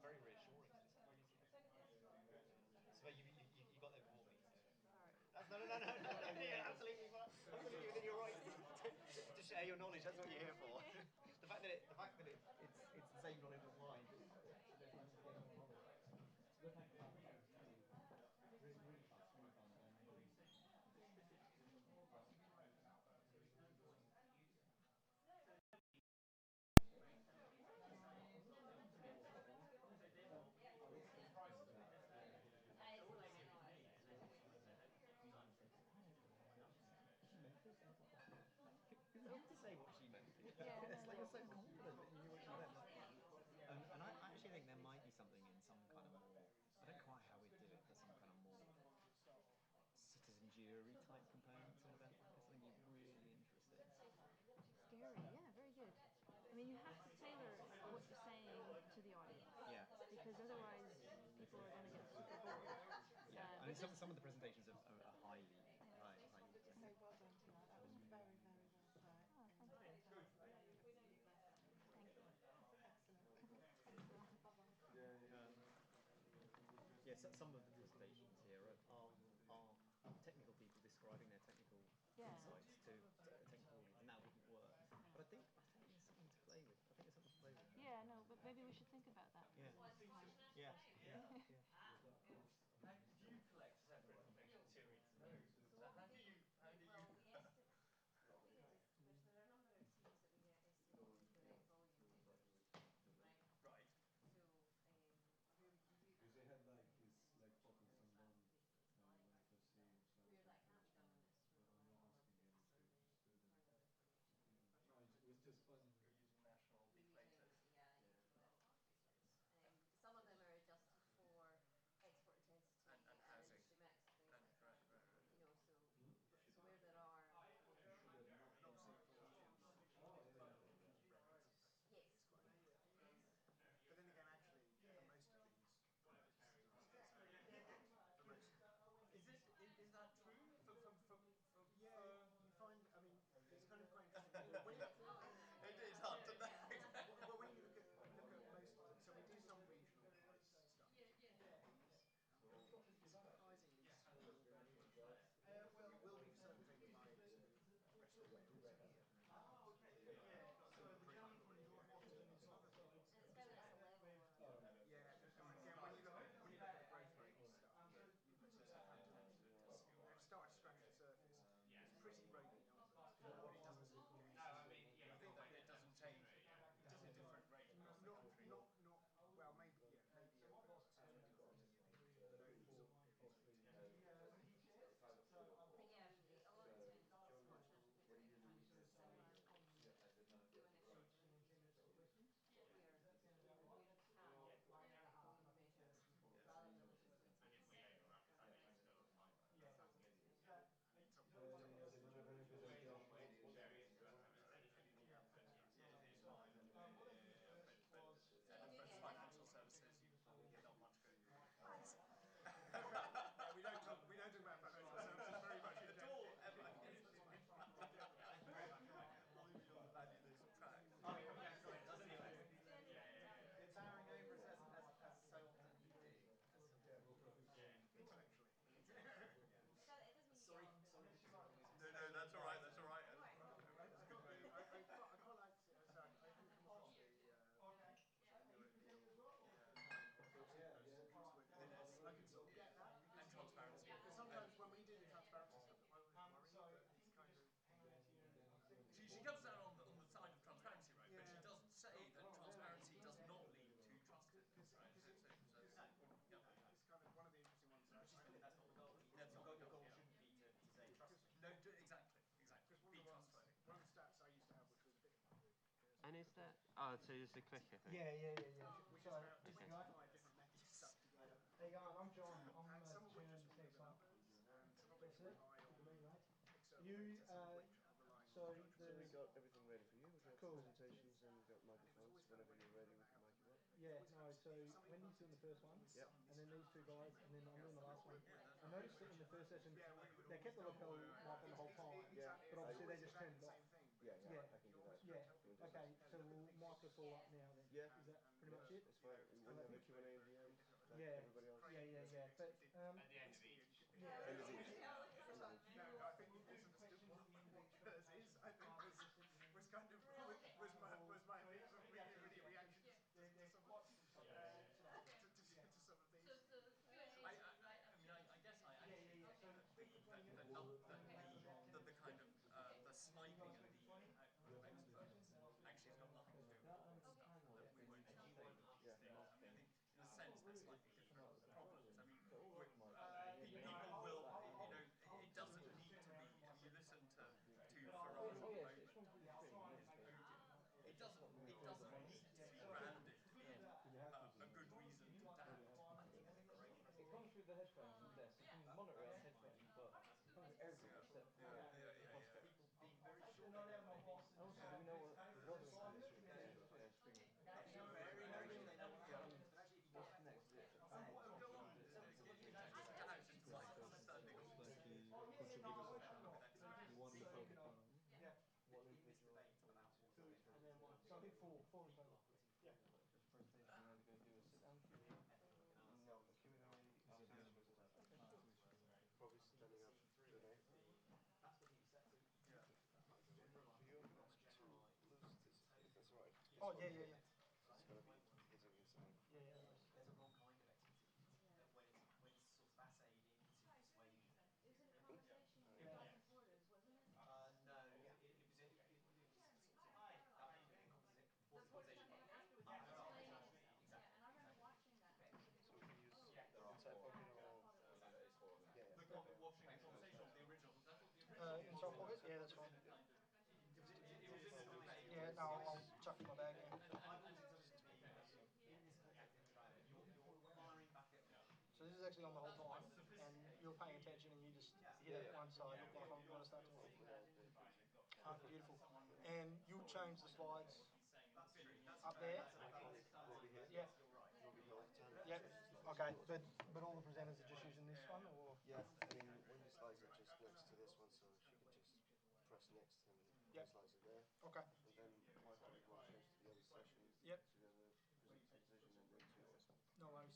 Very reassuring. Christopher, you got there before me. So. That's, no, yeah, absolutely within your right to share your knowledge. That's what you're here for. the fact that it's the same knowledge as mine. You have to say what she meant. Yeah, It's like you're so confident that you knew what she meant. And I actually think there might be something in some kind of more, I don't quite how we'd do it, but some kind of more citizen jury type component to an event like this. I think you're really interested. Scary, yeah, very good. I mean, you have to tailor what you're saying to the audience. Yeah. Because otherwise, people are going to get super bored. Yeah. I mean, some of the presentations are highly. So well done, Tina. That was very, very well said. Oh, thank you. Thank you. Excellent. Yeah, so some of the presentations here are technical people describing their technical insights to a technical audience, and that wouldn't work. But I think there's something to play with. Yeah, no, but maybe we should think about that. Yeah. Yeah. Do you collect separate information series? So how do you? What we did is, there are a number of series that we estimate to collect volume data, right? Right. So where we can do that. Because they had like bottles and Dunn when I first see it. So Where that can be done in this but I'm not asking them to do that. No, It was just funny. You're using national deflators. Some of them are adjusted for export intensity And housing. industry mix, things And like that. right. You know, so where there are. Yes. But then again, actually, most of these. Is that true? Yeah, you find. I mean, it's kind of quite interesting. It's hard to know. Well, when you look at most of them, so we do some regional stuff. Surprisingly small variations. It will be certain things like rest of Wales. Yeah, when you look at the growth rate stuff, they've started to scratch the surface. It's pretty ropey numbers, but it doesn't. I think that it doesn't change. It does a different rate across the country. Not well, maybe over 2040 years. But yeah, a lot of times it's much different in similar doing it where measures rather than Financial services, you're not much good. We don't talk about financial services very much at all. It's towering over as so often you do. Intellectually. Sorry. No, that's all right. That's all right. I quite like to. I can come across I can sort of get that. And transparency. Because sometimes when we do the transparency stuff, I was worried that it's kind of. She comes down on the side of transparency, right? Yeah. But she doesn't say that transparency does not lead to trust. Right? It's kind of one of the interesting ones. That's not the goal. That's not the goal. Shouldn't be to say trust. No, exactly. Because be trustworthy. One of the stats I used to have, which was a bit. And is that? Oh, so it's the clicker thing. Yeah. Which is about 25 different methods stuck together. Hey guys, I'm John. I'm some of which Jim just Texan. and some of which rely on You, so we got everything ready for you. We've got cool. presentations and we've got microphones. Whenever you're ready, we can mic you up. Yeah, no, so Wendy's doing the first one, and then these two guys, and then I'm doing the last one. I noticed that in the first session, they kept the lapel mic on the whole time, but obviously they just turned it off. Yeah, I can do that. Yeah, okay, so we'll mic us all up now then. Yeah. Is that pretty much it? It's fine. We will have a Q&A in the end. Yeah. Everybody else. Yeah. Yeah, but At the end of each. yeah. End of each. No, I think you misunderstood what hers is. I think was kind of was my immediate reaction to some of to some of these. I guess I actually think that the kind of the sniping and the output of experts actually has got nothing to do with all this stuff that we won't solve any of these things. I mean, I think in a sense they're slightly different problems. I mean, people will, it doesn't need to be. I mean, you listen to Farage at the moment, his podium. It doesn't need to be branded a good reason to doubt. I think it's a great. It comes through the headphones from Nesta. You can monitor it on headphones, but it comes with everything except for People being very sure. Also, do we know what the weather is for this week? What's next? What individual And then one. So I think four in total. Yeah. presentation you had to go do a sit down Q&A? No, the Q&A after this presentation. Probably standing up Q&A. For you, I'm going to ask to lose this, if that's all right. Oh, yeah. It's going to be hitting this thing. Yeah. There's a wrong kind of activity when it's sort of assayed into persuasion. It was in a conversation with the supporters, wasn't it? No, it was sort of conversation. Yeah, and I remember watching that. So we can use their outside pocket or... The pocket watching the conversation of the original. I thought the original. Inside pocket? Yeah, that's fine. It was in the debate. Yeah, no, I'll chuck it in my bag. Yeah. You're firing back at me. So this is actually on the whole time, and you're paying attention, and you just hit it one side, like I'm going to start talking. Oh, beautiful. And you'll change the slides up there? Yeah. Yep. Okay, but all the presenters are just using this one, or? Yeah, I mean, when the slides are just next to this one, so she can just press next and the slides are there. Okay. And then my colleague will change to the other session, Yep. to the other presentation, and then to yours. No worries.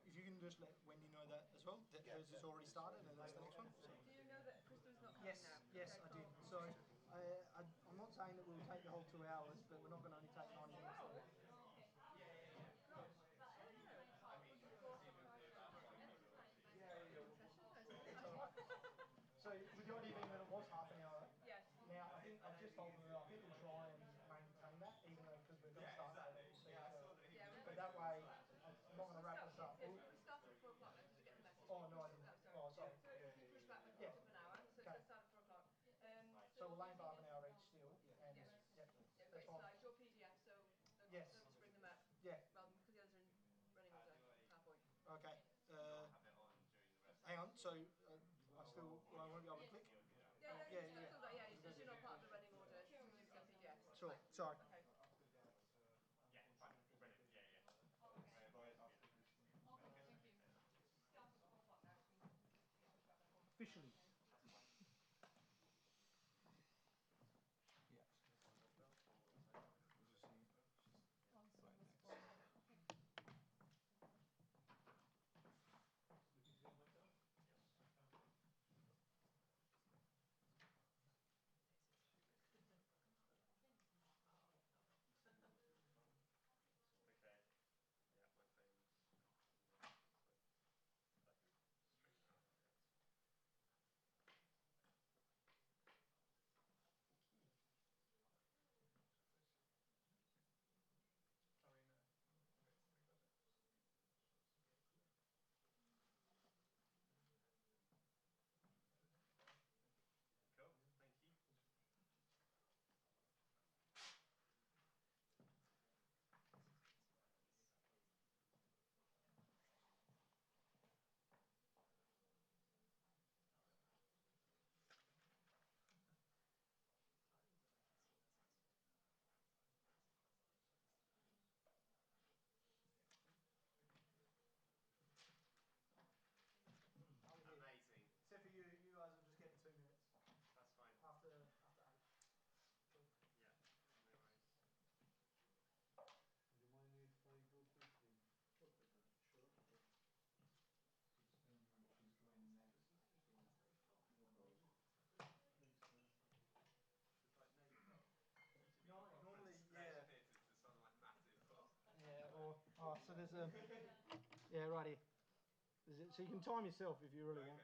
If you can just let Wendy know that as well, that hers has already started and that's the next one. So. Do you know that Crystal's not coming Yes, now? yes, I did. So I'm not saying that we'll take the whole 2 hours, but we're not going to only take 90 minutes. So with the idea being that it was half an hour, yes. Now I think I've just told her I think we'll try and maintain that, even though because we're going to start later. But that way, I'm not going to wrap this up. We started at 4 o'clock, did you get the message? Oh no, I didn't. Oh, sorry. So if you push back the of an hour, so it says start at 4 o'clock. So we'll aim for half an hour each still. And Yes. that's fine. Slides, your PDF, so Yes. just bring them up. Yeah. Rather than because the others are in running order, PowerPoint. Okay. Hang on. So I won't be able to click. Yeah. It's just you're not part of the running order. It's just a PDF. Sure. Sorry. Okay. Officially. there's a... Yeah, right here. So you can time yourself if you really want.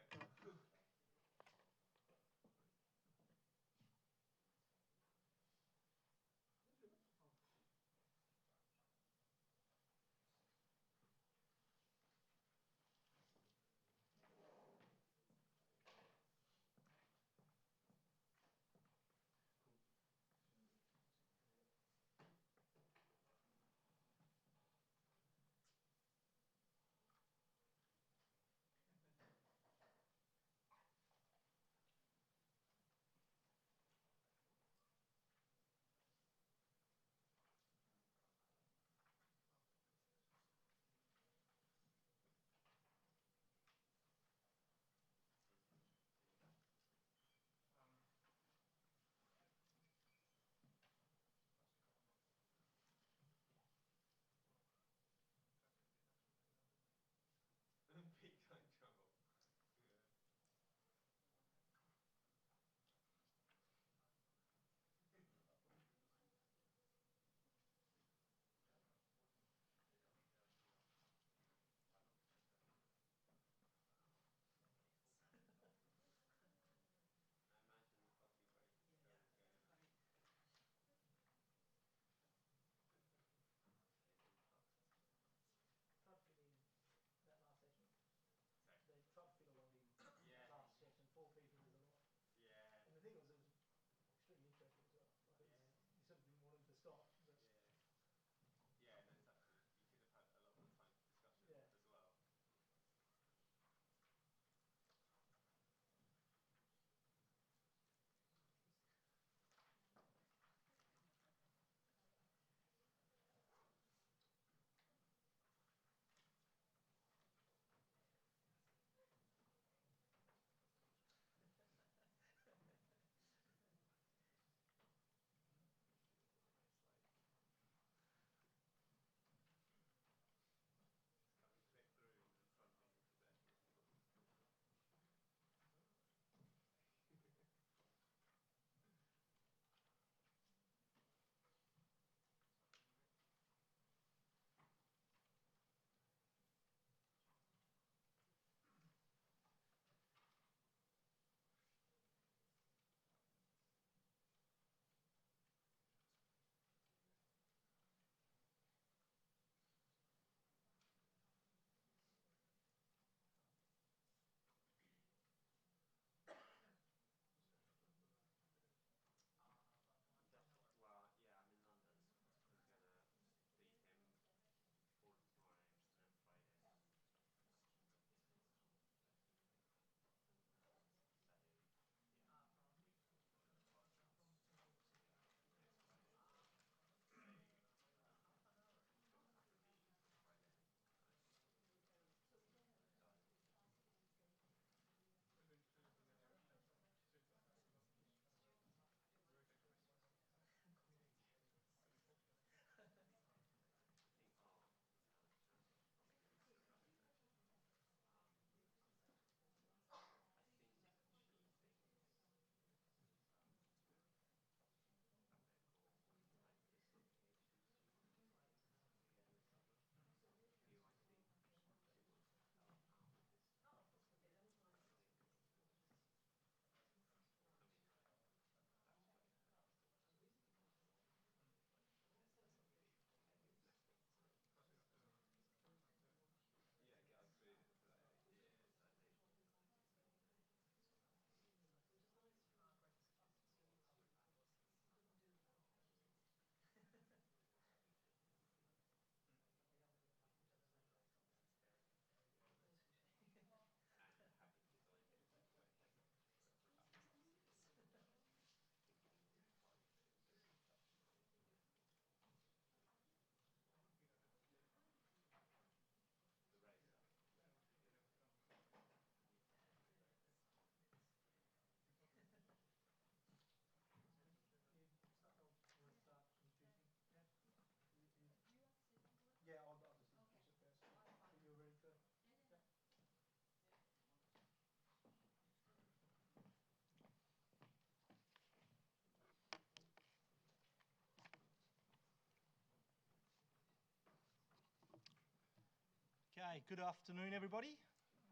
Okay, good afternoon, everybody.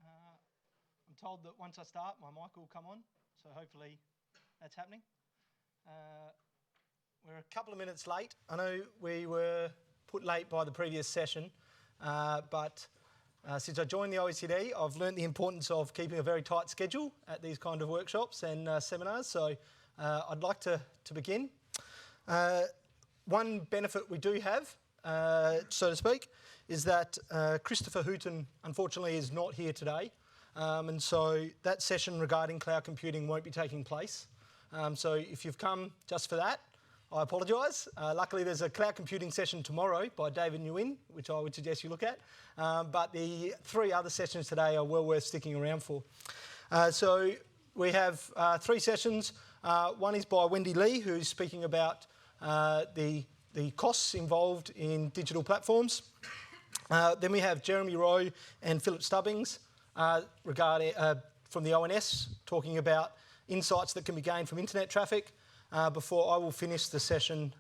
I'm told that once I start, my mic will come on, so hopefully that's happening. We're a couple of minutes late. I know we were put late by the previous session, but since I joined the OECD, I've learnt the importance of keeping a very tight schedule at these kind of workshops and seminars, so I'd like to begin. One benefit we do have, so to speak, is that Christopher Hooton unfortunately is not here today, and so that session regarding cloud computing won't be taking place. So if you've come just for that, I apologise. Luckily there's a cloud computing session tomorrow by David Nguyen, which I would suggest you look at, but the 3 other sessions today are well worth sticking around for. So we have 3 sessions. One is by Wendy Lee, who's speaking about the costs involved in digital platforms. Then we have Jeremy Rowe and Philip Stubbings regarding, from the ONS, talking about insights that can be gained from internet traffic, before I will finish the session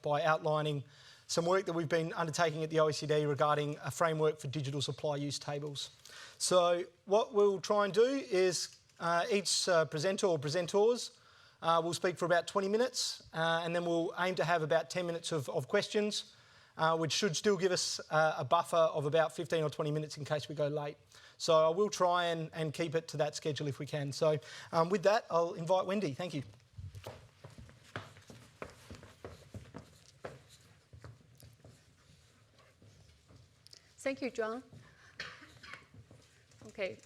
by outlining some work that we've been undertaking at the OECD regarding a framework for digital supply use tables. So what we'll try and do is each presenter or presenters will speak for about 20 minutes, and then we'll aim to have about 10 minutes of questions, which should still give us a buffer of about 15 or 20 minutes in case we go late. So I will try and keep it to that schedule if we can. So with that, I'll invite Wendy. Thank you. Thank you, John. Okay,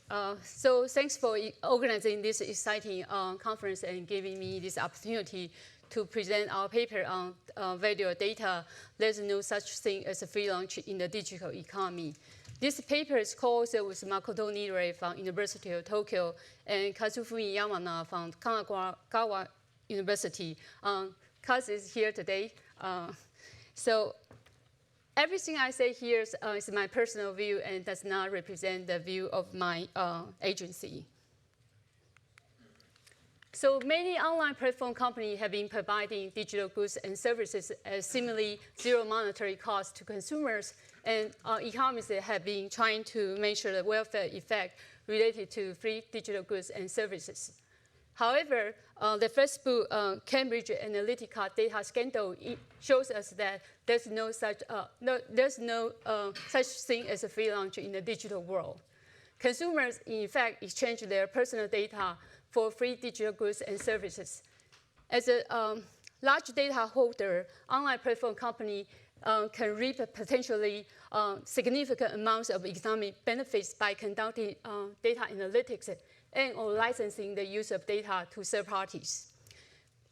so thanks for organizing this exciting conference and giving me this opportunity to present our paper on value data. There's no such thing as a free lunch in the digital economy. This paper is co-authored with Makoto Nirei from University of Tokyo and Kazufumi Yamana from Kanagawa University. Kaz is here today. So everything I say here is my personal view and does not represent the view of my agency. So many online platform companies have been providing digital goods and services at seemingly zero monetary cost to consumers, and economists have been trying to measure the welfare effect related to free digital goods and services. However, the first book, Cambridge Analytica Data Scandal, shows us that there's no such thing as a free lunch in the digital world. Consumers, in fact, exchange their personal data for free digital goods and services. As a large data holder, online platform company can reap potentially significant amounts of economic benefits by conducting data analytics and or licensing the use of data to third parties.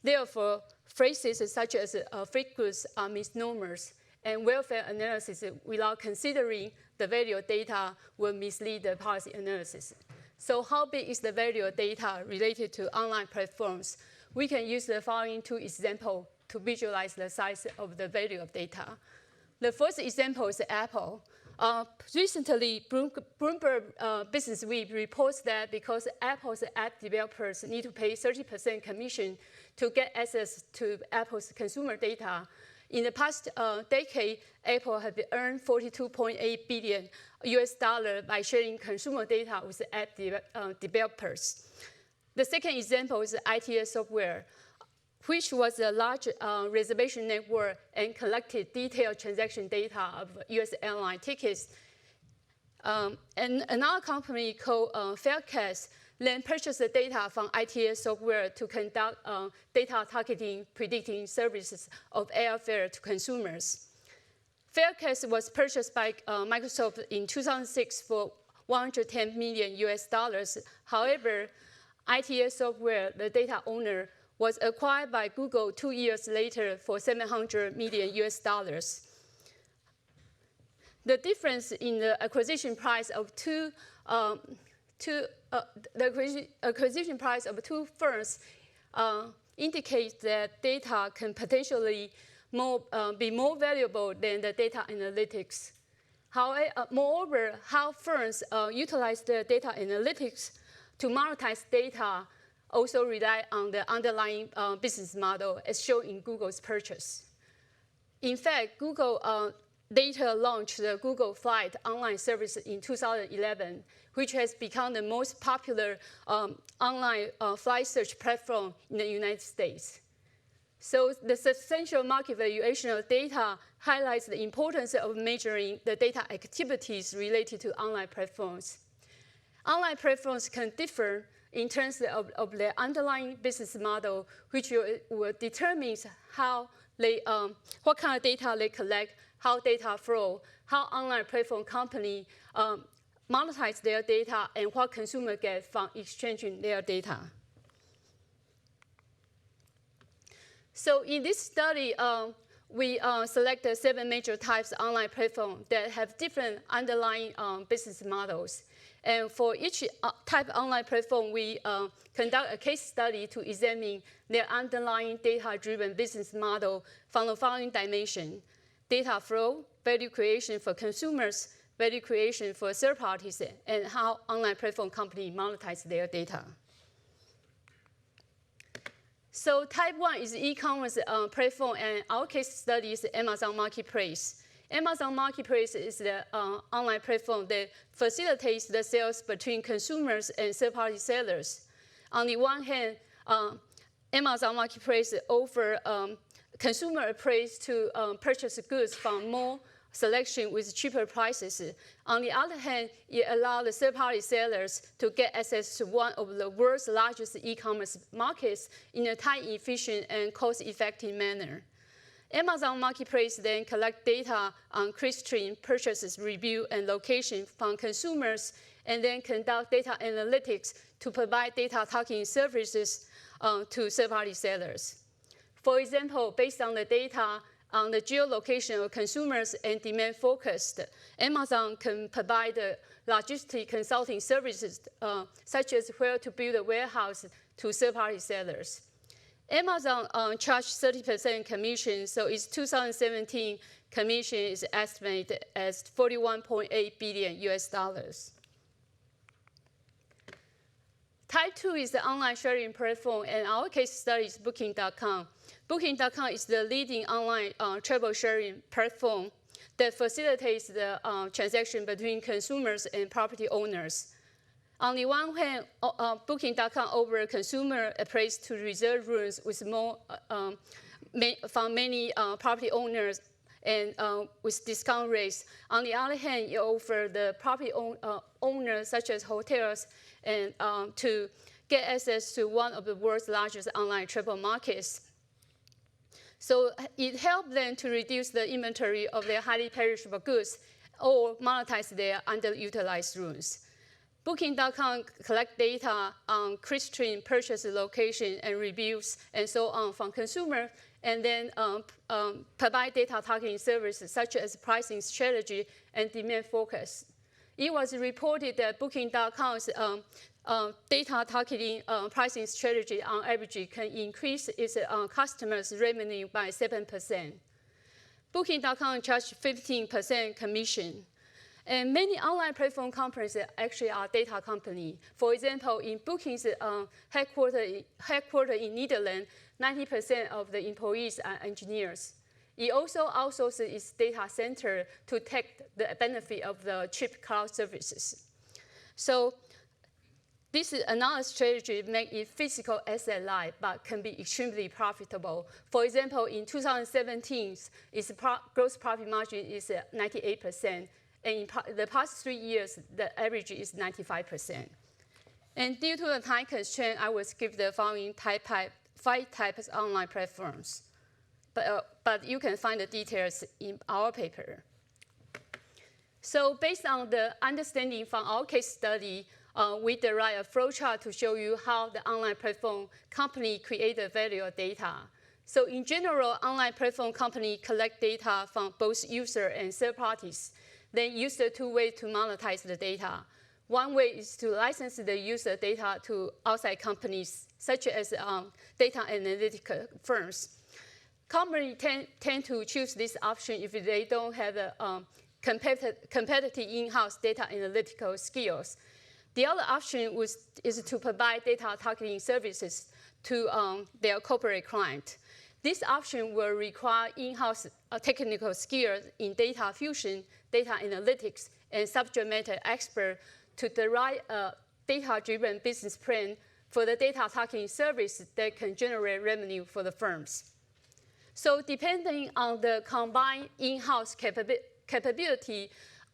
Therefore, phrases such as free goods are misnomers, and welfare analysis without considering the value of data will mislead the policy analysis. So how big is the value of data related to online platforms? We can use the following 2 examples to visualize the size of the value of data. The first example is Apple. Recently, Bloomberg Business Week reports that because Apple's app developers need to pay 30% commission to get access to Apple's consumer data, in the past decade, Apple has earned $42.8 billion by sharing consumer data with app developers. The second example is ITS software, which was a large reservation network and collected detailed transaction data of US airline tickets. And another company called Faircast then purchased the data from ITS software to conduct data targeting predicting services of airfare to consumers. Faircast was purchased by Microsoft in 2006 for $110 million. However, ITS software, the data owner, was acquired by Google 2 years later for $700 million. The difference in the acquisition price of two firms indicates that data can potentially be more valuable than the data analytics. However, moreover, how firms utilize the data analytics to monetize data also rely on the underlying business model as shown in Google's purchase. In fact, Google Data launched the Google Flight online service in 2011, which has become the most popular online flight search platform in the United States. So the substantial market valuation of data highlights the importance of measuring the data activities related to online platforms. Online platforms can differ in terms of their underlying business model, which will determine how they, what kind of data they collect, how data flow, how online platform company monetize their data, and what consumers get from exchanging their data. So in this study, we selected 7 major types of online platforms that have different underlying business models. And for each type of online platform, we conduct a case study to examine their underlying data-driven business model from the following dimensions: data flow, value creation for consumers, value creation for third parties, and how online platform companies monetize their data. So type 1 is e-commerce platform, and our case study is Amazon Marketplace. Amazon Marketplace is the online platform that facilitates the sales between consumers and third-party sellers. On the one hand, Amazon Marketplace offers consumer a place to purchase goods from more selection with cheaper prices. On the other hand, it allows the third-party sellers to get access to one of the world's largest e-commerce markets in a time-efficient and cost-effective manner. Amazon Marketplace then collects data on click-stream, purchases, review, and location from consumers, and then conduct data analytics to provide data targeting services to third-party sellers. For example, based on the data on the geolocation of consumers and demand focused, Amazon can provide logistic consulting services such as where to build a warehouse to third-party sellers. Amazon charged 30% commission, so its 2017 commission is estimated as $41.8 billion US. Type 2 is the online sharing platform, and our case study is Booking.com. Booking.com is the leading online travel sharing platform that facilitates the transaction between consumers and property owners. On the one hand, Booking.com offers consumers a place to reserve rooms with more from many property owners and with discount rates. On the other hand, it offers the property owners, such as hotels, and to get access to one of the world's largest online travel markets. So it helped them to reduce the inventory of their highly perishable goods or monetize their underutilized rooms. Booking.com collects data on click-stream, purchase location, and reviews, and so on from consumers, and then provide data targeting services such as pricing strategy and demand focus. It was reported that Booking.com's data targeting pricing strategy on average can increase its customers' revenue by 7%. Booking.com charges 15% commission. And many online platform companies actually are data companies. For example, in Booking's headquartered in Netherlands, 90% of the employees are engineers. It also outsources its data center to take the benefit of the cheap cloud services. So this is another strategy to make it physical asset light, but can be extremely profitable. For example, in 2017, its gross profit margin is 98%. And in the past 3 years, the average is 95%. And due to the time constraint, I will skip the following 5 types of online platforms. But you can find the details in our paper. So based on the understanding from our case study, we derive a flowchart to show you how the online platform company create the value of data. So in general, online platform company collect data from both user and third parties, then use the 2 ways to monetize the data. One way is to license the user data to outside companies, such as data analytical firms. Companies tend to choose this option if they don't have a competitive in-house data analytical skills. The other option is to provide data targeting services to their corporate client. This option will require in-house technical skills in data fusion, data analytics, and subject matter expert to derive a data-driven business plan for the data targeting service that can generate revenue for the firms. So depending on the combined in-house capability,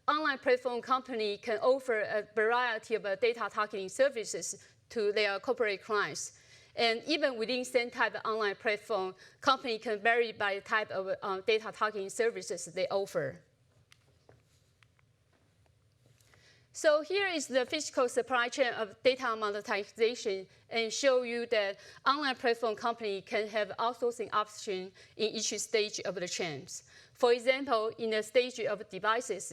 online platform company can offer a variety of data targeting services to their corporate clients. And even within same type of online platform, company can vary by the type of data targeting services they offer. So here is the physical supply chain of data monetization, and show you that online platform company can have outsourcing option in each stage of the chains. For example, in the stage of devices,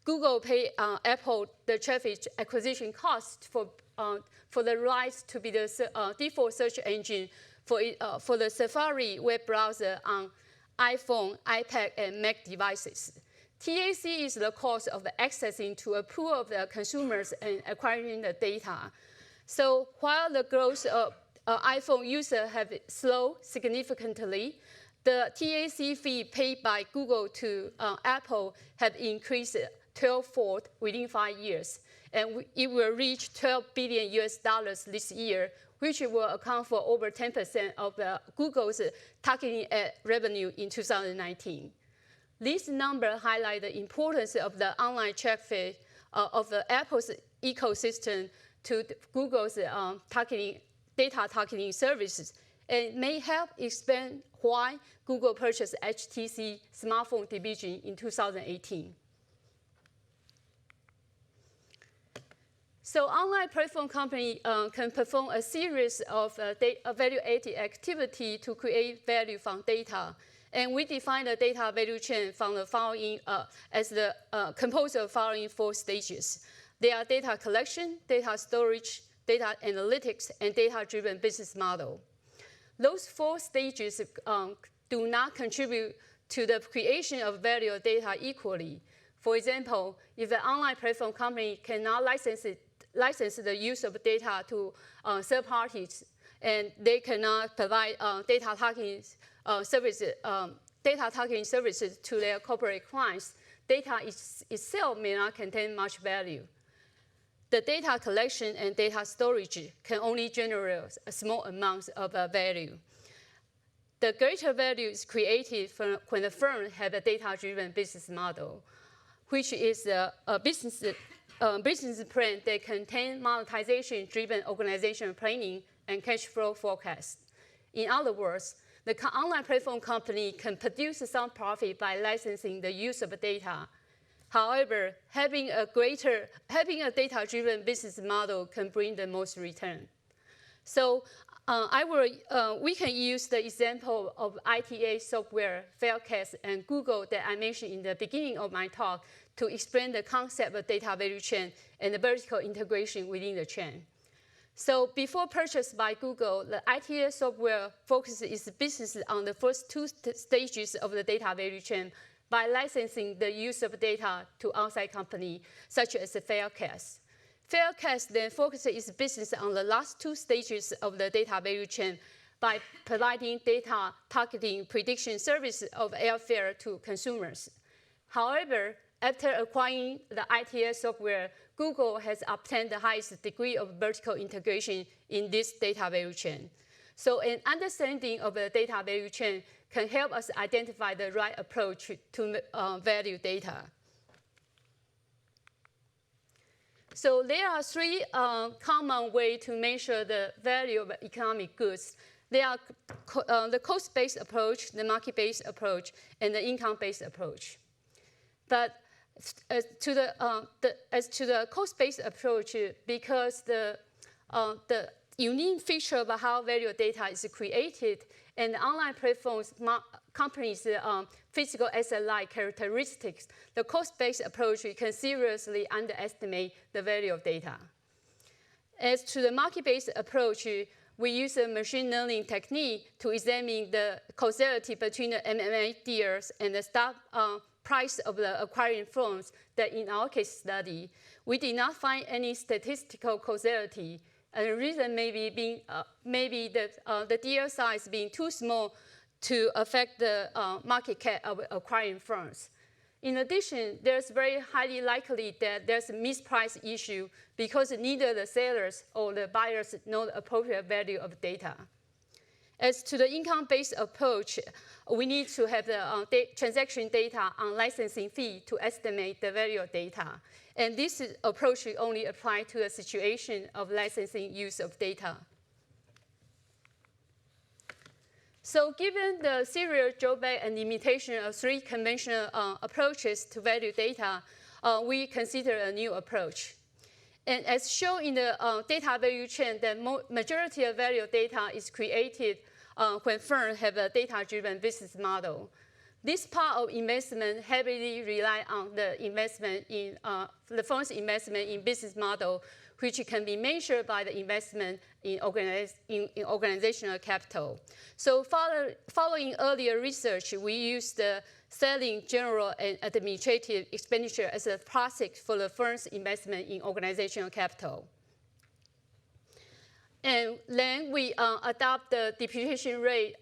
Google pay Apple the traffic acquisition cost for the rights to be the default search engine for the Safari web browser on iPhone, iPad, and Mac devices. TAC is the cost of accessing to a pool of the consumers and acquiring the data. So while the growth of iPhone users have slowed significantly, the TAC fee paid by Google to Apple have increased 12-fold within 5 years. And it will reach $12 billion this year, which will account for over 10% of Google's targeting ad revenue in 2019. This number highlights the importance of the online traffic of Apple's ecosystem to Google's data targeting services, and may help explain why Google purchased HTC smartphone division in 2018. So online platform company can perform a series of value-added activity to create value from data. And we define the data value chain from the following as the composed of following 4 stages. They are data collection, data storage, data analytics, and data-driven business model. Those 4 stages do not contribute to the creation of value of data equally. For example, if an online platform company cannot license the use of data to third parties, and they cannot provide data targeting services to their corporate clients, data itself may not contain much value. The data collection and data storage can only generate a small amount of value. The greater value is created when the firm has a data-driven business model, which is a business plan that contains monetization-driven organizational planning and cash flow forecast. In other words, the online platform company can produce some profit by licensing the use of data. However, having a data-driven business model can bring the most return. So we can use the example of ITA software, Faircast, and Google that I mentioned in the beginning of my talk to explain the concept of data value chain and the vertical integration within the chain. So before purchase by Google, the ITA software focuses its business on the first 2 stages of the data value chain by licensing the use of data to outside companies, such as Faircast. Faircast then focuses its business on the last 2 stages of the data value chain by providing data targeting prediction service of airfare to consumers. However, after acquiring the ITA software, Google has obtained the highest degree of vertical integration in this data value chain. So an understanding of the data value chain can help us identify the right approach to value data. So there are 3 common ways to measure the value of economic goods. They are the cost-based approach, the market-based approach, and the income-based approach. But as to the cost-based approach, because the unique feature of how value data is created and the online platforms companies' physical asset-like characteristics, the cost-based approach can seriously underestimate the value of data. As to the market-based approach, we use a machine learning technique to examine the causality between the M&A deals and the stock price of the acquiring firms that in our case study, we did not find any statistical causality. And the reason may be the deal size being too small to affect the market cap of acquiring firms. In addition, there's very highly likely that there's a mispriced issue because neither the sellers or the buyers know the appropriate value of data. As to the income-based approach, we need to have the transaction data on licensing fee to estimate the value of data. And this approach will only apply to a situation of licensing use of data. So given the serial drawback and limitation of three conventional approaches to value data, we consider a new approach. And as shown in the data value chain, the majority of value data is created when firms have a data-driven business model. This part of investment heavily rely on the investment in the firm's investment in business model, which can be measured by the investment in organizational capital. So following earlier research, we used the selling, general, and administrative expenditure as a proxy for the firm's investment in organizational capital. And then we adopt the depreciation rate,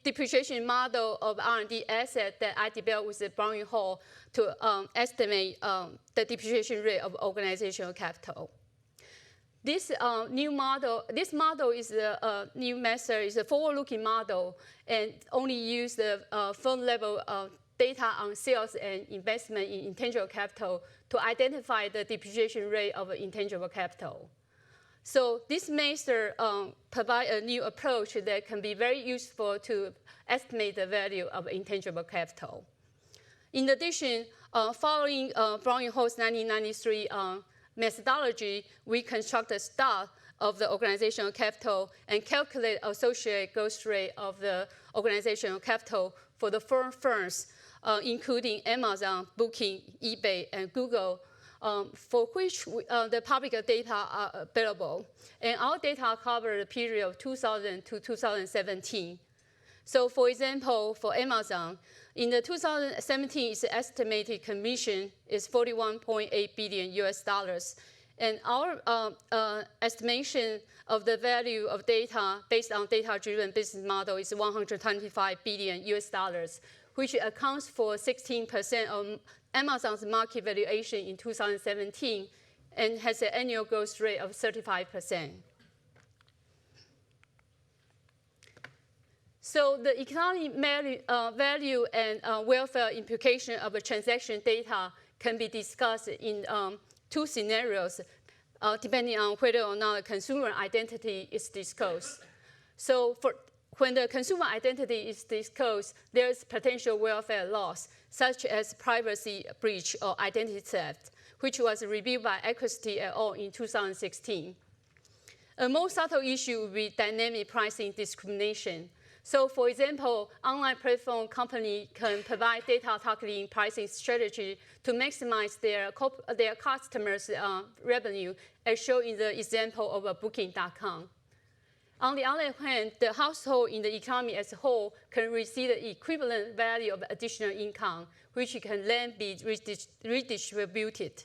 depreciation model of R&D asset that I developed with the Browning Hall to estimate the depreciation rate of organizational capital. This new model, this model is a new method, is a forward-looking model, and only use the firm-level data on sales and investment in intangible capital to identify the depreciation rate of intangible capital. So this method provides a new approach that can be very useful to estimate the value of intangible capital. In addition, following Browning Hall's 1993 methodology, we construct a stock of the organizational capital and calculate associated growth rate of the organizational capital for the four firms, including Amazon, Booking, eBay, and Google, for which the public data are available. And our data cover the period of 2000 to 2017. So for example, for Amazon, in the 2017, its estimated commission is $41.8 billion US dollars. And our estimation of the value of data based on data-driven business model is 125 billion US dollars, which accounts for 16% of Amazon's market valuation in 2017 and has an annual growth rate of 35%. So the economic value and welfare implication of a transaction data can be discussed in two scenarios, depending on whether or not consumer identity is disclosed. So when the consumer identity is disclosed, there is potential welfare loss, such as privacy breach or identity theft, which was reviewed by Equity et al. In 2016. A more subtle issue would be dynamic pricing discrimination. So for example, online platform company can provide data targeting pricing strategy to maximize their customers' revenue, as shown in the example of Booking.com. On the other hand, the household in the economy as a whole can receive the equivalent value of additional income, which can then be redistributed.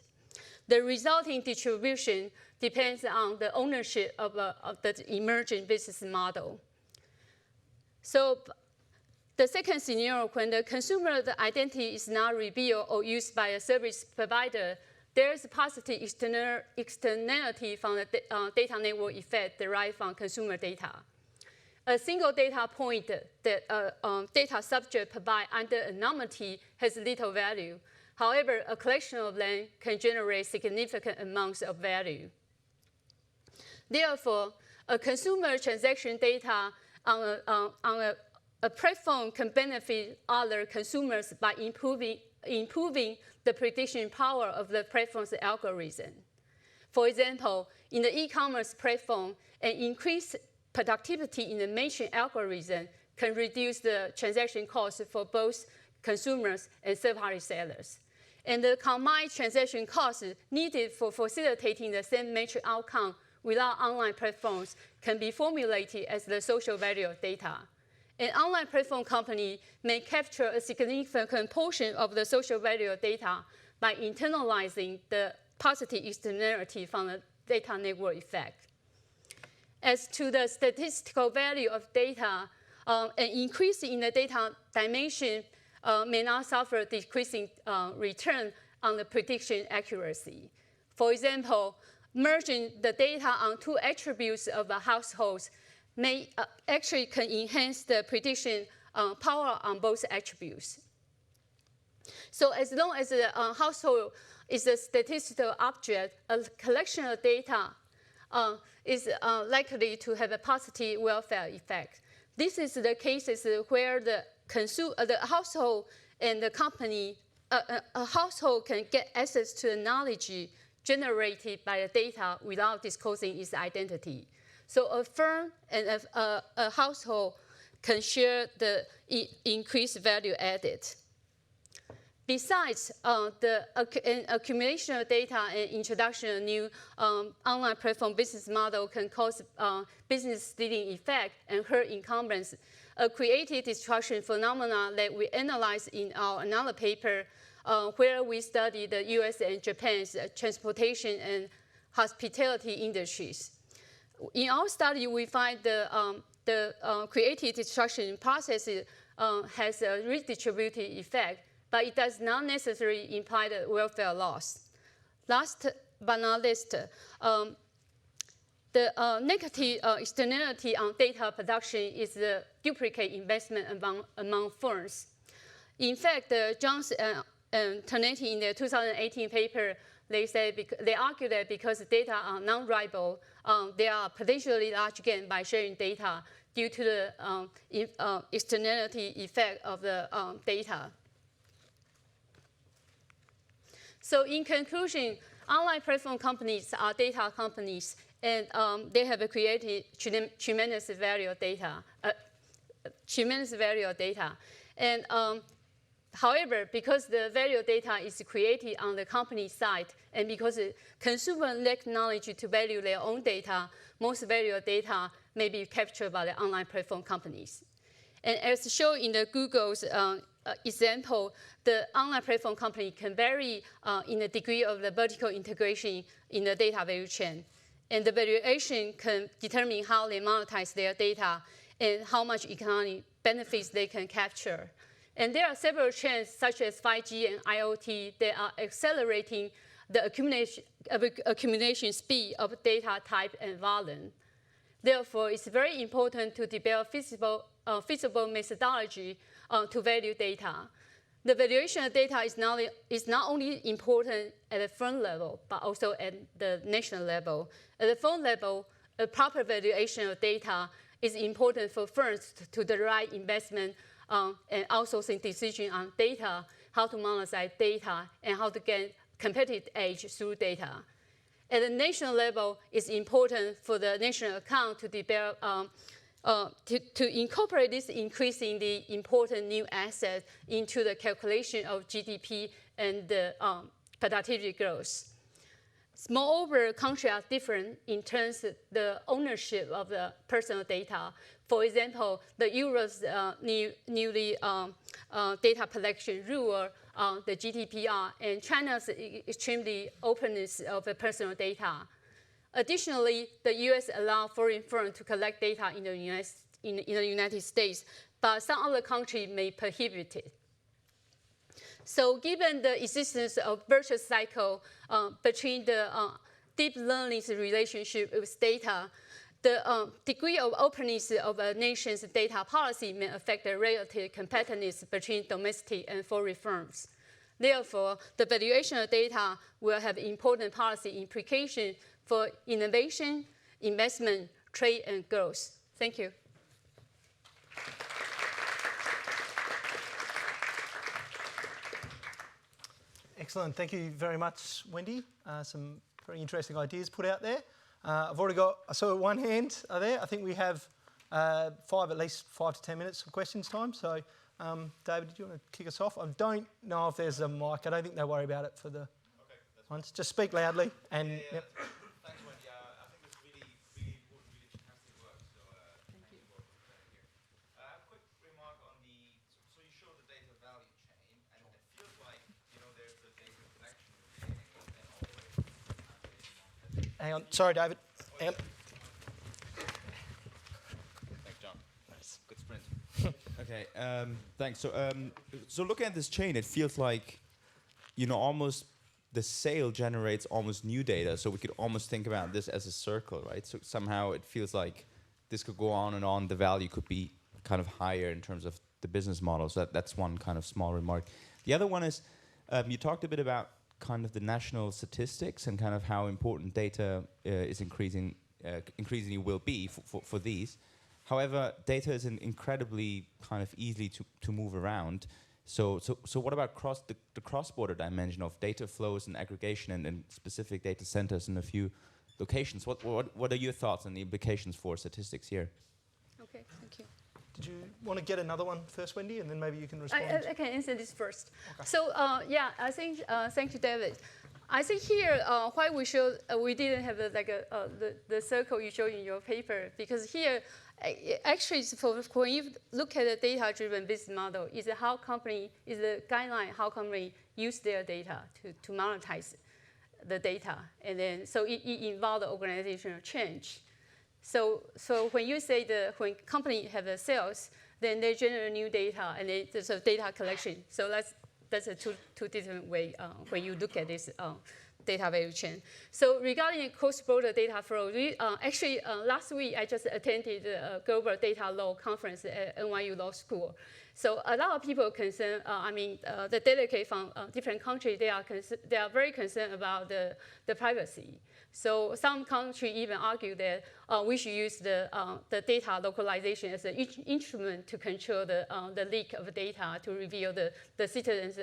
The resulting distribution depends on the ownership of the emerging business model. So the second scenario, when the consumer identity is not revealed or used by a service provider, there is a positive externality from the data network effect derived from consumer data. A single data point that data subject provide under anonymity has little value. However, a collection of them can generate significant amounts of value. Therefore, a consumer transaction data on a platform can benefit other consumers by improving the prediction power of the platform's algorithm. For example, in the e-commerce platform, an increased productivity in the matching algorithm can reduce the transaction cost for both consumers and third-party sellers. And the combined transaction costs needed for facilitating the same matching outcome without online platforms can be formulated as the social value of data. An online platform company may capture a significant portion of the social value of data by internalizing the positive externality from the data network effect. As to the statistical value of data, An increase in the data dimension may not suffer decreasing return on the prediction accuracy. For example, merging the data on 2 attributes of a household may actually can enhance the prediction power on both attributes. So as long as the household is a statistical object, a collection of data is likely to have a positive welfare effect. This is the cases where the household and the company, a household can get access to the knowledge generated by the data without disclosing its identity. So a firm and a household can share the increased value added. Besides, the accumulation of data and introduction of new online platform business model can cause business stealing effect and hurt incumbents. A creative destruction phenomena that we analyzed in another paper where we studied the US and Japan's transportation and hospitality industries. In our study, we find the creative destruction process has a redistributive effect, but it does not necessarily imply the welfare loss. Last but not least, the negative externality on data production is the duplicate investment among firms. In fact, Jones and Ternetti in their 2018 paper, they argue that because data are non-rival, there are potentially large gain by sharing data due to the externality effect of the data. So in conclusion, online platform companies are data companies, and they have created tremendous value of data. And however, because the value of data is created on the company side, and because consumers lack knowledge to value their own data, most value of data may be captured by the online platform companies. And as shown in the Google's example, the online platform company can vary in the degree of the vertical integration in the data value chain. And the valuation can determine how they monetize their data and how much economic benefits they can capture. And there are several trends, such as 5G and IoT, that are accelerating the accumulation speed of data type and volume. Therefore, it's very important to develop feasible methodology to value data. The valuation of data is not only important at the firm level, but also at the national level. At the firm level, a proper valuation of data is important for firms to derive investment and outsourcing decision on data, how to monetize data, and how to get competitive edge through data. At the national level, it's important for the national account to develop to incorporate this increasingly important new asset into the calculation of GDP and the productivity growth. Moreover, countries are different in terms of the ownership of the personal data. For example, the Europe's newly data protection rule, the GDPR, and China's extremely openness of the personal data. Additionally, the US allows foreign firms to collect data in the United States, but some other countries may prohibit it. So given the existence of virtuous cycle between the deep learning's relationship with data, the degree of openness of a nation's data policy may affect the relative competitiveness between domestic and foreign firms. Therefore, the valuation of data will have important policy implications for innovation, investment, trade, and growth. Thank you. Excellent. Thank you very much, Wendy. Some very interesting ideas put out there. I've already got, I saw one hand there. I think we have at least 5 to 10 minutes of questions time. So, David, did you want to kick us off? I don't know if there's a mic. I don't think they worry about it for the ones. Just speak loudly. And yep. Thanks, Wendy. I think it's really important, really fantastic work. So, thank you for being here. I have a quick remark on so you show the data value chain, and it feels like, there's the data collection beginning, and Hang on. Sorry, David. Thanks, John. Nice. Good sprint. Okay, thanks. So looking at this chain, it feels like, almost the sale generates almost new data. So we could almost think about this as a circle, right? So somehow it feels like this could go on and on. The value could be kind of higher in terms of the business model. So that's one kind of small remark. The other one is, you talked a bit about kind of the national statistics and kind of how important data is increasingly will be for these. However, data is incredibly kind of easily to move around. So what about the cross-border dimension of data flows and aggregation and specific data centers in a few locations? What are your thoughts on the implications for statistics here? Okay, thank you. Did you want to get another one first, Wendy, and then maybe you can respond? I can answer this first. Okay. So yeah, I think thank you, David. I think here why we didn't have the circle you showed in your paper, because here actually when you look at the data-driven business model, is the guideline how company use their data to monetize the data, and then so it involves the organizational change. So when you say when company have the sales, then they generate new data, and there's a data collection. So that's a two different way when you look at this data value chain. So regarding cross-border data flow, actually last week I just attended a global data law conference at NYU Law School. So a lot of people concerned, the delegate from different countries, they are very concerned about the privacy. So some countries even argue that we should use the data localization as an instrument to control the leak of data to reveal the citizens'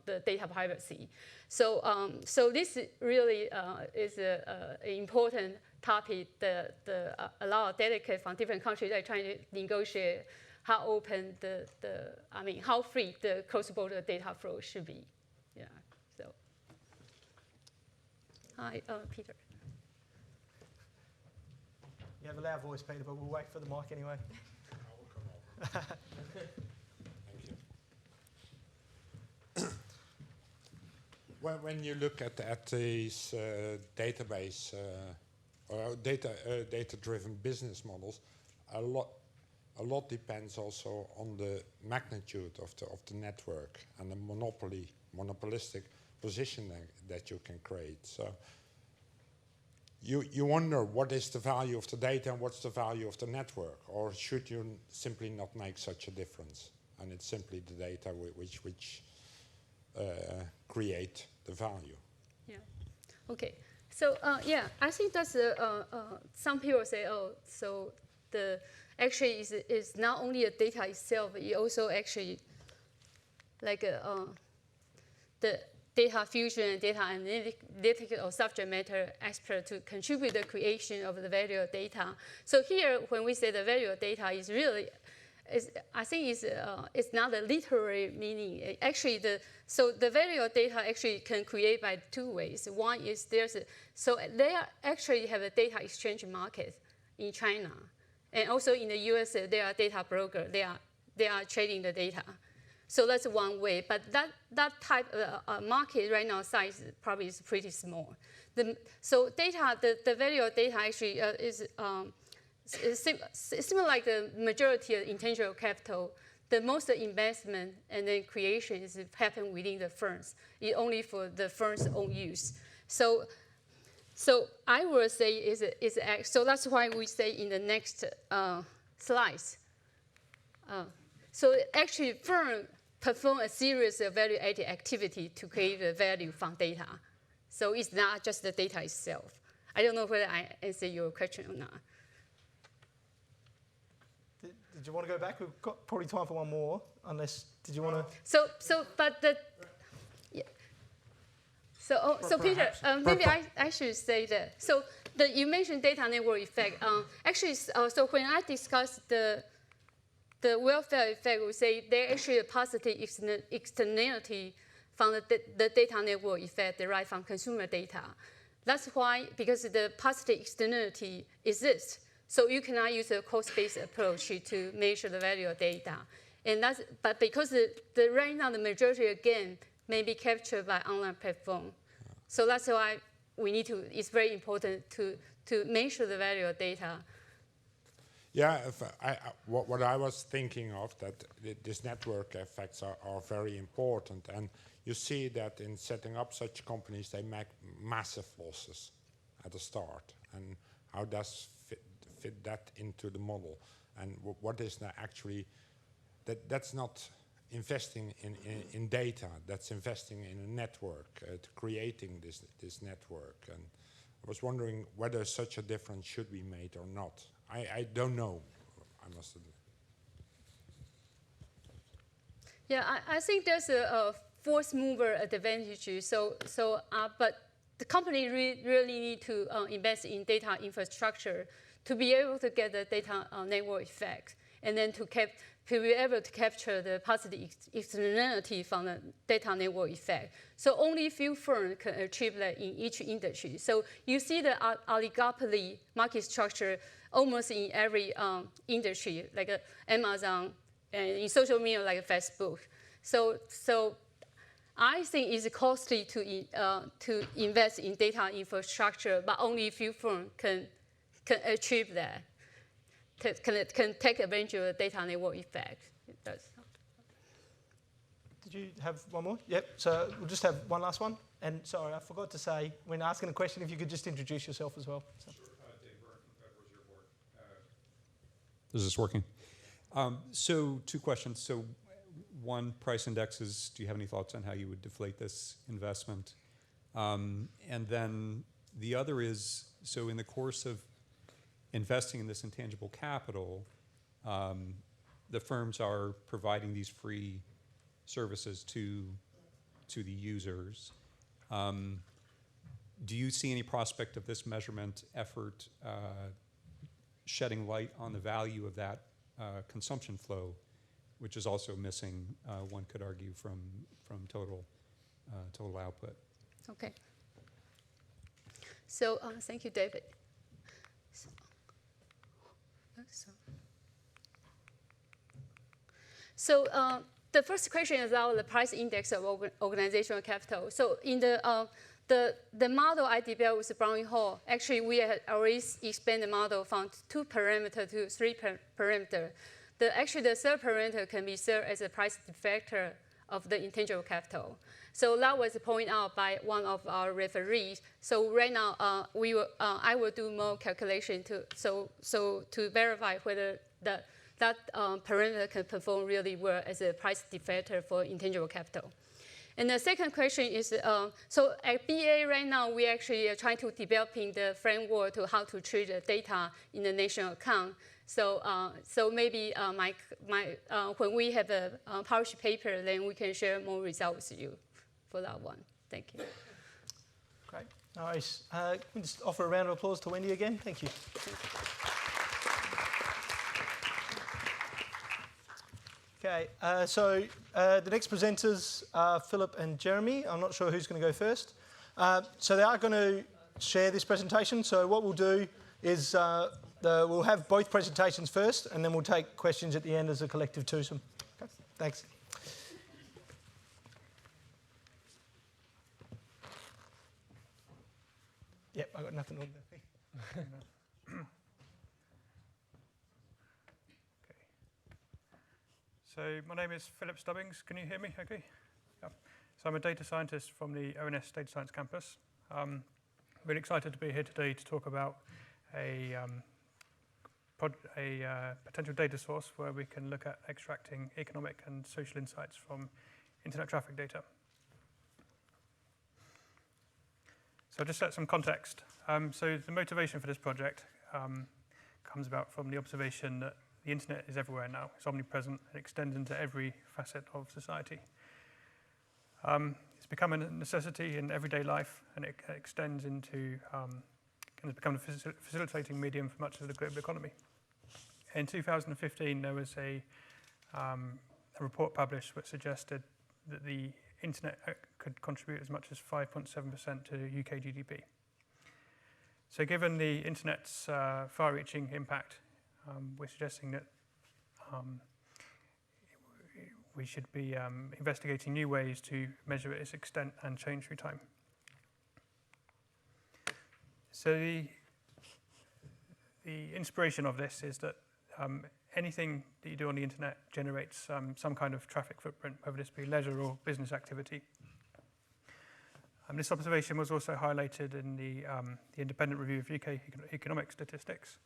the data privacy. So this really is an important topic that a lot of delegates from different countries are trying to negotiate how open how free the cross-border data flow should be. Yeah. So, hi, Peter. You have a loud voice, Peter, but we'll wait for the mic anyway. Thank you. When you look at these database or data-driven business models, a lot depends also on the magnitude of the network and the monopolistic position that you can create. So you wonder what is the value of the data and what's the value of the network, or should you simply not make such a difference? And it's simply the data which create the value. Yeah. Okay. So yeah, I think that's some people say, oh, so actually is not only the data itself, it also actually like the data fusion and data analytic or subject matter expert to contribute the creation of the value of data. So here, when we say the value of data is really, I think it's not a literary meaning. Actually, the value of data actually can create by two ways. One is they actually have a data exchange market in China, and also in the US, they are data broker. They are trading the data. So that's one way, but that type of market right now size probably is pretty small. So data, the value of data actually is similar like the majority of intangible capital. The most investment and then creation is happen within the firms. It's only for the firm's own use. So I would say so that's why we say in the next slides. So actually, firm perform a series of value-added activity to create the value from data. So it's not just the data itself. I don't know whether I answer your question or not. Did you want to go back? We've got probably time for one more, unless, did you want to? So Peter, maybe I should say that. So you mentioned data network effect. Actually, so when I discussed the welfare effect, we say there actually a positive externality from the data network effect derived from consumer data. That's why, because the positive externality exists, so you cannot use a cost-based approach to measure the value of data. But because right now the majority again may be captured by online platform, so that's why we need to. It's very important to measure the value of data. Yeah, what I was thinking of, that these network effects are very important, and you see that in setting up such companies, they make massive losses at the start, and how does fit that into the model, and what is actually, that's not investing in data, that's investing in a network, to creating this network, and I was wondering whether such a difference should be made or not. I don't know, I must admit. Yeah, I think there's a first mover advantage. But the company really need to invest in data infrastructure to be able to get the data network effect, and then to be able to capture the positive externality from the data network effect. So only few firms can achieve that in each industry. So you see the oligopoly market structure almost in every industry, like Amazon, and in social media like Facebook. So I think it's costly to invest in data infrastructure, but only few firms can achieve that. Can take advantage of the data network effect. Did you have one more? Yep, so we'll just have one last one. And sorry, I forgot to say, when asking a question, if you could just introduce yourself as well. So. Sure, Dave Burke from Federal Reserve Board. Is this working? So 2 questions. So one, price indexes, do you have any thoughts on how you would deflate this investment? And then the other is, so in the course of investing in this intangible capital, the firms are providing these free services to the users. Do you see any prospect of this measurement effort shedding light on the value of that consumption flow, which is also missing, one could argue, from total output? Okay. So thank you, David. So the first question is about the price index of organizational capital. So in the model I developed with Browning Hall, actually we had already expanded the model from 2 parameters to 3 parameters. Actually, the third parameter can be served as a price deflector of the intangible capital. So that was pointed out by one of our referees. So right now, I will do more calculation to verify whether that parameter can perform really well as a price deflector for intangible capital. And the second question is, so at BA right now, we actually are trying to developing the framework to how to treat the data in the national account. So maybe when we have a published paper, then we can share more results with you for that one. Thank you. Great. Nice. Can we just offer a round of applause to Wendy again? Thank you. Okay, so the next presenters are Philip and Jeremy. I'm not sure who's going to go first. So they are going to share this presentation. So what we'll do is we'll have both presentations first, and then we'll take questions at the end as a collective twosome. Okay, thanks. Yep, I got nothing on there. So my name is Philip Stubbings. Can you hear me okay? Yeah. So I'm a data scientist from the ONS Data Science Campus. I'm really excited to be here today to talk about a potential data source where we can look at extracting economic and social insights from internet traffic data. So I'll just set some context. So the motivation for this project comes about from the observation that the internet is everywhere now. It's omnipresent. It extends into every facet of society. It's become a necessity in everyday life, and it extends into and has become a facilitating medium for much of the global economy. In 2015, there was a report published which suggested that the internet could contribute as much as 5.7% to UK GDP. So given the internet's far-reaching impact, we're suggesting that we should be investigating new ways to measure its extent and change through time. So the inspiration of this is that anything that you do on the internet generates some kind of traffic footprint, whether this be leisure or business activity. This observation was also highlighted in the independent review of UK economic statistics,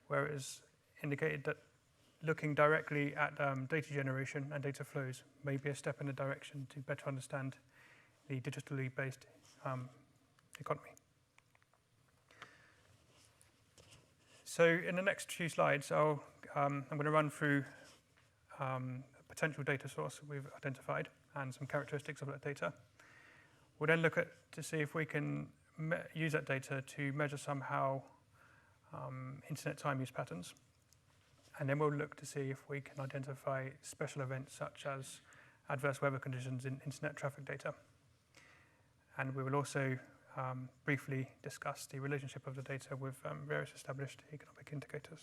where it is indicated that looking directly at data generation and data flows may be a step in the direction to better understand the digitally based economy. So in the next few slides, I'm going to run through a potential data source that we've identified and some characteristics of that data. We'll then look to see if we can use that data to measure somehow internet time use patterns. And then we'll look to see if we can identify special events such as adverse weather conditions in internet traffic data. And we will also briefly discuss the relationship of the data with various established economic indicators.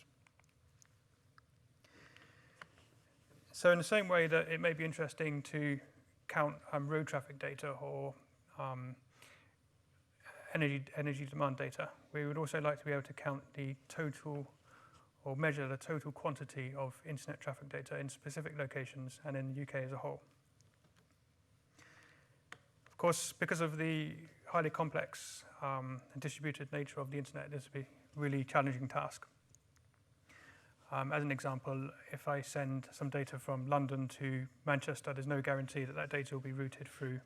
So in the same way that it may be interesting to count road traffic data or energy demand data, we would also like to be able to count the total or measure the total quantity of internet traffic data in specific locations and in the UK as a whole. Of course, because of the highly complex and distributed nature of the internet, this would be a really challenging task. As an example, if I send some data from London to Manchester, there's no guarantee that that data will be routed through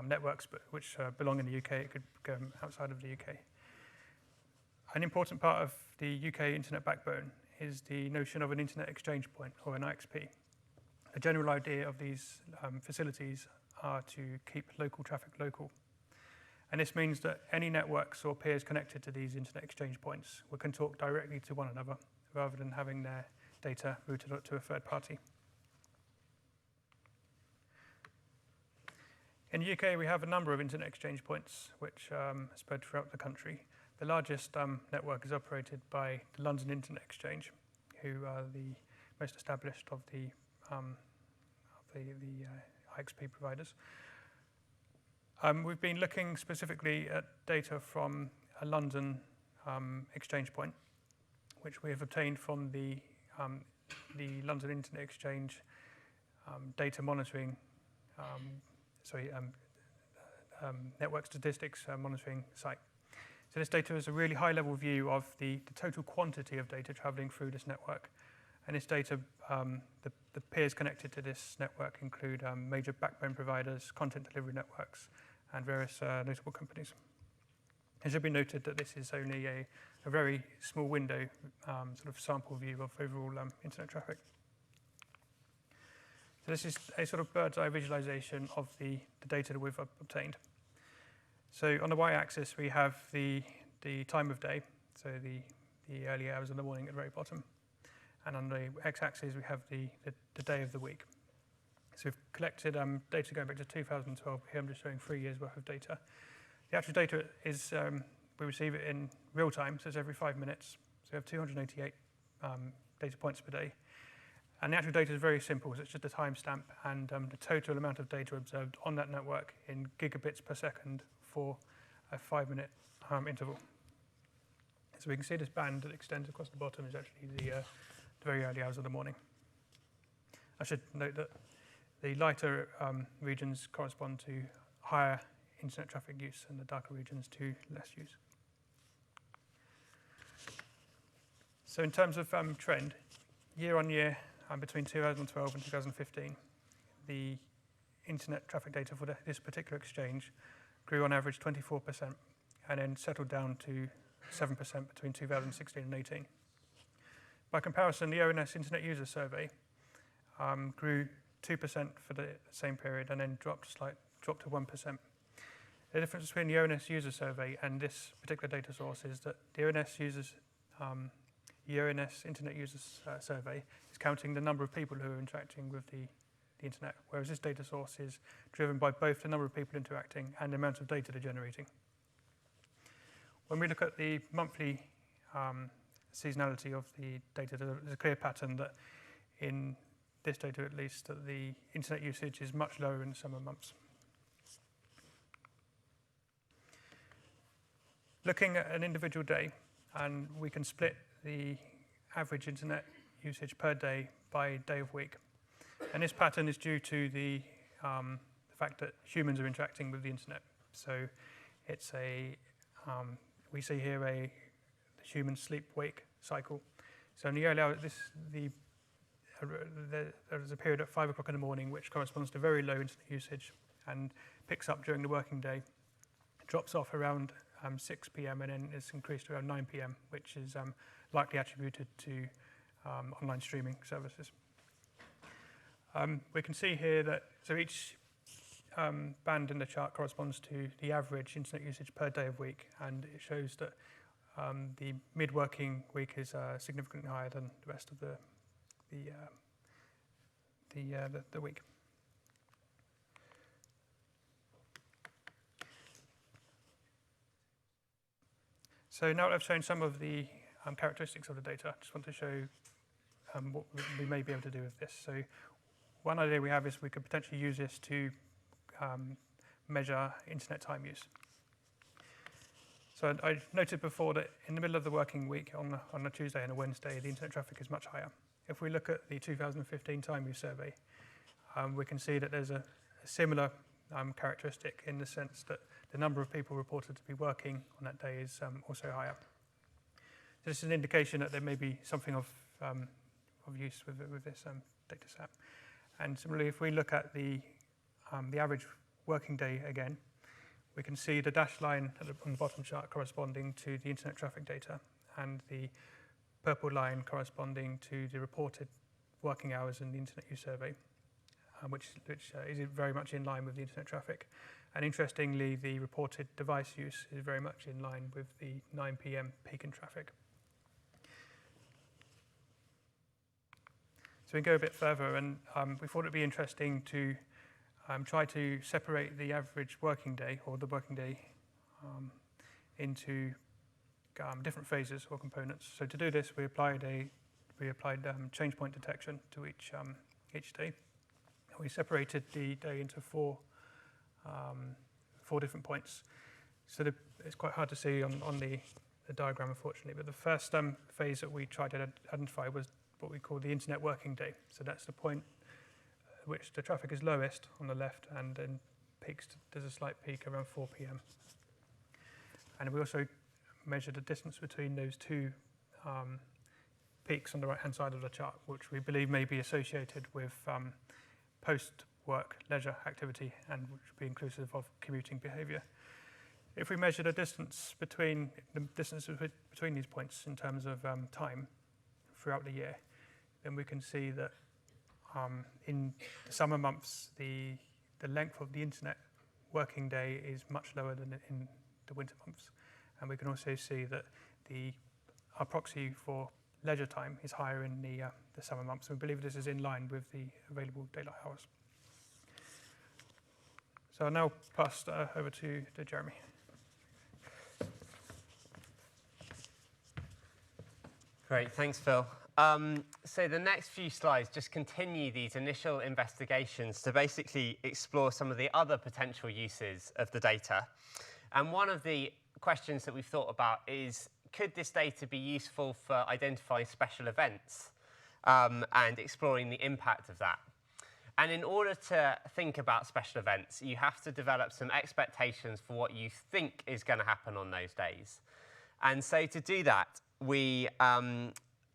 networks which belong in the UK. It could go outside of the UK. An important part of the UK internet backbone is the notion of an internet exchange point, or an IXP. The general idea of these facilities are to keep local traffic local. And this means that any networks or peers connected to these internet exchange points can talk directly to one another rather than having their data routed to a third party. In the UK, we have a number of internet exchange points which are spread throughout the country. The largest network is operated by the London Internet Exchange, who are the most established of the IXP providers. We've been looking specifically at data from a London exchange point, which we have obtained from the London Internet Exchange data monitoring, network statistics monitoring site. So this data is a really high-level view of the total quantity of data traveling through this network. And this data, the peers connected to this network include major backbone providers, content delivery networks, and various notable companies. It should be noted that this is only a very small window, sort of sample view of overall internet traffic. So this is a sort of bird's eye visualization of the data that we've obtained. So on the y-axis, we have the time of day, so the early hours of the morning at the very bottom. And on the x-axis, we have the day of the week. So we've collected data going back to 2012. Here I'm just showing 3 years' worth of data. The actual data is, we receive it in real time, so it's every 5 minutes. So we have 288 data points per day. And the actual data is very simple, so it's just a timestamp and the total amount of data observed on that network in gigabits per second for a 5-minute interval. So we can see this band that extends across the bottom is actually the very early hours of the morning. I should note that the lighter regions correspond to higher internet traffic use and the darker regions to less use. So in terms of trend, year on year, between 2012 and 2015, the internet traffic data for this particular exchange grew on average 24% and then settled down to 7% between 2016 and 18. By comparison, the ONS Internet User Survey grew 2% for the same period and then dropped to 1%. The difference between the ONS User Survey and this particular data source is that the ONS Internet User Survey is counting the number of people who are interacting with the internet, whereas this data source is driven by both the number of people interacting and the amount of data they're generating. When we look at the monthly seasonality of the data, there's a clear pattern that in this data at least, that the internet usage is much lower in the summer months. Looking at an individual day, and we can split the average internet usage per day by day of week. And this pattern is due to the fact that humans are interacting with the internet. So it's we see here a human sleep-wake cycle. So in the early hours, there's a period at 5 o'clock in the morning which corresponds to very low internet usage and picks up during the working day. It drops off around 6 p.m. and then is increased around 9 p.m., which is likely attributed to online streaming services. We can see here that each band in the chart corresponds to the average internet usage per day of week, and it shows that the mid-working week is significantly higher than the rest of the week. So now that I've shown some of the characteristics of the data, I just want to show what we may be able to do with this. So one idea we have is we could potentially use this to measure internet time use. So I noted before that in the middle of the working week, on a Tuesday and a Wednesday, the internet traffic is much higher. If we look at the 2015 time use survey, we can see that there's a similar characteristic in the sense that the number of people reported to be working on that day is also higher. So this is an indication that there may be something of use with this data set. And similarly, if we look at the average working day again, we can see the dashed line on the bottom chart corresponding to the internet traffic data and the purple line corresponding to the reported working hours in the internet use survey, which is very much in line with the internet traffic. And interestingly, the reported device use is very much in line with the 9 p.m. peak in traffic. So we can go a bit further, and we thought it'd be interesting to try to separate the average working day, or the working day, into different phases or components. So to do this, we applied change point detection to each day. We separated the day into four different points. So it's quite hard to see on the diagram, unfortunately. But the first phase that we tried to identify was what we call the internet working day. So that's the point at which the traffic is lowest on the left, and then there's a slight peak around 4 p.m. And we also measured the distance between those two peaks on the right-hand side of the chart, which we believe may be associated with post-work leisure activity, and which would be inclusive of commuting behaviour. If we measure the distance between these points in terms of time throughout the year, then we can see that in the summer months, the length of the internet working day is much lower than in the winter months. And we can also see that our proxy for leisure time is higher in the summer months. So we believe this is in line with the available daylight hours. So I'll now pass over to Jeremy. Great, thanks, Phil. So the next few slides just continue these initial investigations to basically explore some of the other potential uses of the data. And one of the questions that we've thought about is, could this data be useful for identifying special events and exploring the impact of that? And in order to think about special events, you have to develop some expectations for what you think is going to happen on those days. And so to do that, we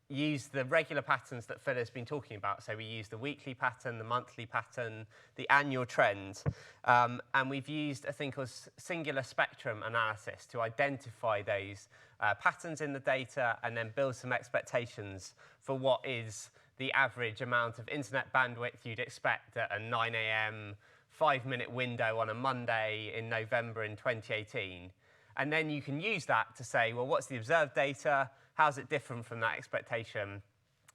use the regular patterns that Phil has been talking about. So we use the weekly pattern, the monthly pattern, the annual trend, and we've used a thing called singular spectrum analysis to identify those patterns in the data and then build some expectations for what is the average amount of internet bandwidth you'd expect at a 9 a.m. 5-minute window on a Monday in November in 2018. And then you can use that to say, well, what's the observed data? How's it different from that expectation?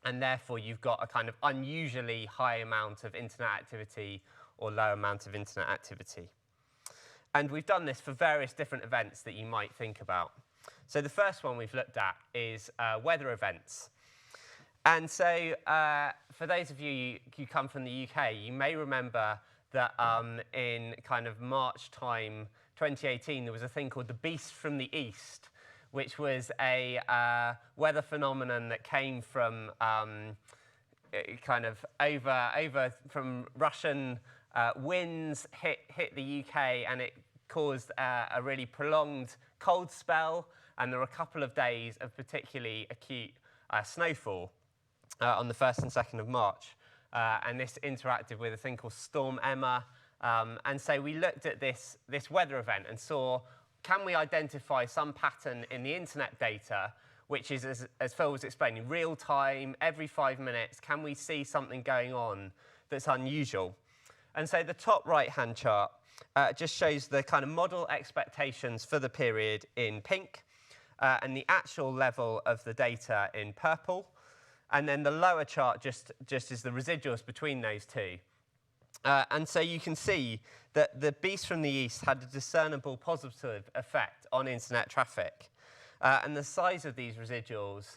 And therefore, you've got a kind of unusually high amount of internet activity or low amount of internet activity. And we've done this for various different events that you might think about. So the first one we've looked at is weather events. And so for those of you who come from the UK, you may remember that in kind of March time, 2018, there was a thing called the Beast from the East, which was a weather phenomenon that came from kind of over from Russian winds hit the UK, and it caused a really prolonged cold spell, and there were a couple of days of particularly acute snowfall on the 1st and 2nd of March. And this interacted with a thing called Storm Emma. And so we looked at this weather event and saw, can we identify some pattern in the internet data, which is, as Phil was explaining, real time, every 5 minutes, can we see something going on that's unusual? And so the top right-hand chart just shows the kind of model expectations for the period in pink, and the actual level of the data in purple. And then the lower chart just is the residuals between those two. And so you can see that the beast from the east had a discernible positive effect on internet traffic. And the size of these residuals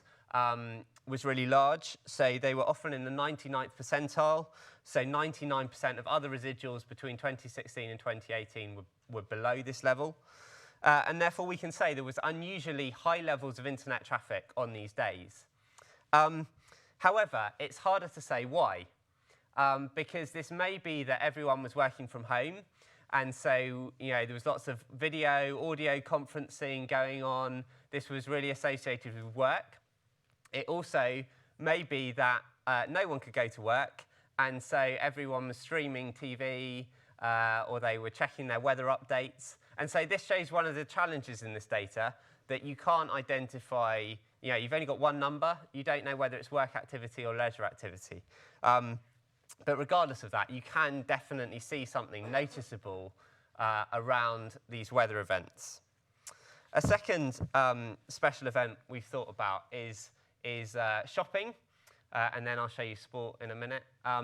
was really large. So they were often in the 99th percentile. So 99% of other residuals between 2016 and 2018 were below this level. And therefore, we can say there was unusually high levels of internet traffic on these days. However, it's harder to say why, because this may be that everyone was working from home, and so there was lots of video, audio conferencing going on. This was really associated with work. It also may be that no one could go to work, and so everyone was streaming TV, or they were checking their weather updates. And so this shows one of the challenges in this data, that you can't identify, you've only got one number. You don't know whether it's work activity or leisure activity. But regardless of that, you can definitely see something noticeable around these weather events. A second special event we've thought about is shopping, and then I'll show you sport in a minute.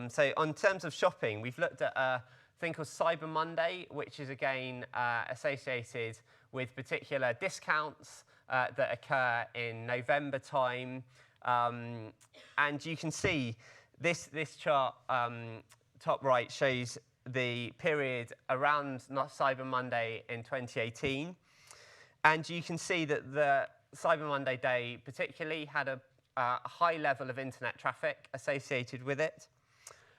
So in terms of shopping, we've looked at a thing called Cyber Monday, which is again associated with particular discounts that occur in November time. And you can see this chart, top right, shows the period around Cyber Monday in 2018. And you can see that the Cyber Monday day particularly had a high level of internet traffic associated with it.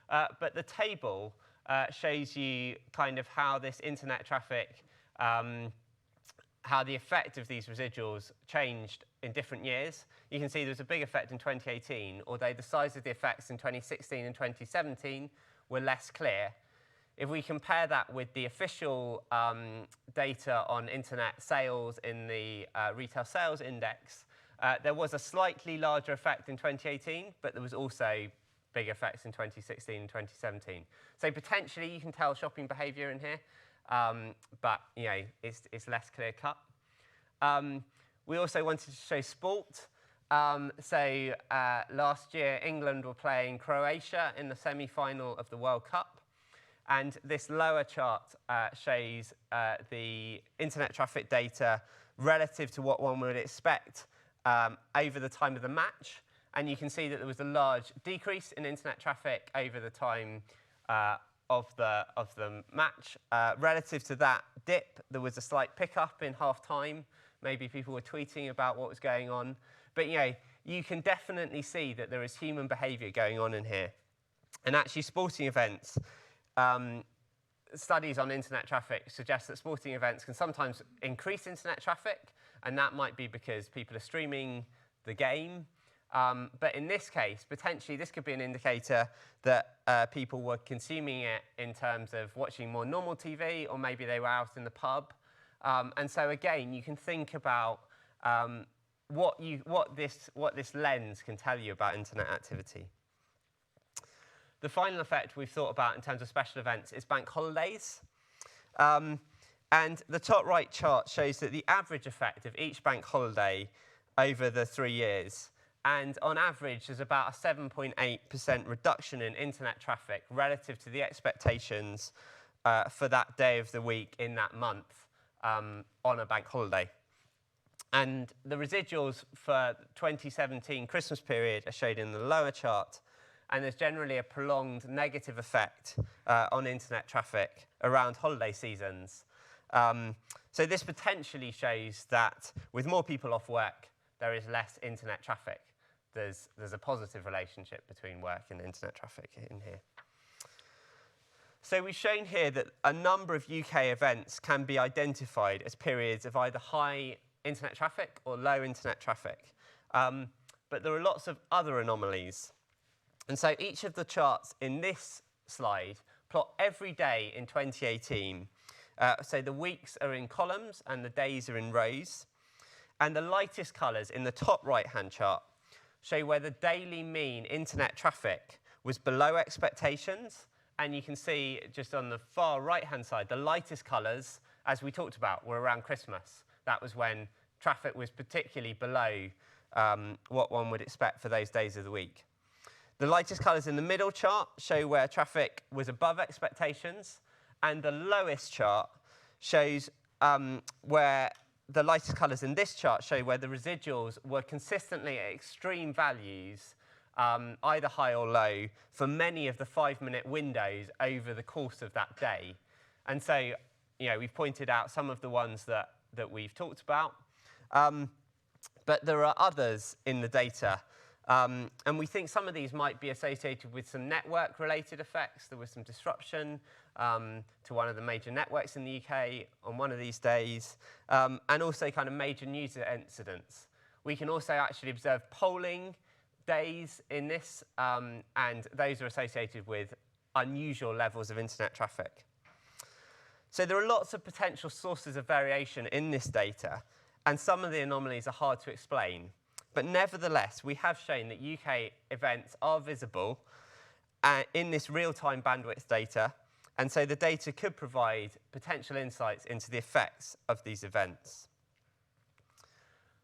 But the table shows you kind of how this internet traffic, how the effect of these residuals changed in different years. You can see there was a big effect in 2018, although the size of the effects in 2016 and 2017 were less clear. If we compare that with the official data on internet sales in the retail sales index, there was a slightly larger effect in 2018, but there was also big effects in 2016 and 2017. So potentially you can tell shopping behaviour in here, but it's less clear cut. We also wanted to show sport. So last year, England were playing Croatia in the semi-final of the World Cup. And this lower chart shows the internet traffic data relative to what one would expect over the time of the match. And you can see that there was a large decrease in internet traffic over the time of the match. Relative to that dip, there was a slight pickup in half-time. Maybe people were tweeting about what was going on. But you can definitely see that there is human behaviour going on in here. And actually, sporting events, studies on internet traffic suggest that sporting events can sometimes increase internet traffic, and that might be because people are streaming the game. But in this case, potentially, this could be an indicator that people were consuming it in terms of watching more normal TV, or maybe they were out in the pub. And so again, you can think about what this lens can tell you about internet activity. The final effect we've thought about in terms of special events is bank holidays. And the top right chart shows that the average effect of each bank holiday over the 3 years. And on average, there's about a 7.8% reduction in internet traffic relative to the expectations for that day of the week in that month on a bank holiday. And the residuals for 2017 Christmas period are shown in the lower chart. And there's generally a prolonged negative effect on internet traffic around holiday seasons. So this potentially shows that with more people off work, there is less internet traffic. There's a positive relationship between work and internet traffic in here. So we've shown here that a number of UK events can be identified as periods of either high internet traffic or low internet traffic. But there are lots of other anomalies. And so each of the charts in this slide plot every day in 2018. So the weeks are in columns and the days are in rows. And the lightest colours in the top right-hand chart show where the daily mean internet traffic was below expectations. And you can see just on the far right-hand side, the lightest colours, as we talked about, were around Christmas. That was when traffic was particularly below what one would expect for those days of the week. The lightest colours in the middle chart show where traffic was above expectations, and the lowest chart shows where the lightest colours in this chart show where the residuals were consistently at extreme values, either high or low, for many of the 5-minute windows over the course of that day. And so, we've pointed out some of the ones that we've talked about. But there are others in the data. And we think some of these might be associated with some network-related effects. There was some disruption to one of the major networks in the UK on one of these days, and also kind of major news incidents. We can also actually observe polling days in this, and those are associated with unusual levels of internet traffic. So there are lots of potential sources of variation in this data, and some of the anomalies are hard to explain. But nevertheless, we have shown that UK events are visible in this real-time bandwidth data, and so the data could provide potential insights into the effects of these events.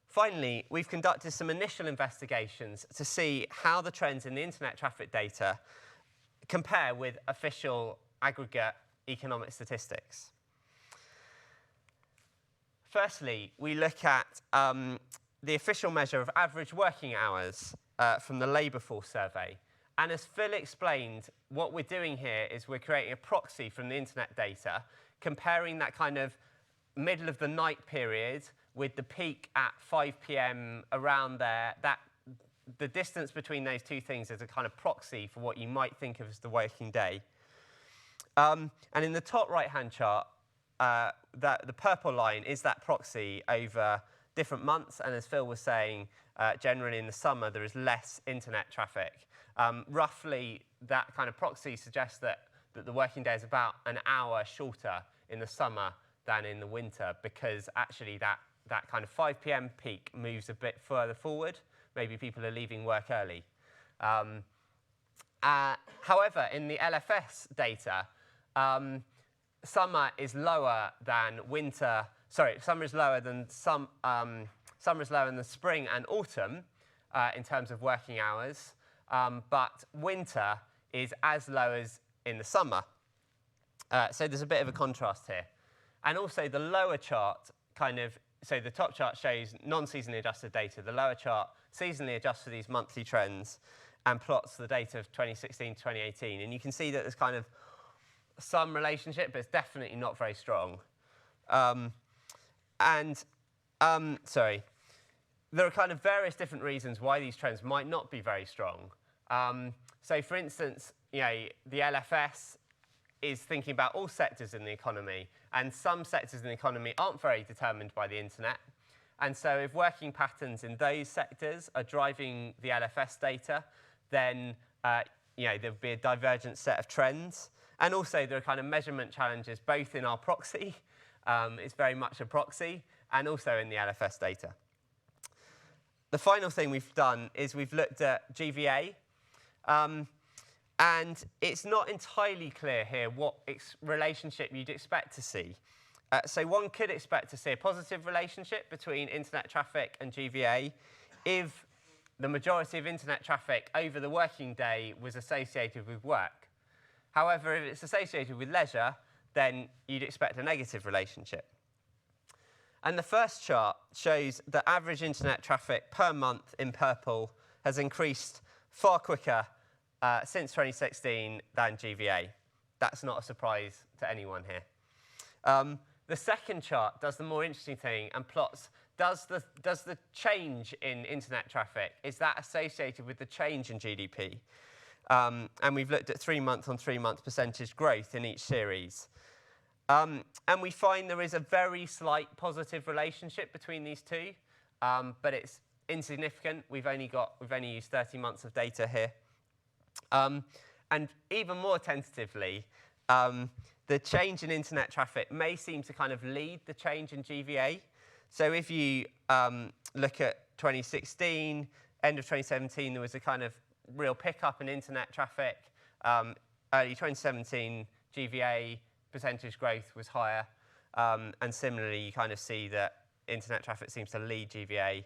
Finally, we've conducted some initial investigations to see how the trends in the internet traffic data compare with official aggregate economic statistics. Firstly, we look at the official measure of average working hours from the Labour Force survey. And as Phil explained, what we're doing here is we're creating a proxy from the internet data, comparing that kind of middle of the night period with the peak at 5 p.m. around there. The distance between those two things is a kind of proxy for what you might think of as the working day. And in the top right-hand chart, the purple line is that proxy over different months, and as Phil was saying, generally in the summer there is less internet traffic. Roughly, that kind of proxy suggests that the working day is about an hour shorter in the summer than in the winter, because actually that kind of 5 p.m. peak moves a bit further forward. Maybe people are leaving work early. However, in the LFS data, summer is lower than winter. Sorry, summer is lower than summer is lower than the spring and autumn in terms of working hours, but winter is as low as in the summer. So there's a bit of a contrast here. And also the lower chart so the top chart shows non-seasonally adjusted data. The lower chart seasonally adjusts for these monthly trends and plots the data of 2016 to 2018. And you can see that there's kind of some relationship, but it's definitely not very strong. There are kind of various different reasons why these trends might not be very strong. So for instance, the LFS is thinking about all sectors in the economy, and some sectors in the economy aren't very determined by the internet. And so if working patterns in those sectors are driving the LFS data, then there'll be a divergent set of trends. And also there are kind of measurement challenges both in our proxy, it's very much a proxy, and also in the LFS data. The final thing we've done is we've looked at GVA, and it's not entirely clear here what relationship you'd expect to see. So one could expect to see a positive relationship between internet traffic and GVA if the majority of internet traffic over the working day was associated with work. However, if it's associated with leisure, then you'd expect a negative relationship. And the first chart shows that average internet traffic per month in purple has increased far quicker since 2016 than GVA. That's not a surprise to anyone here. The second chart does the more interesting thing and plots, does the change in internet traffic, is that associated with the change in GDP? And we've looked at 3-month on 3-month percentage growth in each series. And we find there is a very slight positive relationship between these two, but it's insignificant. We've only used 30 months of data here. And even more tentatively, the change in internet traffic may seem to kind of lead the change in GVA. So if you look at 2016, end of 2017, there was a kind of real pickup in internet traffic. Early 2017, GVA percentage growth was higher. And similarly, you kind of see that internet traffic seems to lead GVA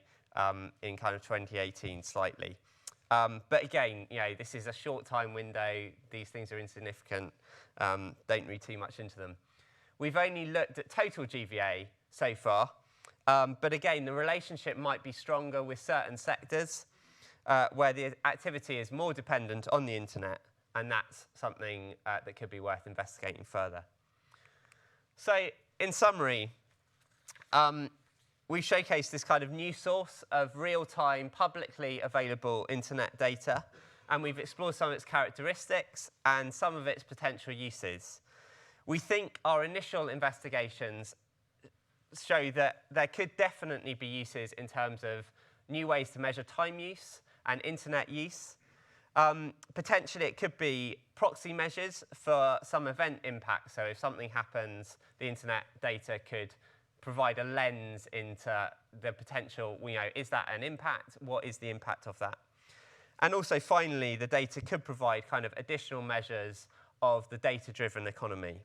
in kind of 2018 slightly. But again, this is a short time window. These things are insignificant. Don't read too much into them. We've only looked at total GVA so far. But again, the relationship might be stronger with certain sectors where the activity is more dependent on the internet. And that's something that could be worth investigating further. So in summary, we showcased this kind of new source of real-time, publicly available internet data, and we've explored some of its characteristics and some of its potential uses. We think our initial investigations show that there could definitely be uses in terms of new ways to measure time use and internet use. Potentially, it could be proxy measures for some event impact. So if something happens, the internet data could provide a lens into the potential, is that an impact? What is the impact of that? And also, finally, the data could provide kind of additional measures of the data-driven economy.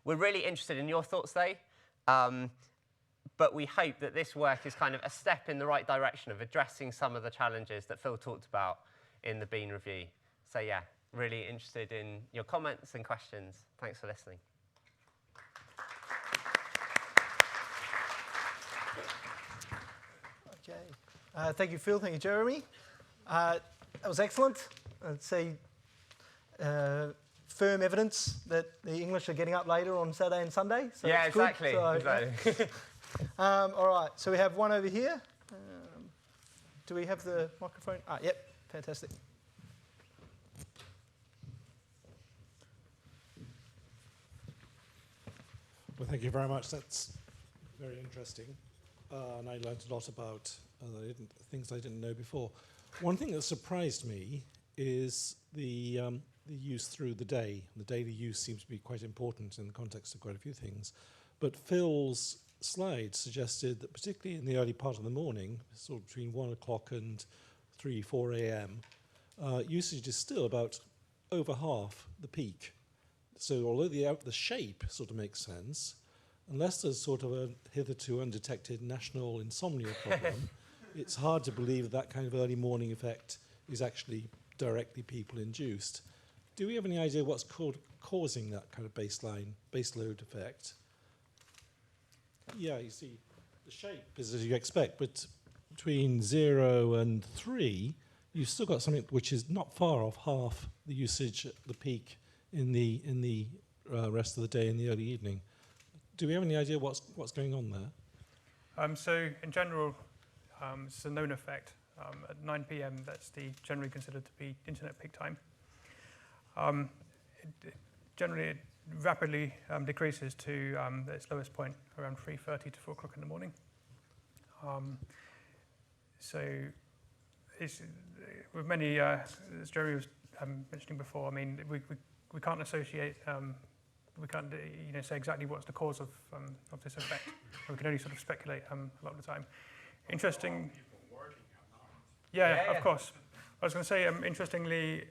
We're really interested in your thoughts, though, but we hope that this work is kind of a step in the right direction of addressing some of the challenges that Phil talked about in the Bean Review. So yeah, really interested in your comments and questions. Thanks for listening. Okay. Thank you, Phil. Thank you, Jeremy. That was excellent. I'd say firm evidence that the English are getting up later on Saturday and Sunday. So yeah, exactly. Exactly. All right. So we have one over here. Do we have the microphone? Yep. Fantastic. Well, thank you very much. That's very interesting. And I learned a lot about things I didn't know before. One thing that surprised me is the use through the day. The daily use seems to be quite important in the context of quite a few things. But Phil's slide suggested that particularly in the early part of the morning, sort of between 1 o'clock and 3, 4 a.m., usage is still about over half the peak. So although the shape sort of makes sense, unless there's sort of a hitherto undetected national insomnia problem, it's hard to believe that kind of early morning effect is actually directly people-induced. Do we have any idea what's causing that kind of baseload effect? Yeah, you see, the shape is as you expect, but between 0 and 3, you've still got something which is not far off half the usage at the peak in the rest of the day in the early evening. Do we have any idea what's going on there? So in general, it's a known effect. At 9 p.m., that's generally considered to be internet peak time. Generally, it rapidly decreases to its lowest point around 3:30 to 4 o'clock in the morning. So it's, with many, as Jeremy was mentioning before, I mean, we can't associate, we can't say exactly what's the cause of this effect. We can only sort of speculate a lot of the time. Interesting. Yeah, of course. I was going to say, interestingly,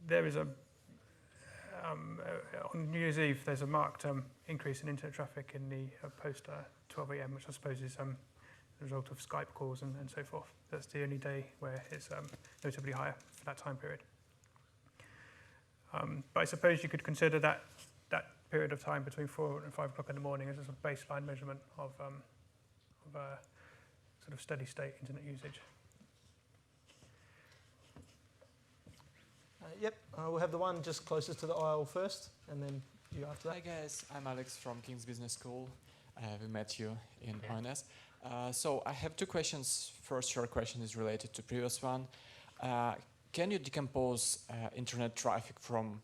there is on New Year's Eve, there's a marked increase in internet traffic in the post 12 a.m., which I suppose is the result of Skype calls and so forth. That's the only day where it's notably higher for that time period. But I suppose you could consider that period of time between 4 and 5 o'clock in the morning as a sort of baseline measurement of sort of steady state internet usage. Yep, we'll have the one just closest to the aisle first, and then you after that. Hi guys, I'm Alex from King's Business School. We met you in ONS. So I have two questions. First, short question is related to previous one. Can you decompose internet traffic from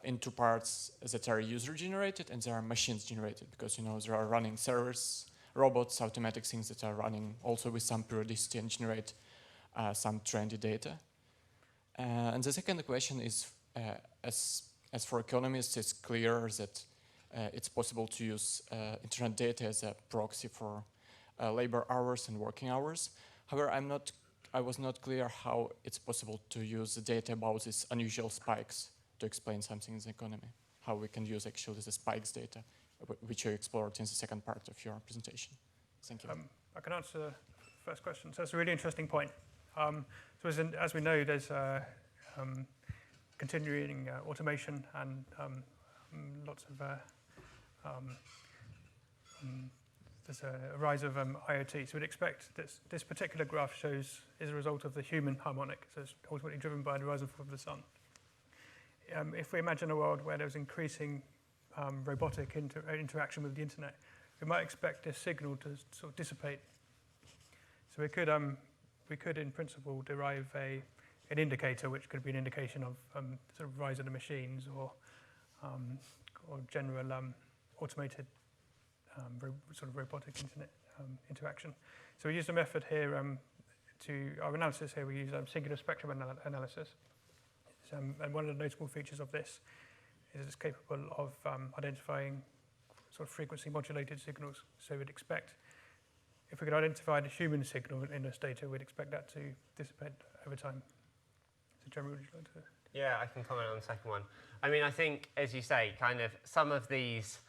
into parts that are user generated and there are machines generated? Because there are running servers, robots, automatic things that are running also with some periodicity and generate some trendy data. And the second question is, as for economists, it's clear that it's possible to use internet data as a proxy for labor hours and working hours. However, I was not clear how it's possible to use the data about these unusual spikes to explain something in the economy. How we can use actually the spikes data, which you explored in the second part of your presentation. Thank you. I can answer the first question. So that's a really interesting point. So as we know, there's continuing automation and lots of there's a rise of IoT. So we'd expect this particular graph is a result of the human harmonic. So it's ultimately driven by the rise and fall of the sun. If we imagine a world where there's increasing robotic interaction with the internet, we might expect this signal to sort of dissipate. So we could in principle derive an indicator, which could be an indication of sort of rise of the machines or general automated sort of robotic internet interaction. So we used a method here our analysis here. We use singular spectrum analysis. And one of the notable features of this is it's capable of identifying sort of frequency modulated signals. So we'd expect, if we could identify the human signal in this data, we'd expect that to dissipate over time. So Jeremy, would you like to? Yeah, I can comment on the second one. I mean, I think, as you say, kind of some of these,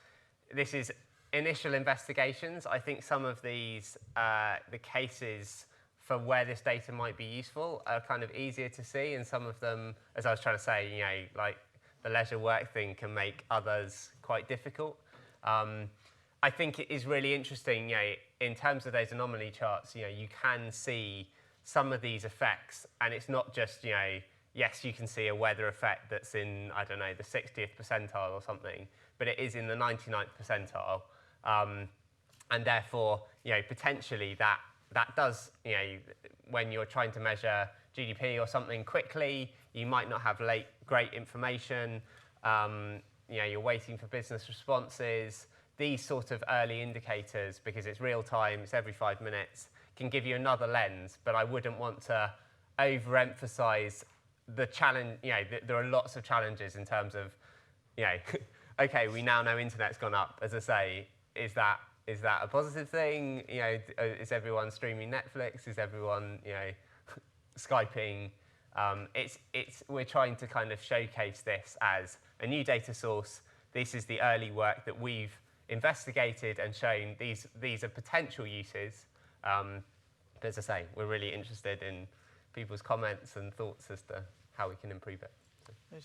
this is initial investigations. I think some of these, the cases for where this data might be useful are kind of easier to see, and some of them, as I was trying to say, like the leisure work thing can make others quite difficult. I think it is really interesting, in terms of those anomaly charts, you can see some of these effects, and it's not just, yes, you can see a weather effect that's in, I don't know, the 60th percentile or something, but it is in the 99th percentile. And therefore, potentially that does, when you're trying to measure GDP or something quickly, you might not have great information. You're waiting for business responses. These sort of early indicators, because it's real time, it's every 5 minutes, can give you another lens, but I wouldn't want to overemphasize the challenge. There are lots of challenges in terms of, okay, we now know internet's gone up. As I say, is that a positive thing? Is everyone streaming Netflix? Is everyone, Skyping? We're trying to kind of showcase this as a new data source. This is the early work that we've investigated and shown these are potential uses. But as I say, we're really interested in people's comments and thoughts as to how we can improve it.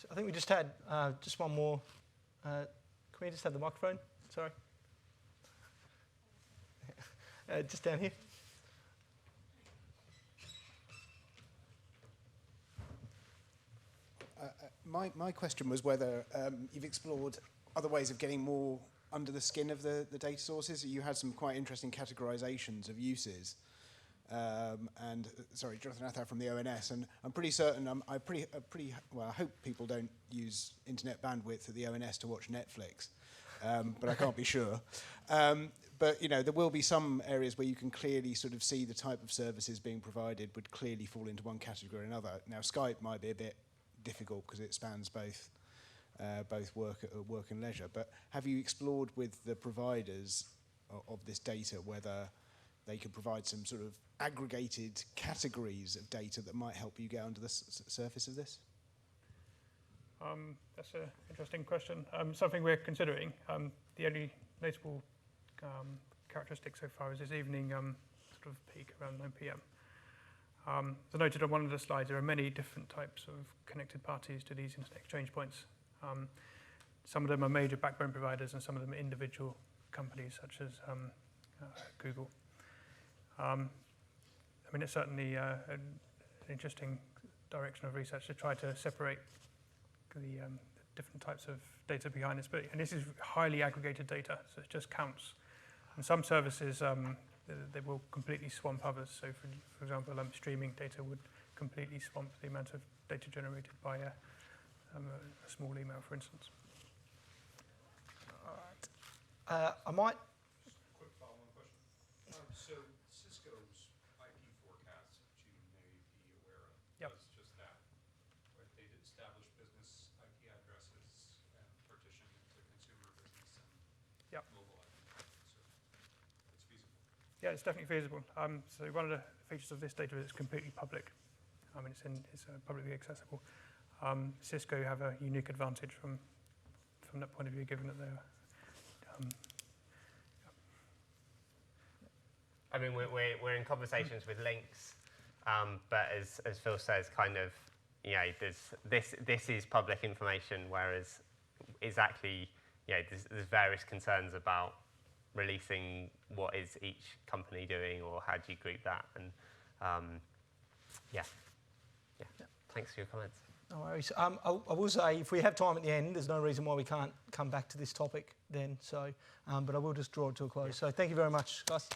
I think we just had just one more. Can we just have the microphone? Sorry. Just down here. My question was whether you've explored other ways of getting more under the skin of the data sources. You had some quite interesting categorizations of uses. Sorry, Jonathan Athar from the ONS, and I'm pretty certain, I hope people don't use internet bandwidth at the ONS to watch Netflix, but I can't be sure. But there will be some areas where you can clearly sort of see the type of services being provided would clearly fall into one category or another. Now, Skype might be a bit difficult because it spans both work and leisure. But have you explored with the providers of this data whether they can provide some sort of aggregated categories of data that might help you get under the surface of this? That's an interesting question. Something we're considering. The only notable characteristic so far is this evening sort of peak around 9 p.m. As noted on one of the slides, there are many different types of connected parties to these internet exchange points. Some of them are major backbone providers, and some of them are individual companies such as Google. It's certainly an interesting direction of research to try to separate different types of data behind this, and this is highly aggregated data, so it just counts. And some services, they will completely swamp others. So for example, streaming data would completely swamp the amount of data generated by a small email, for instance. All right. I might. Quick follow-on question. So Cisco's IP forecast, which you may be aware of, was just that. Right? They'd establish business IP addresses and partition into consumer business and mobile IP. So it's feasible. Yeah, it's definitely feasible. So one of the features of this data is it's completely public. It's publicly accessible. Cisco have a unique advantage from that point of view, given that they're. I mean, we're in conversations with links, but as Phil says, kind of, this is public information, whereas exactly, there's various concerns about releasing what is each company doing or how do you group that, and thanks for your comments. No worries. I will say, if we have time at the end, there's no reason why we can't come back to this topic then. So, but I will just draw it to a close. So thank you very much, guys.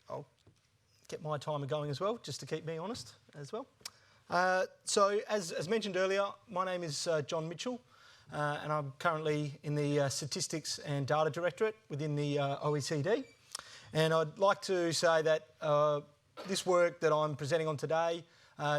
I'll get my timer going as well, just to keep me honest as well. So as mentioned earlier, my name is John Mitchell, and I'm currently in the Statistics and Data Directorate within the OECD. And I'd like to say that this work that I'm presenting on today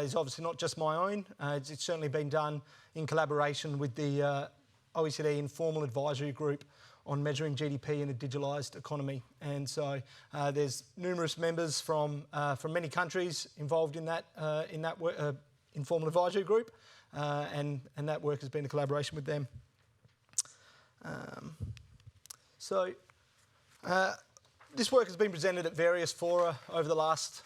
is obviously not just my own. It's certainly been done in collaboration with the OECD Informal Advisory Group on measuring GDP in a digitalised economy. And so there's numerous members from many countries involved in that informal advisory group, and that work has been a collaboration with them. This work has been presented at various fora over the last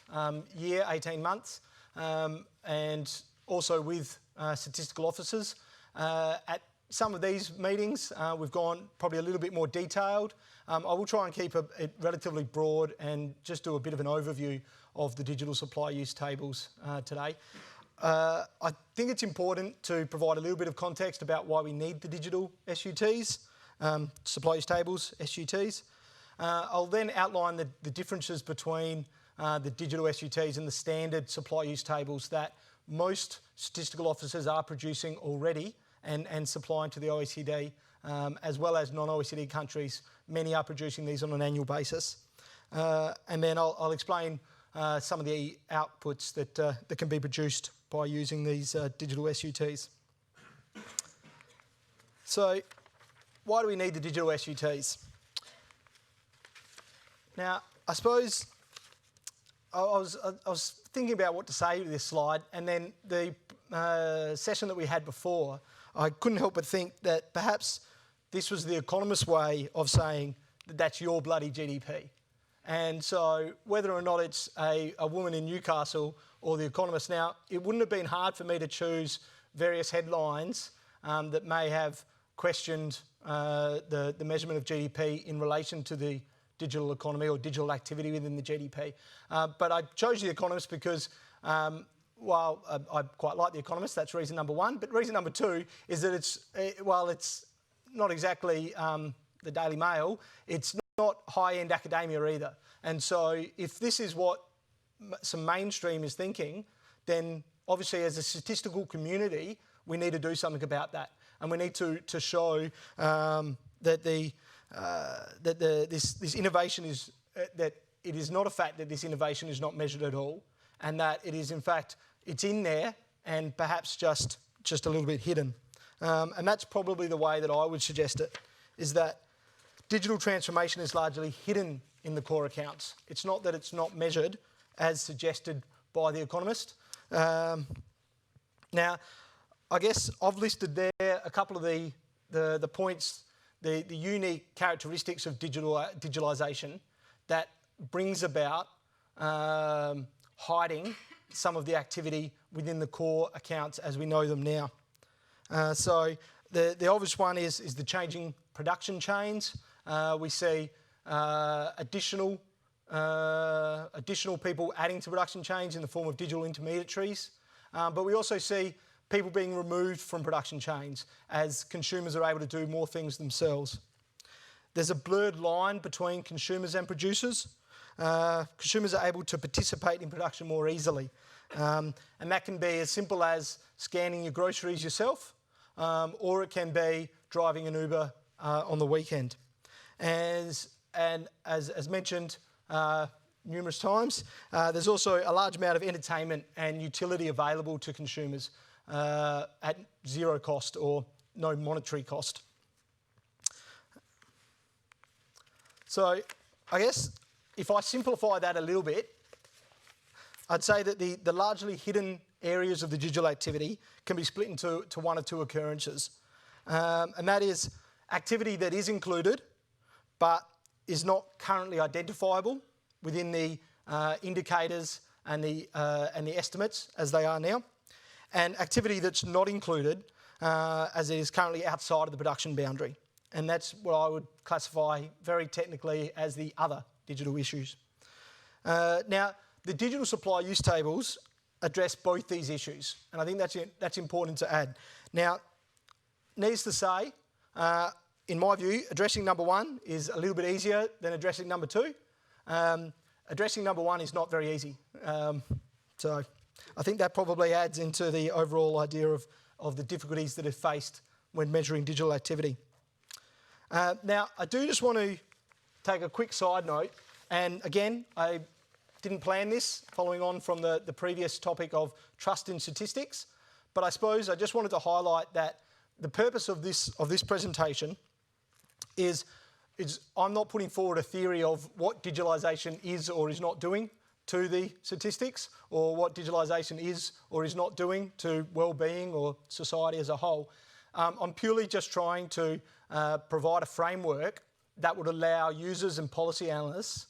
year, 18 months, and also with statistical officers. At some of these meetings, we've gone probably a little bit more detailed. I will try and keep it relatively broad and just do a bit of an overview of the digital supply use tables today. I think it's important to provide a little bit of context about why we need the digital SUTs, supply use tables, SUTs. I'll then outline the differences between the digital SUTs and the standard supply use tables that most statistical officers are producing already and supplying to the OECD, as well as non-OECD countries. Many are producing these on an annual basis. And then I'll explain some of the outputs that can be produced by using these digital SUTs. So, why do we need the digital SUTs? Now, I suppose I was thinking about what to say to this slide, and then the session that we had before, I couldn't help but think that perhaps this was the economist's way of saying that that's your bloody GDP. And so whether or not it's a woman in Newcastle or the Economist, now, it wouldn't have been hard for me to choose various headlines that may have questioned the measurement of GDP in relation to the digital economy or digital activity within the GDP. But I chose the Economist because while I quite like The Economist, that's reason number one. But reason number two is that it's not exactly the Daily Mail, it's not high-end academia either. And so if this is what some mainstream is thinking, then obviously as a statistical community, we need to do something about that. And we need to show that this innovation is, that it is not a fact that this innovation is not measured at all, and that it is in fact, it's in there and perhaps just a little bit hidden. And that's probably the way that I would suggest it, is that digital transformation is largely hidden in the core accounts. It's not that it's not measured as suggested by The Economist. Now, I guess I've listed there a couple of the points, the unique characteristics of digitalisation that brings about hiding some of the activity within the core accounts as we know them now. So the obvious one is the changing production chains. We see additional people adding to production chains in the form of digital intermediaries. But we also see people being removed from production chains as consumers are able to do more things themselves. There's a blurred line between consumers and producers. Consumers are able to participate in production more easily. And that can be as simple as scanning your groceries yourself, or it can be driving an Uber on the weekend. And as mentioned numerous times, there's also a large amount of entertainment and utility available to consumers at zero cost or no monetary cost. So I guess if I simplify that a little bit, I'd say that the largely hidden areas of the digital activity can be split into one or two occurrences. And that is activity that is included but is not currently identifiable within the indicators and the estimates as they are now, and activity that's not included as it is currently outside of the production boundary. And that's what I would classify very technically as the other digital issues. Now, the digital supply use tables address both these issues, and I think that's important to add. Now, needs to say, in my view, addressing number one is a little bit easier than addressing number two. Addressing number one is not very easy. So I think that probably adds into the overall idea of the difficulties that are faced when measuring digital activity. Now, I do just want to take a quick side note, and again, I didn't plan this following on from the previous topic of trust in statistics, but I suppose I just wanted to highlight that the purpose of this presentation is I'm not putting forward a theory of what digitalisation is or is not doing to the statistics, or what digitalisation is or is not doing to well-being or society as a whole. I'm purely just trying to provide a framework that would allow users and policy analysts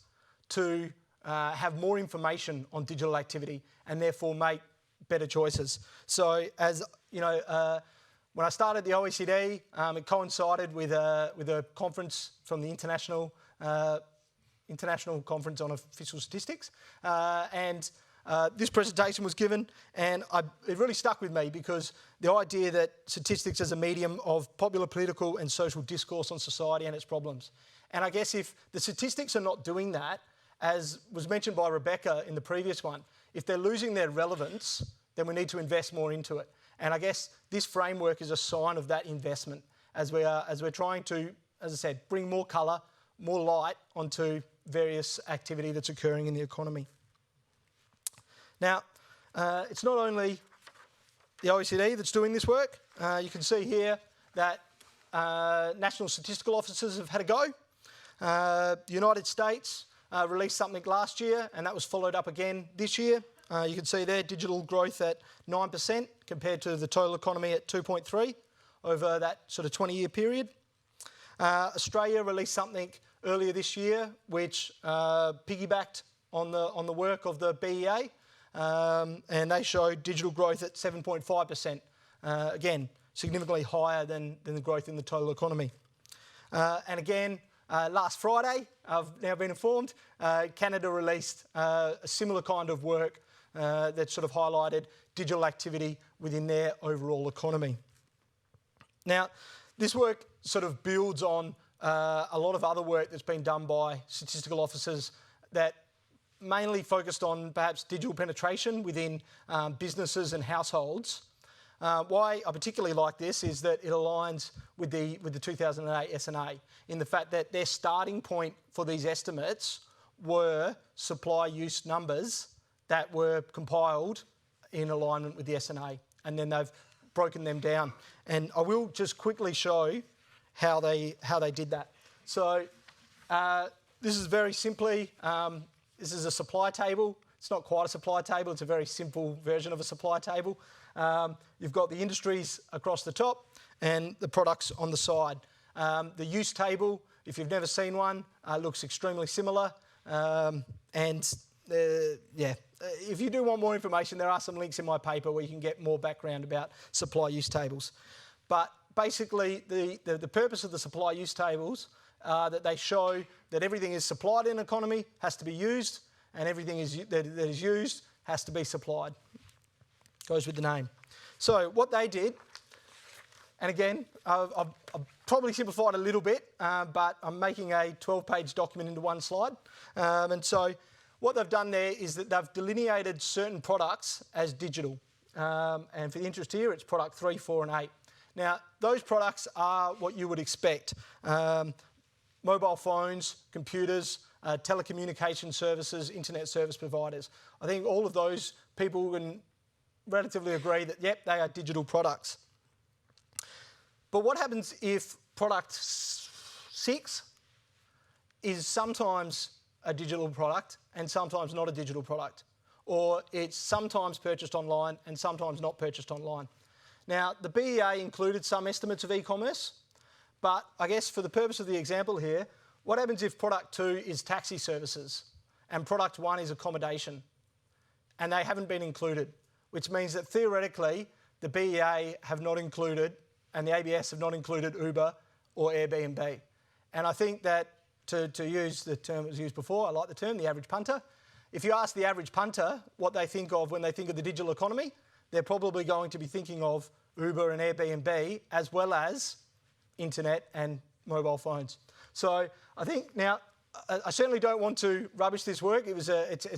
to have more information on digital activity and therefore make better choices. So as you know, when I started the OECD, it coincided with a conference from the International Conference on Official Statistics, and this presentation was given, and it really stuck with me because the idea that statistics as a medium of popular political and social discourse on society and its problems. And I guess if the statistics are not doing that, as was mentioned by Rebecca in the previous one, if they're losing their relevance, then we need to invest more into it. And I guess this framework is a sign of that investment as we're trying to, as I said, bring more colour, more light onto various activity that's occurring in the economy. Now, it's not only the OECD that's doing this work. You can see here that national statistical officers have had a go. The United States released something last year, and that was followed up again this year. You can see there digital growth at 9% compared to the total economy at 2.3% over that sort of 20-year period. Australia released something earlier this year which piggybacked on the work of the BEA, and they showed digital growth at 7.5%. Again, significantly higher than the growth in the total economy. And again, last Friday, I've now been informed, Canada released a similar kind of work that sort of highlighted digital activity within their overall economy. Now, this work sort of builds on a lot of other work that's been done by statistical officers that mainly focused on perhaps digital penetration within businesses and households. Why I particularly like this is that it aligns with the 2008 SNA in the fact that their starting point for these estimates were supply use numbers that were compiled in alignment with the SNA, and then they've broken them down. And I will just quickly show how they did that. So this is very simply, this is a supply table. It's not quite a supply table, it's a very simple version of a supply table. You've got the industries across the top and the products on the side. The use table, if you've never seen one, looks extremely similar. if you do want more information, there are some links in my paper where you can get more background about supply use tables. But basically, the purpose of the supply use tables are that they show that everything is supplied in an economy has to be used, and everything that is used has to be supplied. Goes with the name. So what they did, and again, I've probably simplified a little bit, but I'm making a 12-page document into one slide. And so what they've done there is that they've delineated certain products as digital. And for the interest here, it's product 3, 4 and 8. Now, those products are what you would expect. Mobile phones, computers, telecommunication services, internet service providers. I think all of those people can relatively agree that, yep, they are digital products. But what happens if product 6 is sometimes a digital product and sometimes not a digital product? Or it's sometimes purchased online and sometimes not purchased online? Now, the BEA included some estimates of e-commerce, but I guess for the purpose of the example here, what happens if product 2 is taxi services and product 1 is accommodation and they haven't been included, which means that theoretically the BEA have not included and the ABS have not included Uber or Airbnb. And I think that to use the term that was used before, I like the term, the average punter. If you ask the average punter what they think of when they think of the digital economy, they're probably going to be thinking of Uber and Airbnb as well as internet and mobile phones. So I think now, I certainly don't want to rubbish this work. It's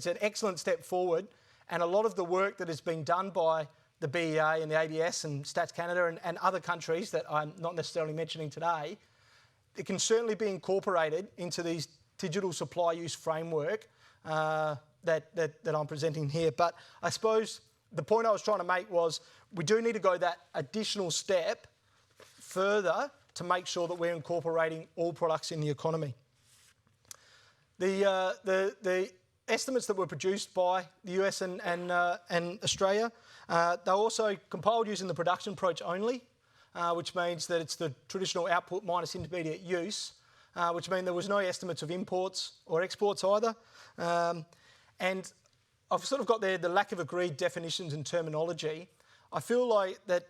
an excellent step forward, and a lot of the work that has been done by the BEA and the ABS and Stats Canada and other countries that I'm not necessarily mentioning today, it can certainly be incorporated into these digital supply use framework that I'm presenting here. But I suppose the point I was trying to make was we do need to go that additional step further to make sure that we're incorporating all products in the economy. The estimates that were produced by the US and Australia, they're also compiled using the production approach only, which means that it's the traditional output minus intermediate use, which means there was no estimates of imports or exports either. And I've sort of got there the lack of agreed definitions and terminology. I feel like that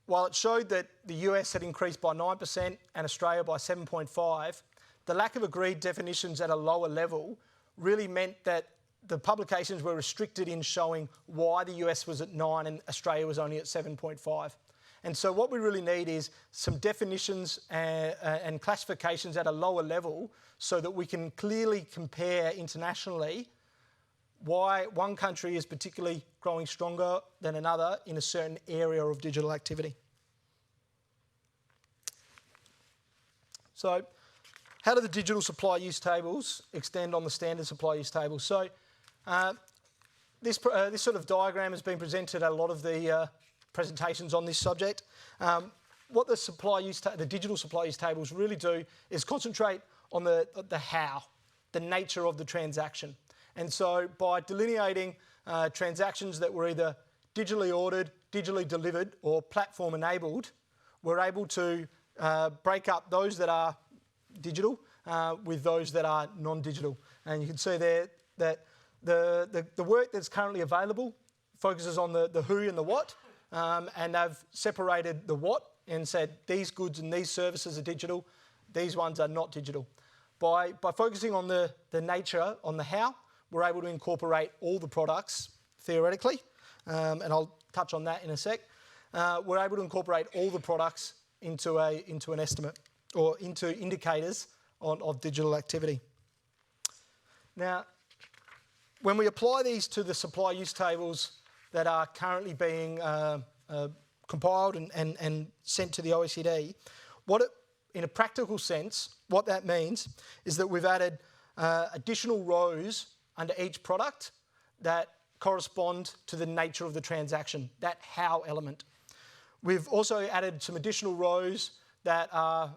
while it showed that the US had increased by 9% and Australia by 7.5%, the lack of agreed definitions at a lower level really meant that the publications were restricted in showing why the US was at 9 and Australia was only at 7.5. And so what we really need is some definitions and classifications at a lower level so that we can clearly compare internationally why one country is particularly growing stronger than another in a certain area of digital activity. So how do the digital supply use tables extend on the standard supply use tables? So this sort of diagram has been presented at a lot of the presentations on this subject. What the digital supply use tables really do is concentrate on the how, the nature of the transaction. And so by delineating transactions that were either digitally ordered, digitally delivered, or platform enabled, we're able to break up those that are digital with those that are non-digital. And you can see there that the work that's currently available focuses on the who and the what, and they've separated the what and said these goods and these services are digital, these ones are not digital. By focusing on the nature, on the how, we're able to incorporate all the products, theoretically, and I'll touch on that in a sec. We're able to incorporate all the products into an estimate or into indicators of digital activity. Now, when we apply these to the supply use tables that are currently being compiled and sent to the OECD, in a practical sense, what that means is that we've added additional rows under each product that correspond to the nature of the transaction, that how element. We've also added some additional rows that are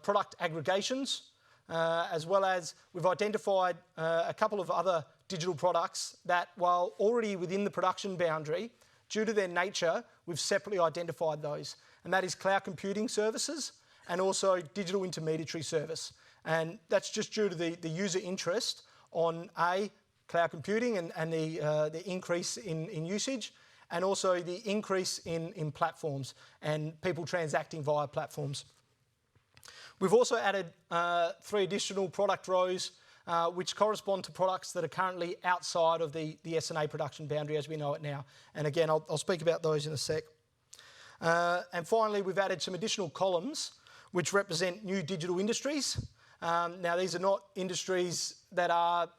product aggregations, as well as we've identified a couple of other digital products that, while already within the production boundary, due to their nature, we've separately identified those. And that is cloud computing services and also digital intermediary service. And that's just due to the user interest on cloud computing and the increase in usage, and also the increase in platforms and people transacting via platforms. We've also added 3 additional product rows which correspond to products that are currently outside of the S&A production boundary as we know it now. And again, I'll speak about those in a sec. And finally, we've added some additional columns which represent new digital industries. Now, these are not industries that are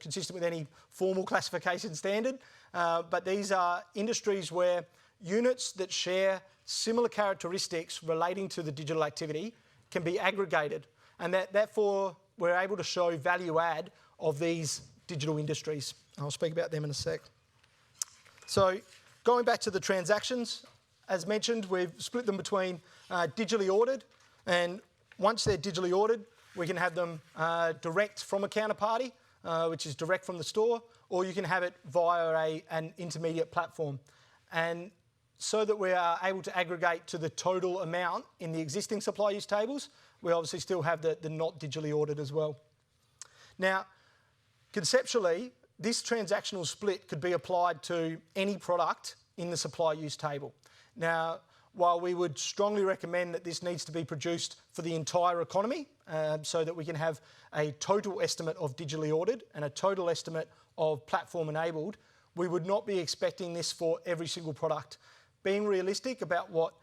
consistent with any formal classification standard, but these are industries where units that share similar characteristics relating to the digital activity can be aggregated, and therefore we're able to show value add of these digital industries. I'll speak about them in a sec. So going back to the transactions, as mentioned, we've split them between digitally ordered, and once they're digitally ordered, we can have them direct from a counterparty, which is direct from the store, or you can have it via an intermediate platform. And so that we are able to aggregate to the total amount in the existing supply use tables, we obviously still have the not digitally ordered as well. Now, conceptually, this transactional split could be applied to any product in the supply use table. Now, while we would strongly recommend that this needs to be produced for the entire economy, so that we can have a total estimate of digitally ordered and a total estimate of platform enabled, we would not be expecting this for every single product. Being realistic about what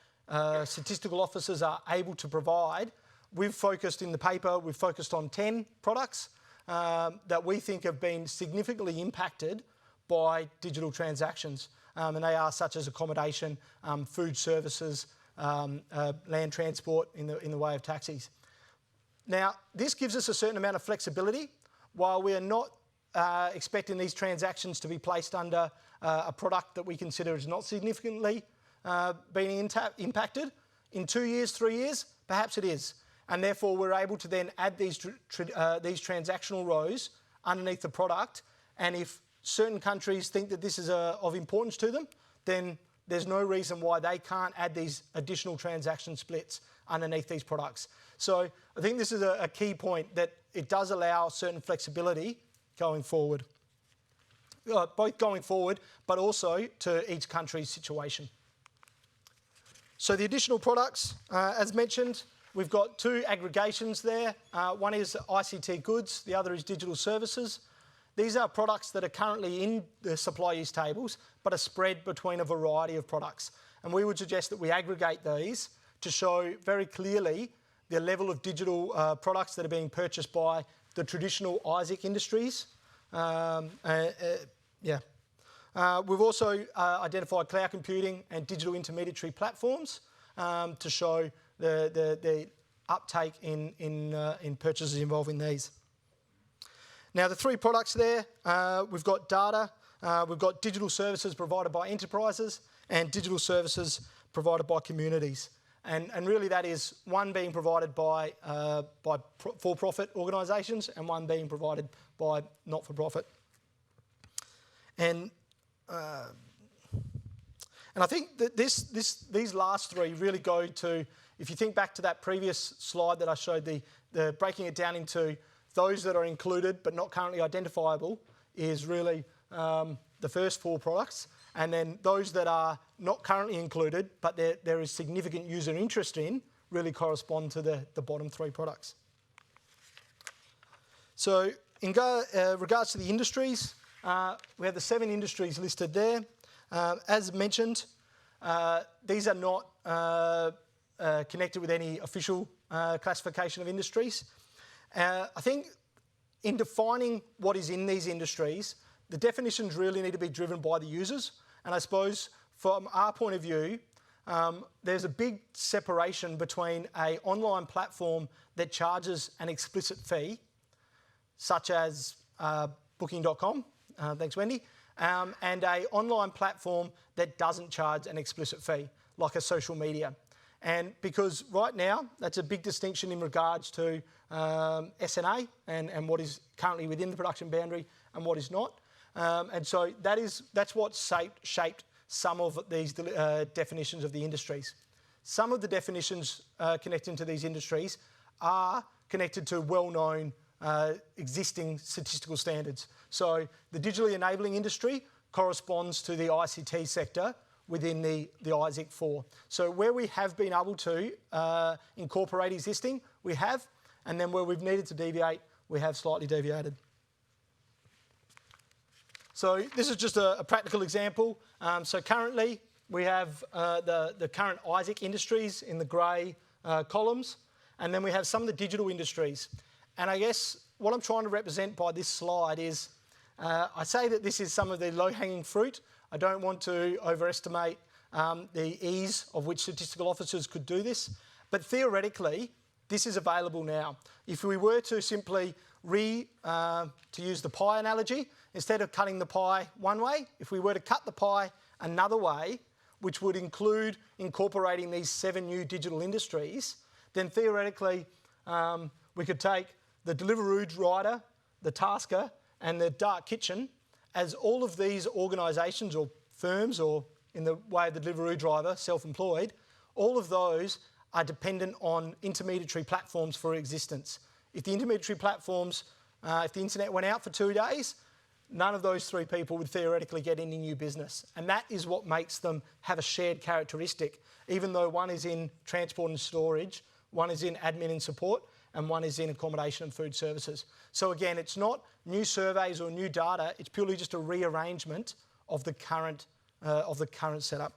statistical officers are able to provide, we've focused in the paper, we've focused on 10 products that we think have been significantly impacted by digital transactions. And they are such as accommodation, food services, land transport in the way of taxis. Now, this gives us a certain amount of flexibility. While we are not expecting these transactions to be placed under a product that we consider is not significantly being impacted, in 2 years, 3 years, perhaps it is. And therefore, we're able to then add these transactional rows underneath the product. And if certain countries think that this is of importance to them, then there's no reason why they can't add these additional transaction splits underneath these products. So I think this is a key point, that it does allow certain flexibility going forward, both going forward, but also to each country's situation. So the additional products, as mentioned, we've got 2 aggregations there. One is ICT goods, the other is digital services. These are products that are currently in the supply use tables, but are spread between a variety of products. And we would suggest that we aggregate these to show very clearly the level of digital products that are being purchased by the traditional ISIC industries. We've also identified cloud computing and digital intermediary platforms to show the uptake in purchases involving these. Now, the 3 products there, we've got data, we've got digital services provided by enterprises, and digital services provided by communities. And really that is one being provided by for-profit organisations and one being provided by not-for-profit. And I think that these last 3 really go to, if you think back to that previous slide that I showed, the breaking it down into those that are included but not currently identifiable, is really the first 4 products. And then those that are not currently included but there is significant user interest in, really correspond to the bottom 3 products. So in regards to the industries, we have the 7 industries listed there. As mentioned, these are not connected with any official classification of industries. I think in defining what is in these industries, the definitions really need to be driven by the users. And I suppose from our point of view, there's a big separation between an online platform that charges an explicit fee, such as Booking.com, thanks Wendy, and an online platform that doesn't charge an explicit fee, like a social media. And because right now, that's a big distinction in regards to S&A and what is currently within the production boundary and what is not. And so that's what shaped some of these definitions of the industries. Some of the definitions connecting to these industries are connected to well-known existing statistical standards. So the digitally enabling industry corresponds to the ICT sector within the ISIC 4. So where we have been able to incorporate existing, we have, and then where we've needed to deviate, we have slightly deviated. So this is just a practical example. So currently we have the current ISIC industries in the grey columns, and then we have some of the digital industries. And I guess what I'm trying to represent by this slide is, I say that this is some of the low-hanging fruit. I don't want to overestimate the ease of which statistical officers could do this, but theoretically, this is available now. If we were to simply to use the pie analogy, instead of cutting the pie one way, if we were to cut the pie another way, which would include incorporating these 7 new digital industries, then theoretically we could take the Deliveroo rider, the tasker, and the dark kitchen as all of these organisations or firms, or in the way of the Deliveroo driver, self-employed, all of those are dependent on intermediary platforms for existence. If the intermediary platforms, if the internet went out for 2 days, none of those 3 people would theoretically get any new business. And that is what makes them have a shared characteristic, even though one is in transport and storage, one is in admin and support, and one is in accommodation and food services. So again, it's not new surveys or new data, it's purely just a rearrangement of the current setup.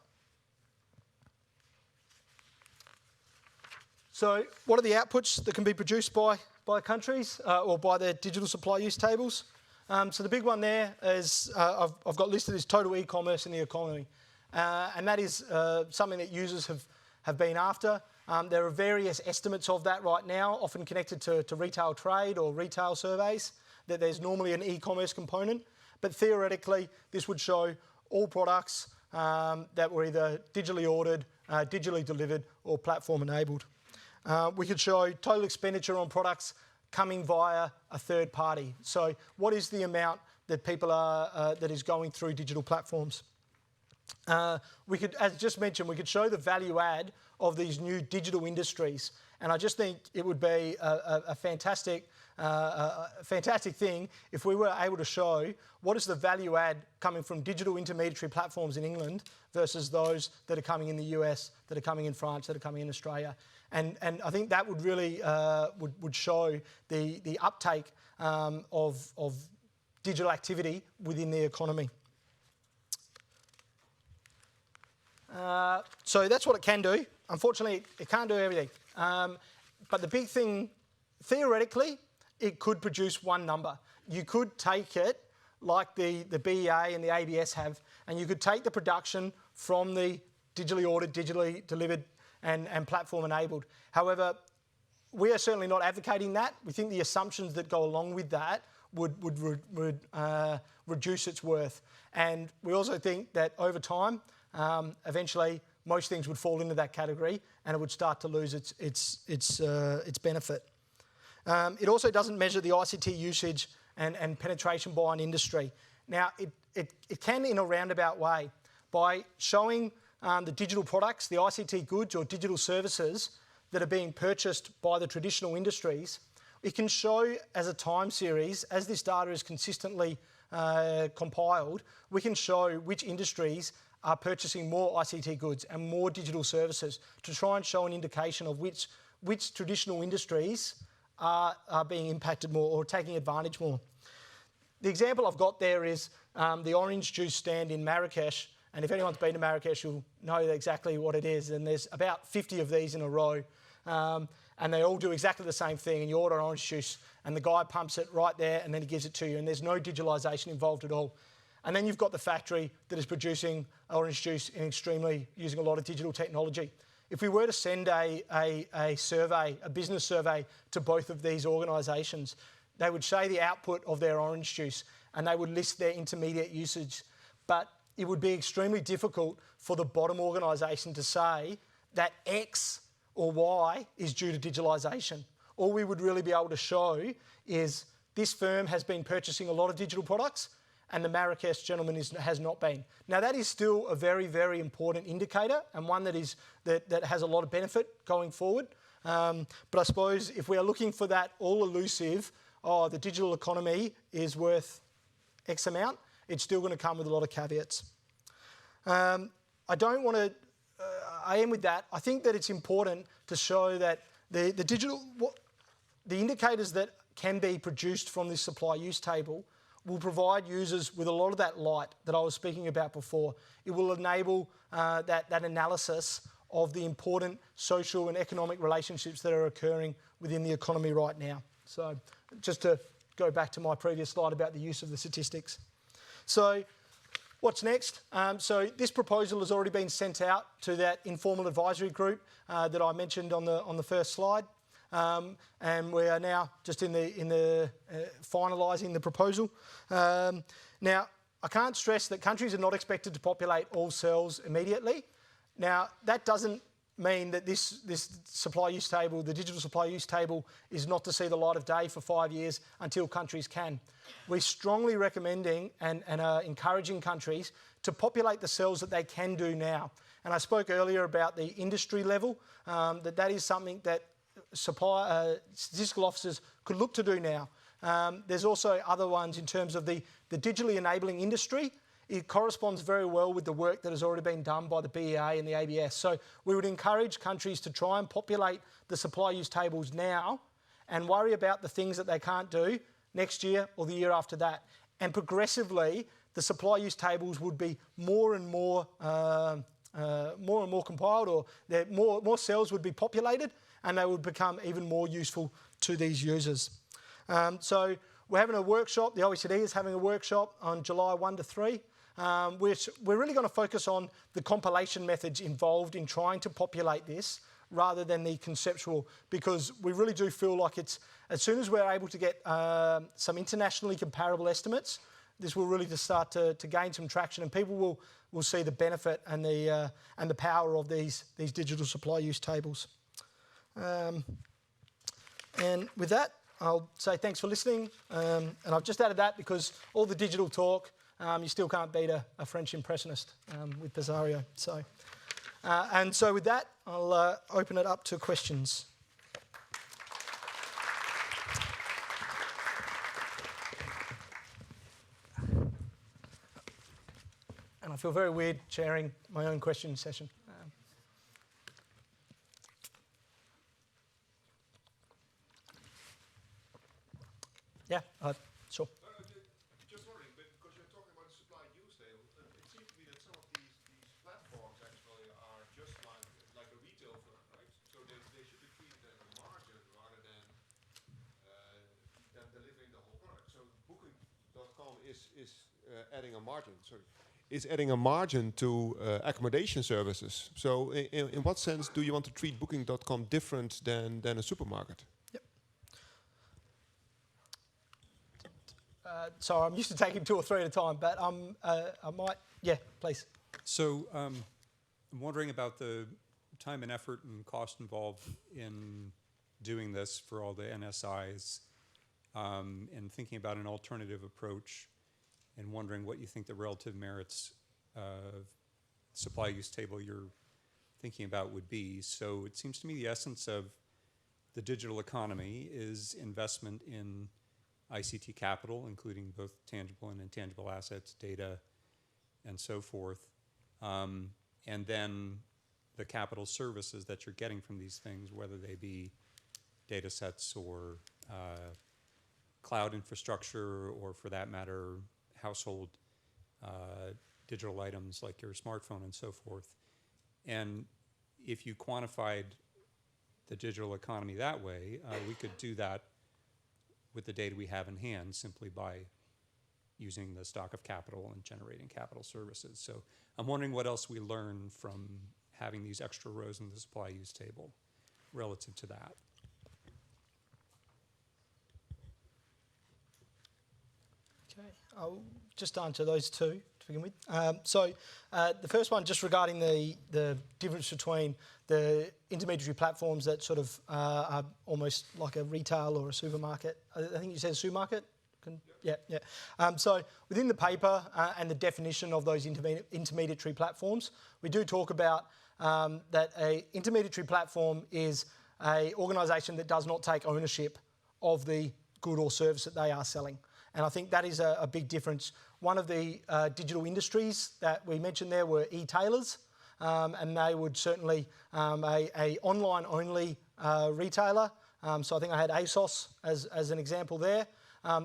So what are the outputs that can be produced by countries or by their digital supply use tables? So the big one there is, I've got listed as total e-commerce in the economy. And that is something that users have been after. There are various estimates of that right now, often connected to retail trade or retail surveys, that there's normally an e-commerce component. But theoretically, this would show all products that were either digitally ordered, digitally delivered, or platform enabled. We could show total expenditure on products coming via a third party. So what is the amount that people are, that is going through digital platforms? We could, as just mentioned, we could show the value add of these new digital industries. And I just think it would be a fantastic thing if we were able to show what is the value add coming from digital intermediary platforms in England versus those that are coming in the US, that are coming in France, that are coming in Australia. And I think that would really would show the uptake of digital activity within the economy. So that's what it can do. Unfortunately, it can't do everything. But the big thing, theoretically, it could produce one number. You could take it like the BEA and the ABS have, and you could take the production from the digitally ordered, digitally delivered, and platform enabled. However, we are certainly not advocating that. We think the assumptions that go along with that would reduce its worth. And we also think that over time, eventually, most things would fall into that category, and it would start to lose its benefit. It also doesn't measure the ICT usage and penetration by an industry. Now, it can in a roundabout way by showing the digital products, the ICT goods or digital services that are being purchased by the traditional industries. It can show as a time series, as this data is consistently compiled, we can show which industries are purchasing more ICT goods and more digital services to try and show an indication of which traditional industries are being impacted more or taking advantage more. The example I've got there is the orange juice stand in Marrakesh, and if anyone's been to Marrakesh, you'll know exactly what it is, and there's about 50 of these in a row, and they all do exactly the same thing, and you order orange juice, and the guy pumps it right there, and then he gives it to you, and there's no digitalisation involved at all. And then you've got the factory that is producing orange juice using a lot of digital technology. If we were to send a survey, a business survey to both of these organisations, they would say the output of their orange juice and they would list their intermediate usage. But it would be extremely difficult for the bottom organisation to say that X or Y is due to digitalisation. All we would really be able to show is this firm has been purchasing a lot of digital products and the Marrakesh gentleman has not been. Now that is still a very, very important indicator and one that has a lot of benefit going forward. But I suppose if we are looking for that all-elusive oh, the digital economy is worth X amount, it's still going to come with a lot of caveats. I don't want to, I am with that. I think that it's important to show that the indicators that can be produced from this supply use table will provide users with a lot of that light that I was speaking about before. It will enable that analysis of the important social and economic relationships that are occurring within the economy right now. So just to go back to my previous slide about the use of the statistics. So what's next? So this proposal has already been sent out to that informal advisory group that I mentioned on the first slide. And we are now just in the finalising the proposal. Now, I can't stress that countries are not expected to populate all cells immediately. Now, that doesn't mean that this supply use table, the digital supply use table, is not to see the light of day for 5 years until countries can. We're strongly recommending and are encouraging countries to populate the cells that they can do now. And I spoke earlier about the industry level, that is something that statistical officers could look to do now. There's also other ones in terms of the digitally enabling industry. It corresponds very well with the work that has already been done by the BEA and the ABS. So we would encourage countries to try and populate the supply use tables now and worry about the things that they can't do next year or the year after that. And progressively, the supply use tables would be more and more compiled, or more cells would be populated, and they would become even more useful to these users. So we're having a workshop, the OECD is having a workshop on July 1 to 3. Which we're really going to focus on the compilation methods involved in trying to populate this rather than the conceptual, because we really do feel like it's, as soon as we're able to get some internationally comparable estimates, this will really just start to gain some traction, and people will see the benefit and the power of these digital supply use tables. And with that, I'll say thanks for listening, and I've just added that because all the digital talk, you still can't beat a French impressionist with Pizarro. So, and so with that, I'll open it up to questions. And I feel very weird chairing my own question session. Yeah, sure. Just wondering, because you're talking about the supply use table, it seems to me that some of these platforms actually are just like a retail firm, right? So they should be treated as a margin rather than delivering the whole product. So Booking.com is adding a margin. Sorry. Is adding a margin to accommodation services. So in what sense do you want to treat Booking.com different than a supermarket? So I'm used to taking 2 or 3 at a time, but I might, yeah, please. So I'm wondering about the time and effort and cost involved in doing this for all the NSIs, and thinking about an alternative approach, and wondering what you think the relative merits of supply use table you're thinking about would be. So it seems to me the essence of the digital economy is investment in ICT capital, including both tangible and intangible assets, data, and so forth. And then the capital services that you're getting from these things, whether they be data sets or cloud infrastructure, or for that matter, household digital items like your smartphone and so forth. And if you quantified the digital economy that way, we could do that with the data we have in hand simply by using the stock of capital and generating capital services. So I'm wondering what else we learn from having these extra rows in the supply use table relative to that. Okay, I'll just answer those 2 to begin with. So the first one, just regarding the difference between the intermediary platforms that sort of are almost like a retail or a supermarket. I think you said supermarket? Yeah. So within the paper and the definition of those intermediary platforms, we do talk about that a intermediary platform is an organisation that does not take ownership of the good or service that they are selling. And I think that is a big difference. One of the digital industries that we mentioned there were e-tailers, and they would certainly a online-only retailer. So I think I had ASOS as an example there.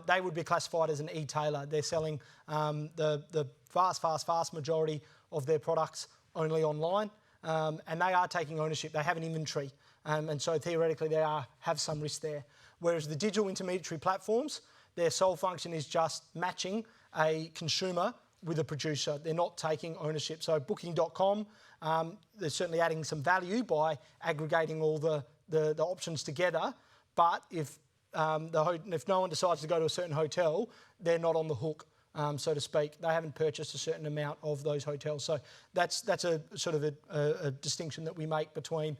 They would be classified as an e-tailer. They're selling the vast majority of their products only online, and they are taking ownership. They have an inventory, and so theoretically they have some risk there. Whereas the digital intermediary platforms, their sole function is just matching a consumer with a producer. They're not taking ownership. So Booking.com, they're certainly adding some value by aggregating all the options together. But if no one decides to go to a certain hotel, they're not on the hook, so to speak. They haven't purchased a certain amount of those hotels. So that's a sort of a distinction that we make between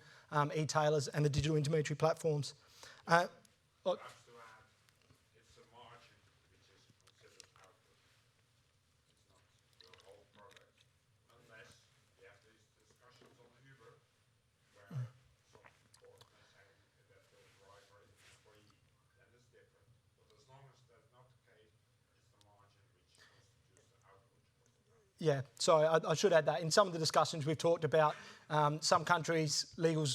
e-tailers and the digital intermediary platforms. Look, yeah, so I should add that. In some of the discussions we've talked about, some countries' legal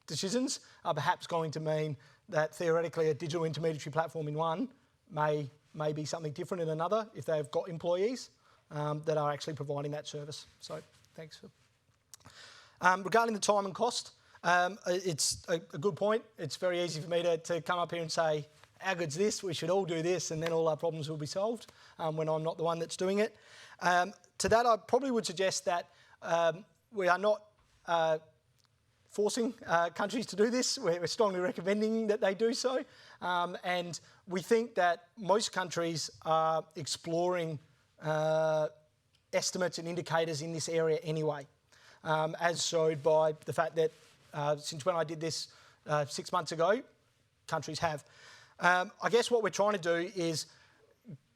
decisions are perhaps going to mean that theoretically a digital intermediary platform in one may be something different in another if they've got employees that are actually providing that service. So thanks, Phil. Regarding the time and cost, it's a good point. It's very easy for me to come up here and say, how good's this? We should all do this, and then all our problems will be solved when I'm not the one that's doing it. To that, I probably would suggest that we are not forcing countries to do this. We're strongly recommending that they do so. And we think that most countries are exploring estimates and indicators in this area anyway, as showed by the fact that since when I did this 6 months ago, countries have. I guess what we're trying to do is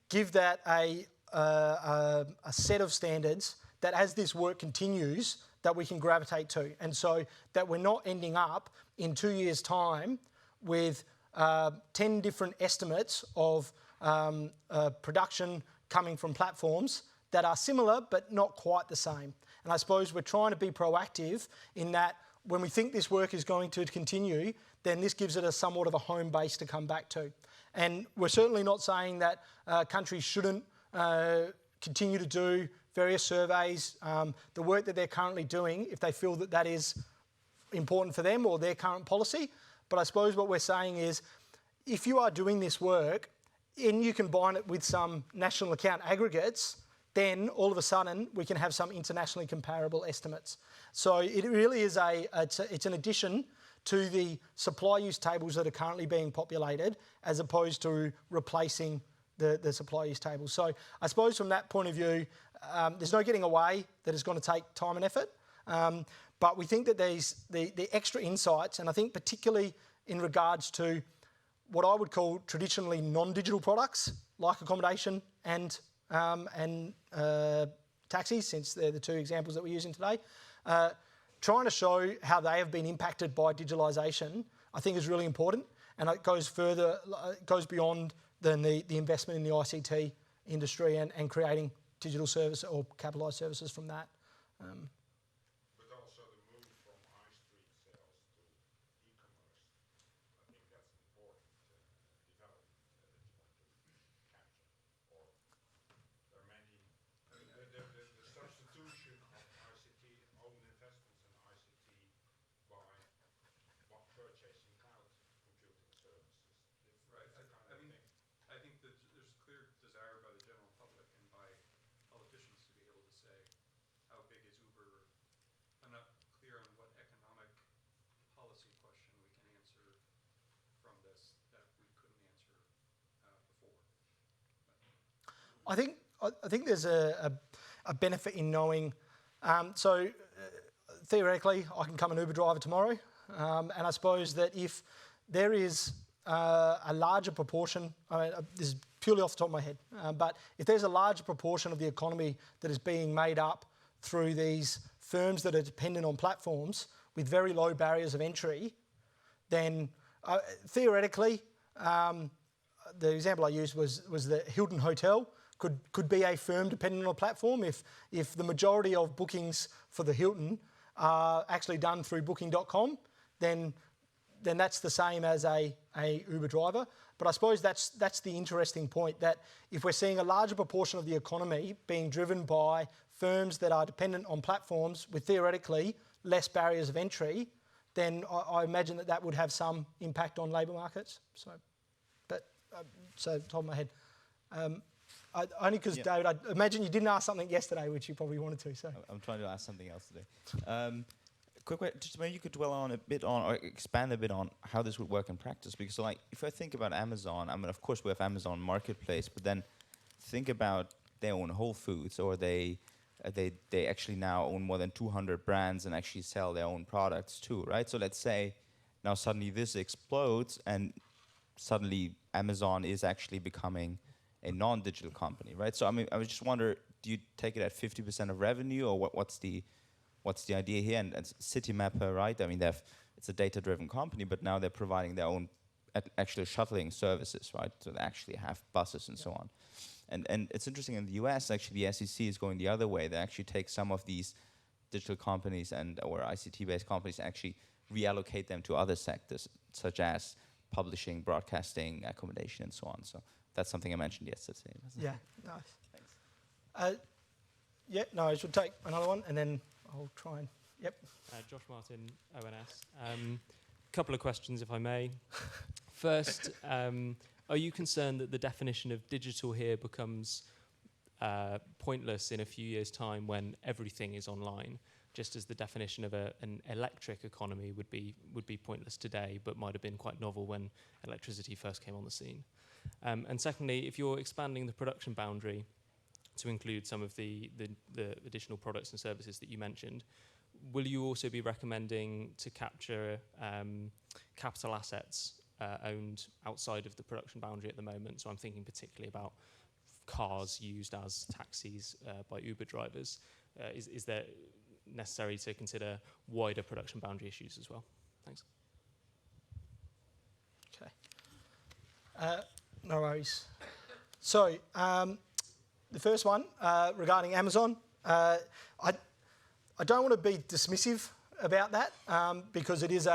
give that a set of standards that as this work continues, that we can gravitate to. And so that we're not ending up in 2 years' time with 10 different estimates of production coming from platforms that are similar but not quite the same. And I suppose we're trying to be proactive in that when we think this work is going to continue, then this gives it a somewhat of a home base to come back to. And we're certainly not saying that countries shouldn't continue to do various surveys, the work that they're currently doing, if they feel that that is important for them or their current policy. But I suppose what we're saying is, if you are doing this work and you combine it with some national account aggregates, then all of a sudden we can have some internationally comparable estimates. So it really is it's an addition to the supply use tables that are currently being populated as opposed to replacing the supply use tables. So I suppose from that point of view, there's no getting away that it's going to take time and effort. But we think that there's the extra insights, and I think particularly in regards to what I would call traditionally non-digital products, like accommodation and taxis, since they're the two examples that we're using today, trying to show how they have been impacted by digitalisation, I think is really important, and it goes further, it goes beyond than the investment in the ICT industry and creating digital service or capitalised services from that. But also the move from high street sales to e-commerce, I think that's important development that you want to capture. Or there are many, the substitution of ICT, own investments in ICT by purchasing cloud computing services. Right. I think that there's clear desire by the general public and by politicians to be able to say, how big is Uber? I'm not clear on what economic policy question we can answer from this that we couldn't answer before. I think there's a benefit in knowing. Theoretically, I can come an Uber driver tomorrow, and I suppose that if there is a larger proportion, this is purely off the top of my head, but if there's a larger proportion of the economy that is being made up through these firms that are dependent on platforms with very low barriers of entry, then theoretically, the example I used was the Hilton Hotel could be a firm dependent on a platform. If the majority of bookings for the Hilton are actually done through Booking.com, then that's the same as a Uber driver. But I suppose that's the interesting point, that if we're seeing a larger proportion of the economy being driven by firms that are dependent on platforms with theoretically less barriers of entry, then I imagine that would have some impact on labour markets. So top of my head. Only because, David, I imagine you didn't ask something yesterday which you probably wanted to. So I'm trying to ask something else today. Quick question, just maybe you could dwell on a bit on, or expand a bit on how this would work in practice. Because, like, if I think about Amazon, I mean, of course we have Amazon Marketplace, but then think about their own Whole Foods, or they actually now own more than 200 brands and actually sell their own products too, right? So let's say now suddenly this explodes and suddenly Amazon is actually becoming a non-digital company, right? So I mean, I was just wonder, do you take it at 50% of revenue, or what's the idea here? And Citymapper, right? I mean, it's a data-driven company, but now they're providing their own actual shuttling services, right? So they actually have buses and so on. And it's interesting, in the US, actually, the SEC is going the other way. They actually take some of these digital companies or ICT-based companies and actually reallocate them to other sectors, such as publishing, broadcasting, accommodation, and so on. So that's something I mentioned yesterday. Yeah, nice. Thanks. I should take another one, and then I'll try and, Josh Martin, ONS. Couple of questions, if I may. First, are you concerned that the definition of digital here becomes pointless in a few years' time when everything is online, just as the definition of an electric economy would be pointless today, but might have been quite novel when electricity first came on the scene? And secondly, if you're expanding the production boundary to include some of the additional products and services that you mentioned, will you also be recommending to capture capital assets owned outside of the production boundary at the moment? So I'm thinking particularly about cars used as taxis by Uber drivers. Is there necessary to consider wider production boundary issues as well? Thanks. Okay. No worries. So the first one regarding Amazon, I don't want to be dismissive about that because it is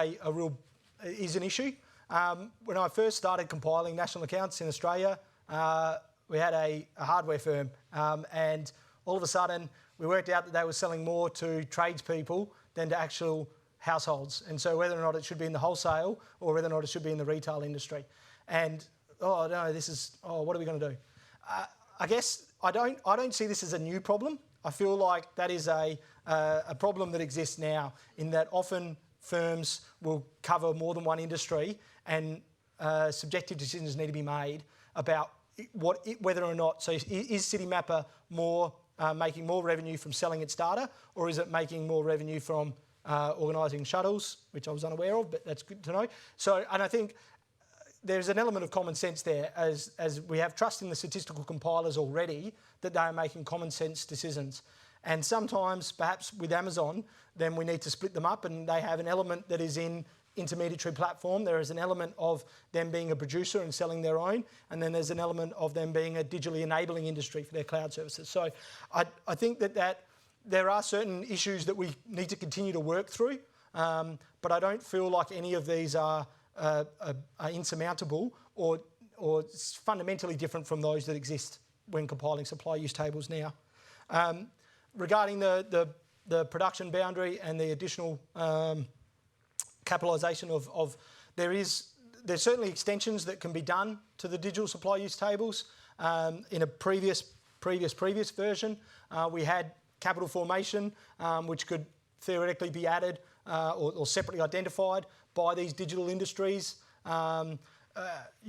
is an issue. When I first started compiling national accounts in Australia, we had a hardware firm, and all of a sudden we worked out that they were selling more to tradespeople than to actual households. And so whether or not it should be in the wholesale or whether or not it should be in the retail industry. And what are we going to do? I guess I don't see this as a new problem. I feel like that is a problem that exists now, in that often firms will cover more than one industry, and subjective decisions need to be made about whether or not. So is Citymapper making more revenue from selling its data, or is it making more revenue from organising shuttles, which I was unaware of, but that's good to know. So, and I think there's an element of common sense there, as we have trust in the statistical compilers already that they are making common sense decisions. And sometimes, perhaps with Amazon, then we need to split them up, and they have an element that is in intermediary platform. There is an element of them being a producer and selling their own, and then there's an element of them being a digitally enabling industry for their cloud services. So I think that there are certain issues that we need to continue to work through, but I don't feel like any of these are insurmountable or fundamentally different from those that exist when compiling supply use tables now. Regarding the production boundary and the additional capitalisation of there's certainly extensions that can be done to the digital supply use tables. In a previous version, we had capital formation, which could theoretically be added or separately identified by these digital industries. You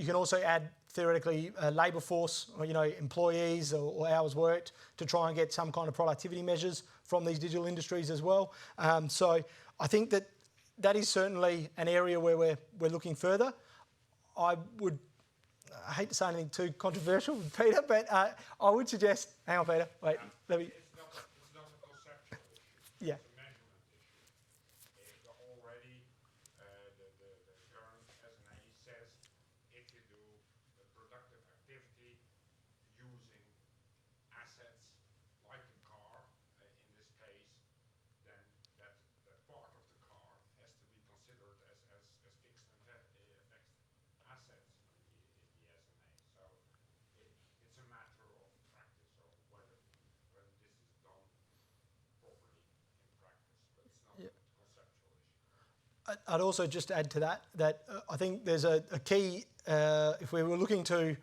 can also add theoretically labour force, or employees or hours worked, to try and get some kind of productivity measures from these digital industries as well. So I think that is certainly an area where we're looking further. I hate to say anything too controversial, Peter, but I would suggest. Hang on, Peter. Wait, let me. It's not a conceptual. Yeah. The current SNA says if you do the production I'd also just add to that I think there's a key, if we were looking to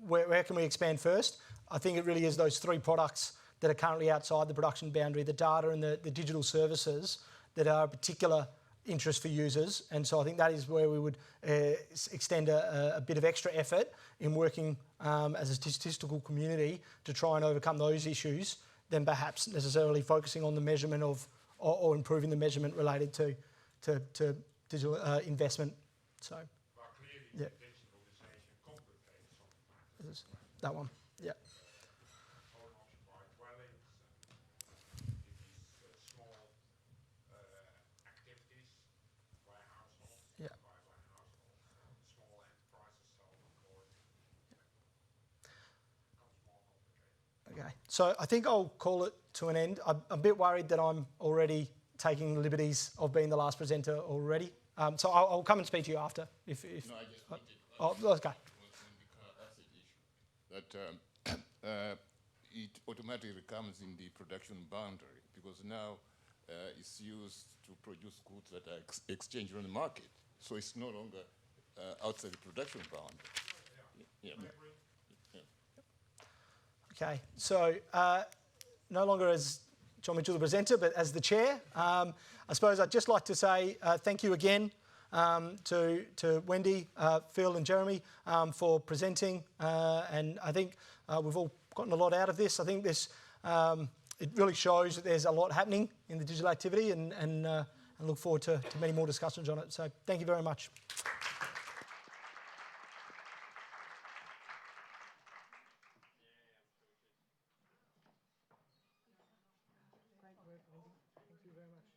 where can we expand first, I think it really is those three products that are currently outside the production boundary, the data and the digital services that are a particular interest for users. And so I think that is where we would extend a bit of extra effort in working as a statistical community to try and overcome those issues than perhaps necessarily focusing on the measurement of or improving the measurement related to digital investment. So, yeah. That one, yeah. Yeah. Okay, so I think I'll call it to an end. I'm a bit worried that I'm already taking the liberties of being the last presenter already. So I'll come and speak to you after. If no, I just wanted oh, okay. That it automatically comes in the production boundary because now it's used to produce goods that are exchanged on the market. So it's no longer outside the production boundary. Yeah. Yeah. Okay, so no longer as John Mitchell, the presenter, but as the chair, I suppose I'd just like to say thank you again to Wendy, Phil and Jeremy for presenting. And I think we've all gotten a lot out of this. I think this it really shows that there's a lot happening in the digital activity and I look forward to many more discussions on it. So thank you very much. Great work, Wendy. Thank you very much.